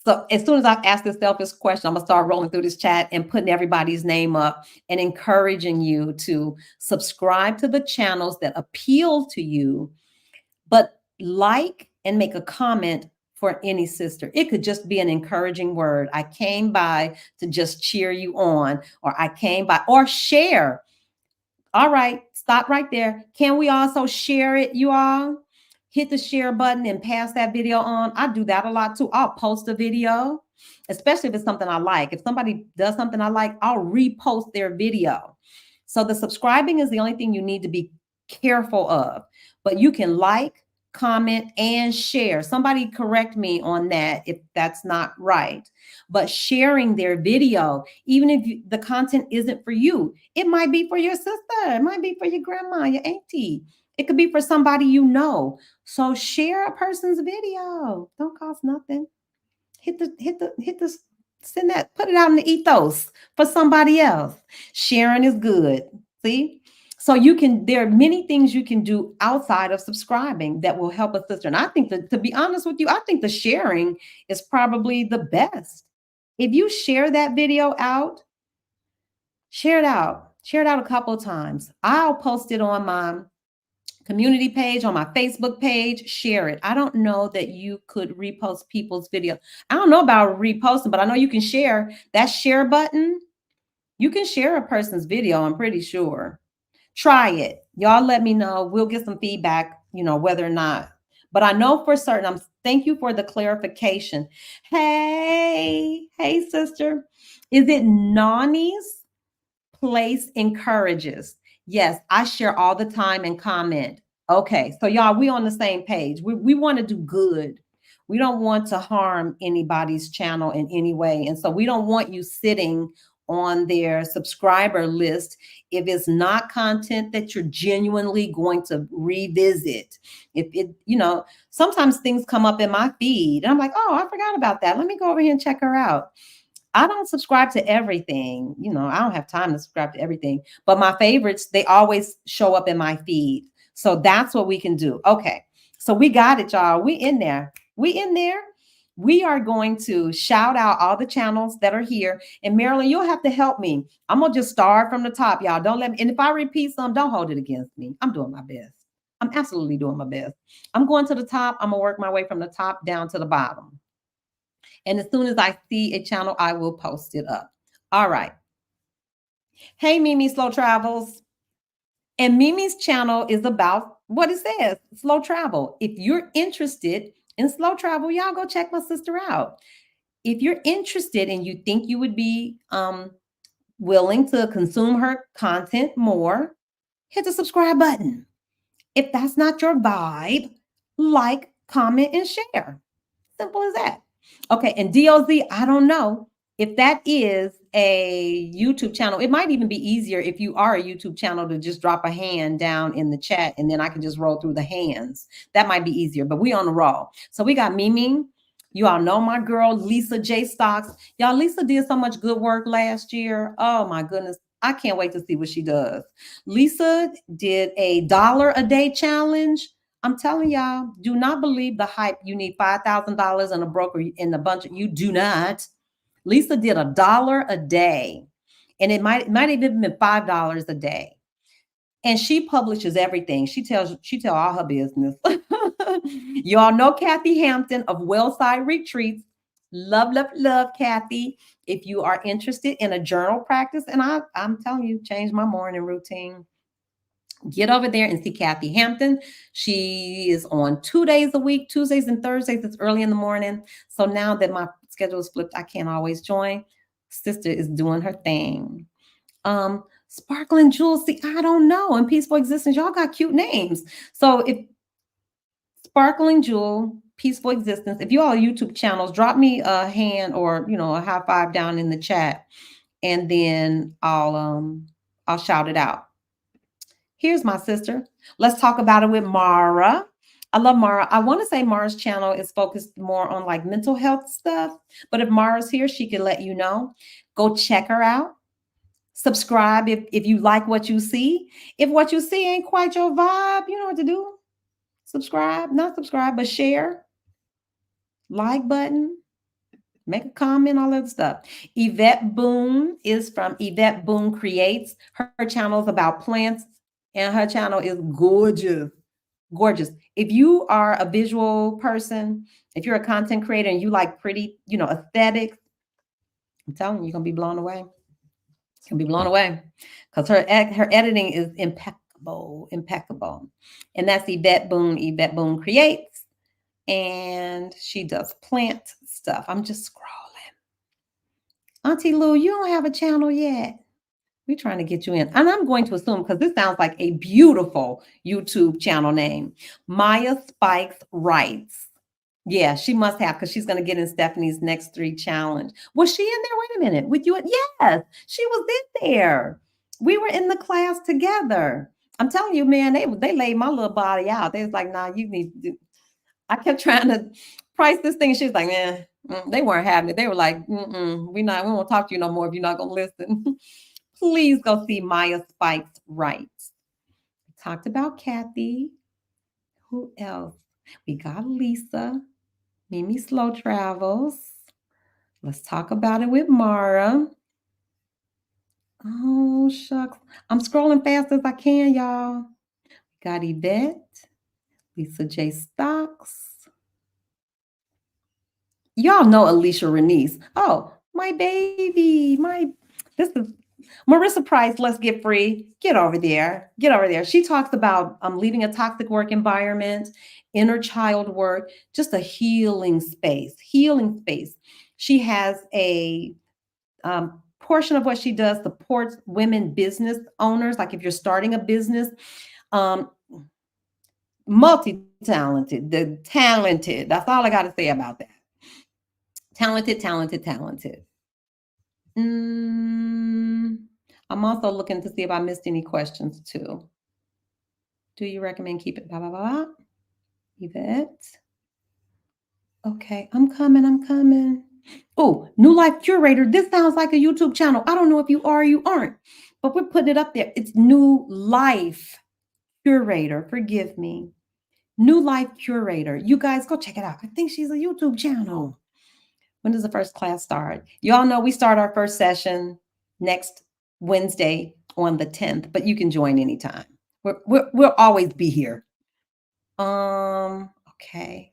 Speaker 1: So as soon as I ask this selfish question, I'm gonna start rolling through this chat and putting everybody's name up and encouraging you to subscribe to the channels that appeal to you, but like and make a comment for any sister. It could just be an encouraging word. I came by to just cheer you on, or I came by, or share. All right, stop right there. Can we also share it, you all? Hit the share button and pass that video on. I do that a lot too. I'll post a video, especially if it's something I like. If somebody does something I like, I'll repost their video. So the subscribing is the only thing you need to be careful of. But you can like, comment, and share. Somebody correct me on that if that's not right. But sharing their video, even if the content isn't for you, it might be for your sister, it might be for your grandma, your auntie. It could be for somebody you know. So share a person's video. Don't cost nothing. Hit the send that, put it out in the ethos for somebody else. Sharing is good. See? So there are many things you can do outside of subscribing that will help a sister. And I think that, to be honest with you, I think the sharing is probably the best. If you share that video out, share it out a couple of times. I'll post it on my community page, on my Facebook page, share it. I don't know that you could repost people's video. I don't know about reposting, but I know you can share that share button. You can share a person's video, I'm pretty sure. Try it. Y'all let me know. We'll get some feedback, whether or not. But I know for certain, thank you for the clarification. Hey, sister. Is it Nani's Place Encourages? Yes, I share all the time and comment. Okay, so y'all, we on the same page. We want to do good. We don't want to harm anybody's channel in any way. And so we don't want you sitting on their subscriber list if it's not content that you're genuinely going to revisit. If sometimes things come up in my feed and I'm like, oh, I forgot about that. Let me go over here and check her out. I don't subscribe to everything. I don't have time to subscribe to everything, but my favorites, they always show up in my feed. So that's what we can do. Okay. So we got it, y'all. We in there. We are going to shout out all the channels that are here. And Marilyn, you'll have to help me. I'm going to just start from the top, y'all. Don't let me. And if I repeat some, don't hold it against me. I'm doing my best. I'm absolutely doing my best. I'm going to the top. I'm going to work my way from the top down to the bottom. And as soon as I see a channel, I will post it up. All right. Hey, Mimi Slow Travels. And Mimi's channel is about what it says, slow travel. If you're interested in slow travel, y'all go check my sister out. If you're interested and you think you would be willing to consume her content more, hit the subscribe button. If that's not your vibe, like, comment, and share. Simple as that. Okay, and DOZ, I don't know if that is a YouTube channel. It might even be easier if you are a YouTube channel to just drop a hand down in the chat and then I can just roll through the hands. That might be easier, but we on the roll. So we got Mimi. You all know my girl, Lisa J. Stocks. Y'all, Lisa did so much good work last year. Oh my goodness. I can't wait to see what she does. Lisa did a $1 a day challenge. I'm telling y'all, do not believe the hype. You need $5,000 in a broker in a bunch of, you do not. Lisa did $1 a day, and it might have even been $5 a day. And she publishes everything. She tell all her business. You all know Kathy Hampton of Wellside Retreats. Love, love, love, Kathy. If you are interested in a journal practice, and I'm telling you, change my morning routine. Get over there and see Kathy Hampton. She is on 2 days a week, Tuesdays and Thursdays. It's early in the morning. So now that my schedule is flipped, I can't always join. Sister is doing her thing. Sparkling Jewels, see, I don't know. And Peaceful Existence, y'all got cute names. So if Sparkling Jewel, Peaceful Existence, if you all YouTube channels, drop me a hand or a high five down in the chat, and then I'll shout it out. Here's my sister. Let's talk about it with Mara. I love Mara. I want to say Mara's channel is focused more on like mental health stuff, but if Mara's here, she can let you know. Go check her out. Subscribe if you like what you see. If what you see ain't quite your vibe, you know what to do. Subscribe, not subscribe, but share, like button, make a comment, all that stuff. Yvette Boone is from Yvette Boone Creates. Her channel is about plants, and her channel is gorgeous. Gorgeous. If you are a visual person, if you're a content creator and you like pretty, aesthetics, I'm telling you, you're gonna be blown away. You're gonna be blown away because her editing is impeccable. And that's Yvette Boone Creates, and she does plant stuff. I'm just scrolling. Auntie Lou, you don't have a channel yet. We're trying to get you in. And I'm going to assume because this sounds like a beautiful YouTube channel name. Maya Spikes Writes. Yeah, she must have because she's going to get in Stephanie's next 3 challenge. Was she in there? Wait a minute. With you? Yes, she was in there. We were in the class together. I'm telling you, man, they laid my little body out. They was like, nah, you need to do. I kept trying to price this thing. She was like, man, they weren't having it. They were like, we won't talk to you no more if you're not going to listen. Please go see Maya Spikes Writes. We talked about Kathy. Who else? We got Lisa. Mimi Slow Travels. Let's talk about it with Mara. Oh, shucks. I'm scrolling fast as I can, y'all. Got Yvette. Lisa J. Stocks. Y'all know Alicia Renice. Oh, my baby. This is Marissa Price. Let's get free. Get over there. Get over there. She talks about leaving a toxic work environment, inner child work, just a healing space. Healing space. She has a portion of what she does supports women business owners. Like if you're starting a business, um, multi-talented, the talented. That's all I got to say about that. Talented, talented, talented. I'm also looking to see if I missed any questions too. Do you recommend keep it? Blah, blah, blah. Yvette. Okay, I'm coming. I'm coming. Oh, New Life Curator. This sounds like a YouTube channel. I don't know if you are or you aren't, but we're putting it up there. It's New Life Curator. Forgive me. New Life Curator. You guys go check it out. I think she's a YouTube channel. When does the first class start? You all know we start our first session next Wednesday on the 10th, but you can join anytime. We'll always be here. Okay.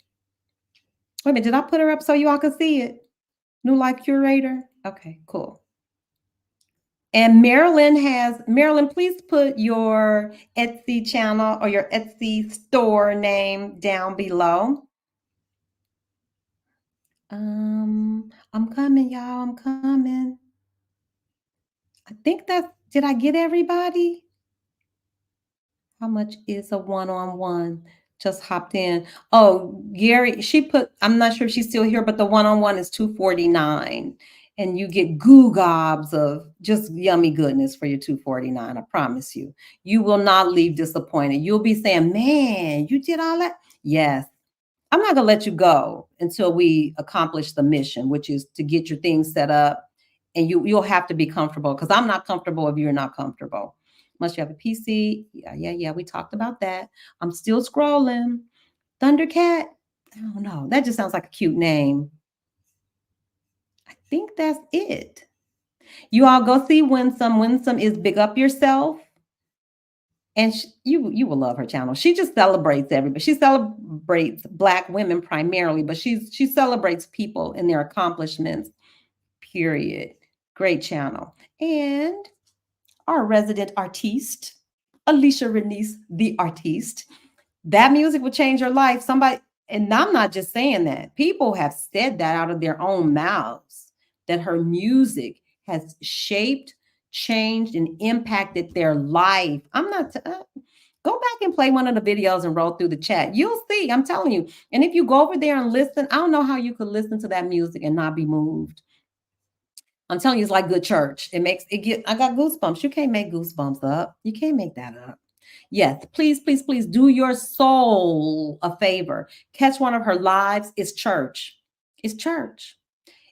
Speaker 1: Wait a minute, did I put her up so you all could see it? New Life Curator? Okay, cool. And Marilyn, please put your Etsy channel or your Etsy store name down below. I'm coming, y'all. I'm coming. I think did I get everybody? How much is a one-on-one? Just hopped in. Oh, Gary, I'm not sure if she's still here, but the one-on-one is $249. And you get goo gobs of just yummy goodness for your $249. I promise you. You will not leave disappointed. You'll be saying, man, you did all that? Yes. I'm not going to let you go until we accomplish the mission, which is to get your things set up. And you'll have to be comfortable because I'm not comfortable if you're not comfortable. Must you have a PC? Yeah. We talked about that. I'm still scrolling. Thundercat? I don't know. That just sounds like a cute name. I think that's it. You all go see Winsome. Winsome is Big Up Yourself. And you will love her channel. She just celebrates everybody. She celebrates Black women primarily, but she celebrates people and their accomplishments, period. Great channel. And our resident artiste, Alicia Renice, the artiste. That music will change your life. And I'm not just saying that. People have said that out of their own mouths, that her music has shaped, changed, and impacted their life. I'm not, go back and play one of the videos and roll through the chat. You'll see, I'm telling you. And if you go over there and listen, I don't know how you could listen to that music and not be moved. I'm telling you, it's like good church. I got goosebumps. You can't make goosebumps up. You can't make that up. Yes, please, please, please do your soul a favor. Catch one of her lives. It's church. It's church.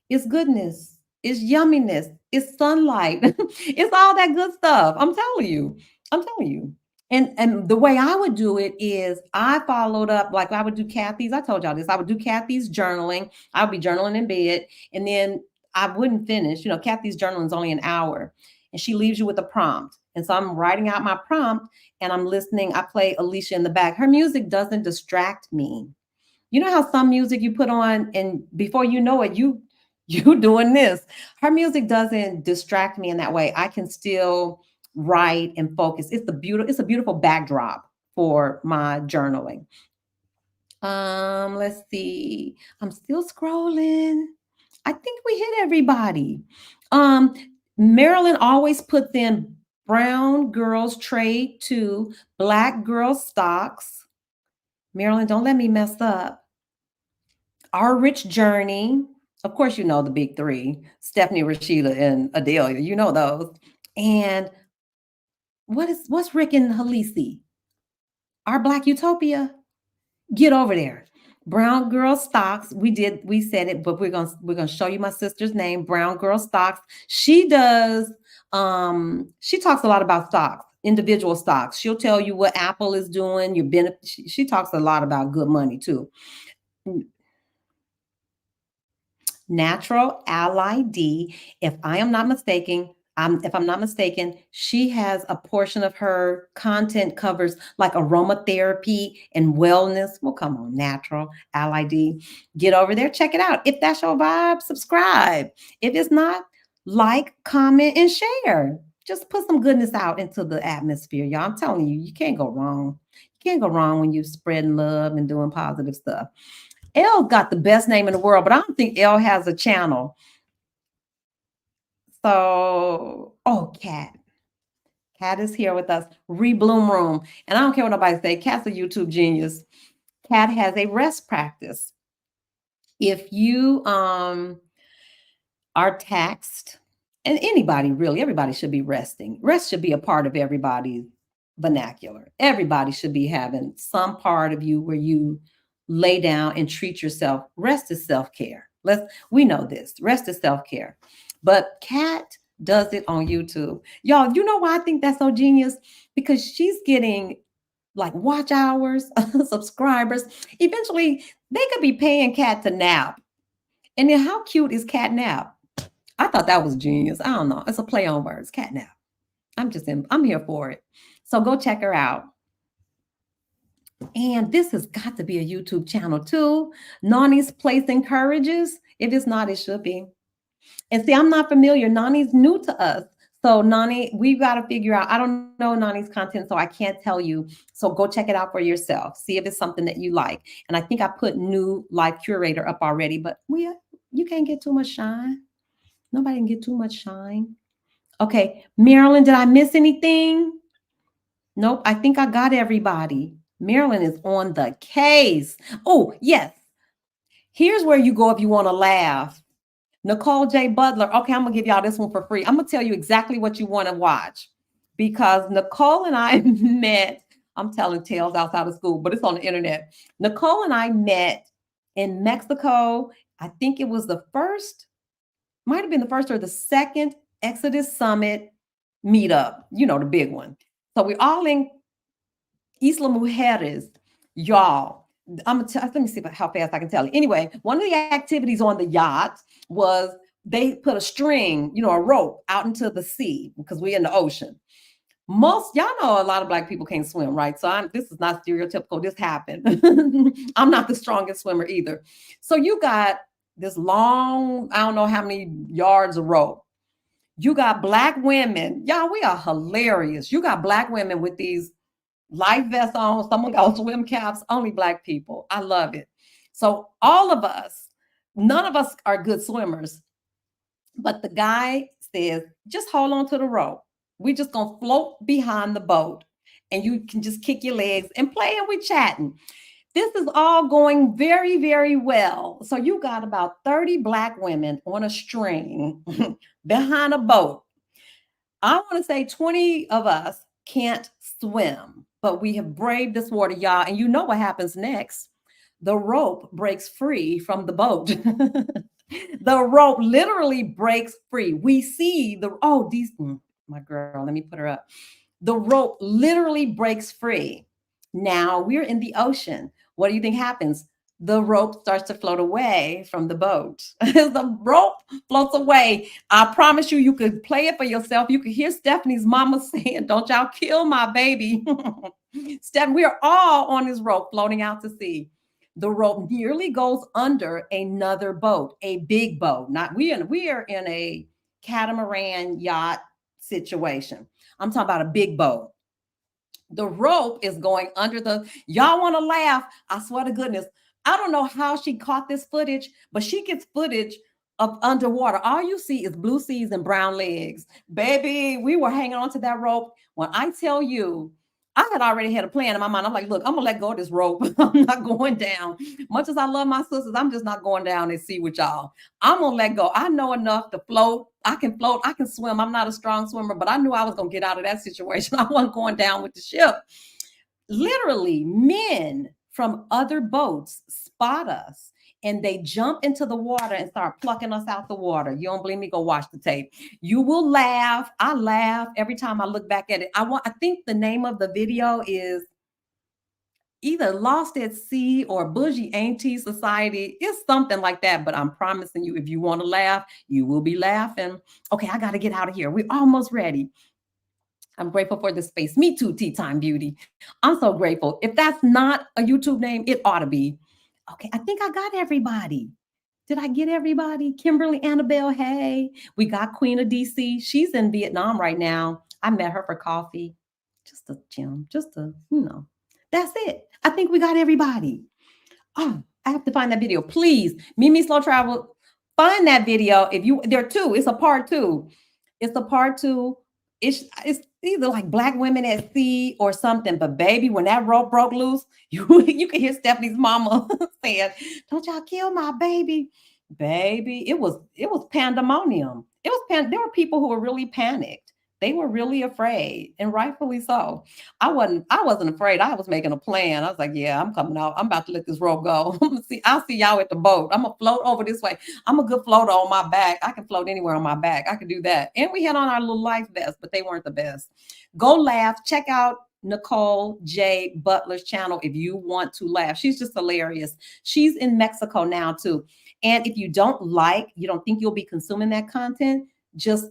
Speaker 1: It's goodness. It's yumminess. It's sunlight. It's all that good stuff. I'm telling you. I'm telling you. And the way I would do it is I followed up, like I would do Kathy's. I told y'all this. I would do Kathy's journaling. I would be journaling in bed. And then I wouldn't finish. Kathy's journaling is only an hour. And she leaves you with a prompt. And so I'm writing out my prompt and I'm listening. I play Alicia in the back. Her music doesn't distract me. You know how some music you put on and before you know it, you doing this. Her music doesn't distract me in that way. I can still write and focus. It's a beautiful backdrop for my journaling. Let's see. I'm still scrolling. I think we hit everybody. Marilyn always puts in Brown girls trade to black girl stocks. Marilyn, don't let me mess up. Our Rich Journey. Of course, you know the big three: Stephanie, Rashida, and Adelia. You know those. And what's Rick and Halisi? Our Black Utopia. Get over there. Brown Girl Stocks. We said it, but we're gonna show you my sister's name, Brown Girl Stocks. She does she talks a lot about stocks, individual stocks. She'll tell you what Apple is doing, your benefit. She talks a lot about good money too. Natural Ally D. If I'm not mistaken, she has a portion of her content covers like aromatherapy and wellness. Well, come on, Natural Ally D. Get over there, check it out. If that's your vibe, subscribe. If it's not, like, comment, and share. Just put some goodness out into the atmosphere, y'all. I'm telling you, you can't go wrong. You can't go wrong when you're spreading love and doing positive stuff. Elle got the best name in the world, but I don't think Elle has a channel. So, oh, Cat. Cat is here with us. Rebloom Room. And I don't care what nobody say. Cat's a YouTube genius. Cat has a rest practice. If you are taxed, and anybody really, everybody should be resting. Rest should be a part of everybody's vernacular. Everybody should be having some part of you where you lay down and treat yourself. Rest is self-care. We know this. Rest is self-care. But Kat does it on YouTube. Y'all, you know why I think that's so genius? Because she's getting like watch hours, subscribers. Eventually, they could be paying Kat to nap. And then how cute is Cat Nap? I thought that was genius. I don't know. It's a play on words. Cat Nap. I'm here for it. So go check her out. And this has got to be a YouTube channel too. Nani's Place Encourages. If it's not, it should be. And see, I'm not familiar. Nani's new to us. So Nani, we've got to figure out. I don't know Nani's content, so I can't tell you. So go check it out for yourself. See if it's something that you like. And I think I put new life curator up already, but you can't get too much shine. Nobody can get too much shine. Okay, Marilyn, did I miss anything? Nope, I think I got everybody. Marilyn is on the case. Oh, yes. Here's where you go if you want to laugh. Nicole J. Butler. Okay, I'm going to give y'all this one for free. I'm going to tell you exactly what you want to watch because Nicole and I met. I'm telling tales outside of school, but it's on the internet. Nicole and I met in Mexico. I think it was might have been the first or the second Exodus Summit meetup, the big one. So we're all in Isla Mujeres, y'all. Let me see how fast I can tell you. Anyway, one of the activities on the yacht was they put a string, a rope out into the sea because we're in the ocean. Y'all know a lot of Black people can't swim, right? So this is not stereotypical. This happened. I'm not the strongest swimmer either. So you got this long, I don't know how many yards of rope. You got Black women. Y'all, we are hilarious. You got Black women with these life vests on. Someone got swim caps. Only Black people. I love it. So all of us, none of us are good swimmers. But the guy says, just hold on to the rope. We just going to float behind the boat. And you can just kick your legs and play and we chatting. This is all going very, very well. So you got about 30 Black women on a string behind a boat. I want to say 20 of us can't swim, but we have braved this water, y'all. And you know what happens next? The rope breaks free from the boat. The rope literally breaks free. We see my girl, let me put her up. The rope literally breaks free. Now we're in the ocean. What do you think happens? The rope starts to float away from the boat. The rope floats away. I promise you, you could play it for yourself. You could hear Stephanie's mama saying, don't y'all kill my baby. Steph, we are all on this rope floating out to sea. The rope nearly goes under another boat, a big boat. We are in a catamaran yacht situation. I'm talking about a big boat. The rope is going under y'all want to laugh. I swear to goodness. I don't know how she caught this footage, but she gets footage of underwater. All you see is blue seas and brown legs. Baby, we were hanging onto that rope. When I tell you, I had already had a plan in my mind. I'm like, look, I'm gonna let go of this rope. I'm not going down. Much as I love my sisters, I'm just not going down and see with y'all. I'm gonna let go. I know enough to float. I can float. I can swim. I'm not a strong swimmer, but I knew I was gonna get out of that situation. I wasn't going down with the ship. Literally, men from other boats spot us and they jump into the water and start plucking us out the water. You don't believe me? Go watch the tape. You will laugh. I laugh every time I look back at it. I think the name of the video is either Lost at Sea or Bougie Auntie Society. It's something like that, but I'm promising you, if you want to laugh, you will be laughing. Okay, I got to get out of here. We're almost ready. I'm grateful for this space. Me too, Tea Time Beauty. I'm so grateful. If that's not a YouTube name, it ought to be. Okay, I think I got everybody. Did I get everybody? Kimberly Annabelle, hey. We got Queen of DC. She's in Vietnam right now. I met her for coffee. Just a gem, just a, That's it. I think we got everybody. Oh, I have to find that video. Please, Mimi Slow Travel, find that video. If you, there are two, it's a part two. It's a part two. It's either like Black Women at Sea or something. But baby, when that rope broke loose, you could hear Stephanie's mama saying, "Don't y'all kill my baby." Baby, it was pandemonium. There were people who were really panicked. They were really afraid, and rightfully so. I wasn't afraid. I was making a plan. I was like, yeah, I'm coming out. I'm about to let this rope go. I'll see y'all at the boat. I'm gonna float over this way. I'm a good floater on my back. I can float anywhere on my back. I can do that. And we had on our little life vests, but they weren't the best. Go laugh. Check out Nicole J. Butler's channel if you want to laugh. She's just hilarious. She's in Mexico now too. And if you don't think you'll be consuming that content, just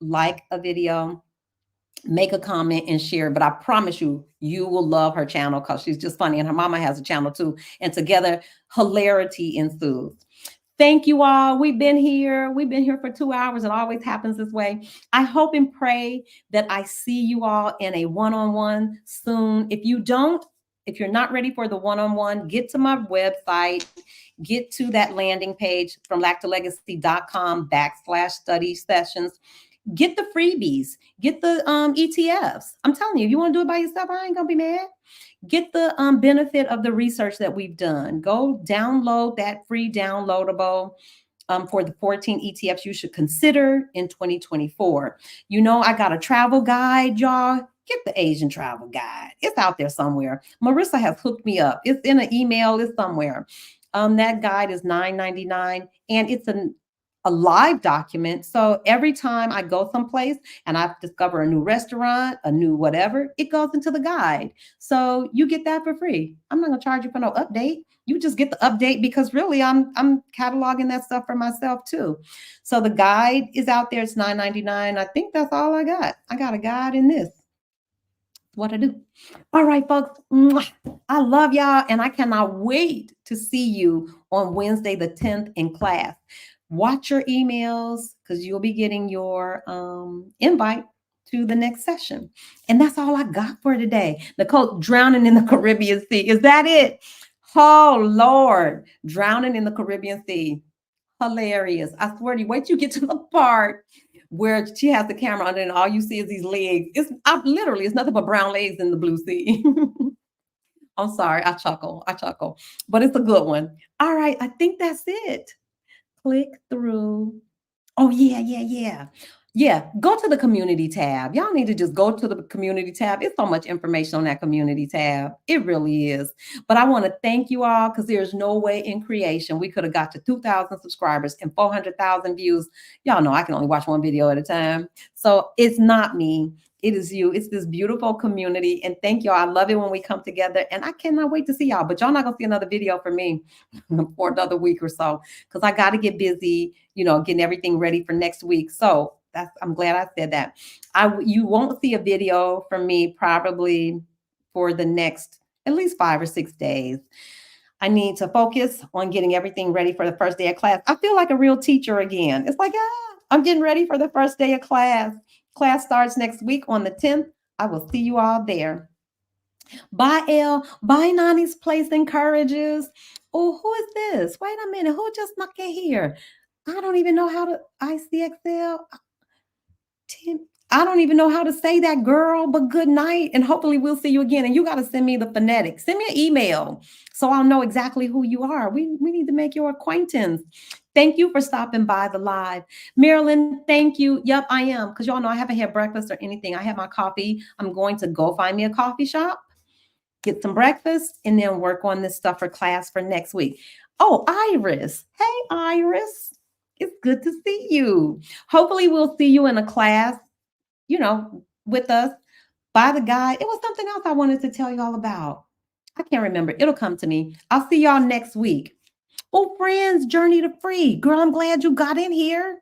Speaker 1: like a video, make a comment and share. But I promise you, you will love her channel because she's just funny. And her mama has a channel too. And together, hilarity ensues. Thank you all. We've been here. We've been here for 2 hours. It always happens this way. I hope and pray that I see you all in a one-on-one soon. If you're not ready for the one-on-one, get to my website, get to that landing page from lactolegacy.com/study sessions. Get the freebies, get the ETFs. I'm telling you, if you want to do it by yourself, I ain't gonna be mad. Get the benefit of the research that we've done. Go download that free downloadable for the 14 ETFs you should consider in 2024. I got a travel guide, y'all. Get the Asian travel guide. It's out there somewhere. Marissa has hooked me up. It's in an email. It's somewhere. That guide is $9.99, and it's a live document. So every time I go someplace and I discover a new restaurant, a new whatever, it goes into the guide. So you get that for free. I'm not gonna charge you for no update. You just get the update because really I'm cataloging that stuff for myself too. So the guide is out there. It's $9.99. I think that's all I got. I got a guide in this. What I do. All right, folks. I love y'all, and I cannot wait to see you on Wednesday the 10th in class. Watch your emails because you'll be getting your invite to the next session. And that's all I got for today. Nicole, drowning in the Caribbean Sea. Is that it? Oh, Lord. Drowning in the Caribbean Sea. Hilarious. I swear to you, wait till you get to the part where she has the camera under and all you see is these legs. It's nothing but brown legs in the blue sea. I'm sorry. I chuckle, but it's a good one. All right. I think that's it. Click through. Oh, yeah. Yeah, go to the community tab. Y'all need to just go to the community tab. It's so much information on that community tab. It really is. But I want to thank you all because there's no way in creation we could have got to 2,000 subscribers and 400,000 views. Y'all know I can only watch one video at a time. So it's not me. It is you. It's this beautiful community. And thank y'all. I love it when we come together. And I cannot wait to see y'all. But y'all not going to see another video from me for another week or so because I got to get busy, getting everything ready for next week. So I'm glad I said that. You won't see a video from me probably for the next at least 5 or 6 days. I need to focus on getting everything ready for the first day of class. I feel like a real teacher again. It's like, I'm getting ready for the first day of class. Class starts next week on the 10th. I will see you all there. Bye, Elle. Bye, Nani's Place Encourages. Oh, who is this? Wait a minute. Who just snuck in here? I don't even know how to ICXL. Tim, I don't even know how to say that, girl, but good night. And hopefully we'll see you again. And you got to send me the phonetics. Send me an email so I'll know exactly who you are. We need to make your acquaintance. Thank you for stopping by the live. Marilyn, thank you. Yep, I am. Because y'all know I haven't had breakfast or anything. I had my coffee. I'm going to go find me a coffee shop, get some breakfast, and then work on this stuff for class for next week. Oh, Iris. Hey, Iris. It's good to see you. Hopefully, we'll see you in a class, with us by the guy. It was something else I wanted to tell you all about. I can't remember. It'll come to me. I'll see y'all next week. Oh, Friends Journey to Free. Girl, I'm glad you got in here.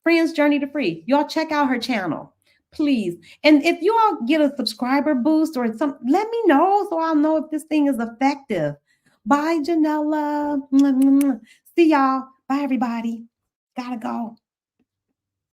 Speaker 1: Friends Journey to Free. Y'all check out her channel, please. And if you all get a subscriber boost or something, let me know so I'll know if this thing is effective. Bye, Janella. See y'all. Bye, everybody. Gotta go.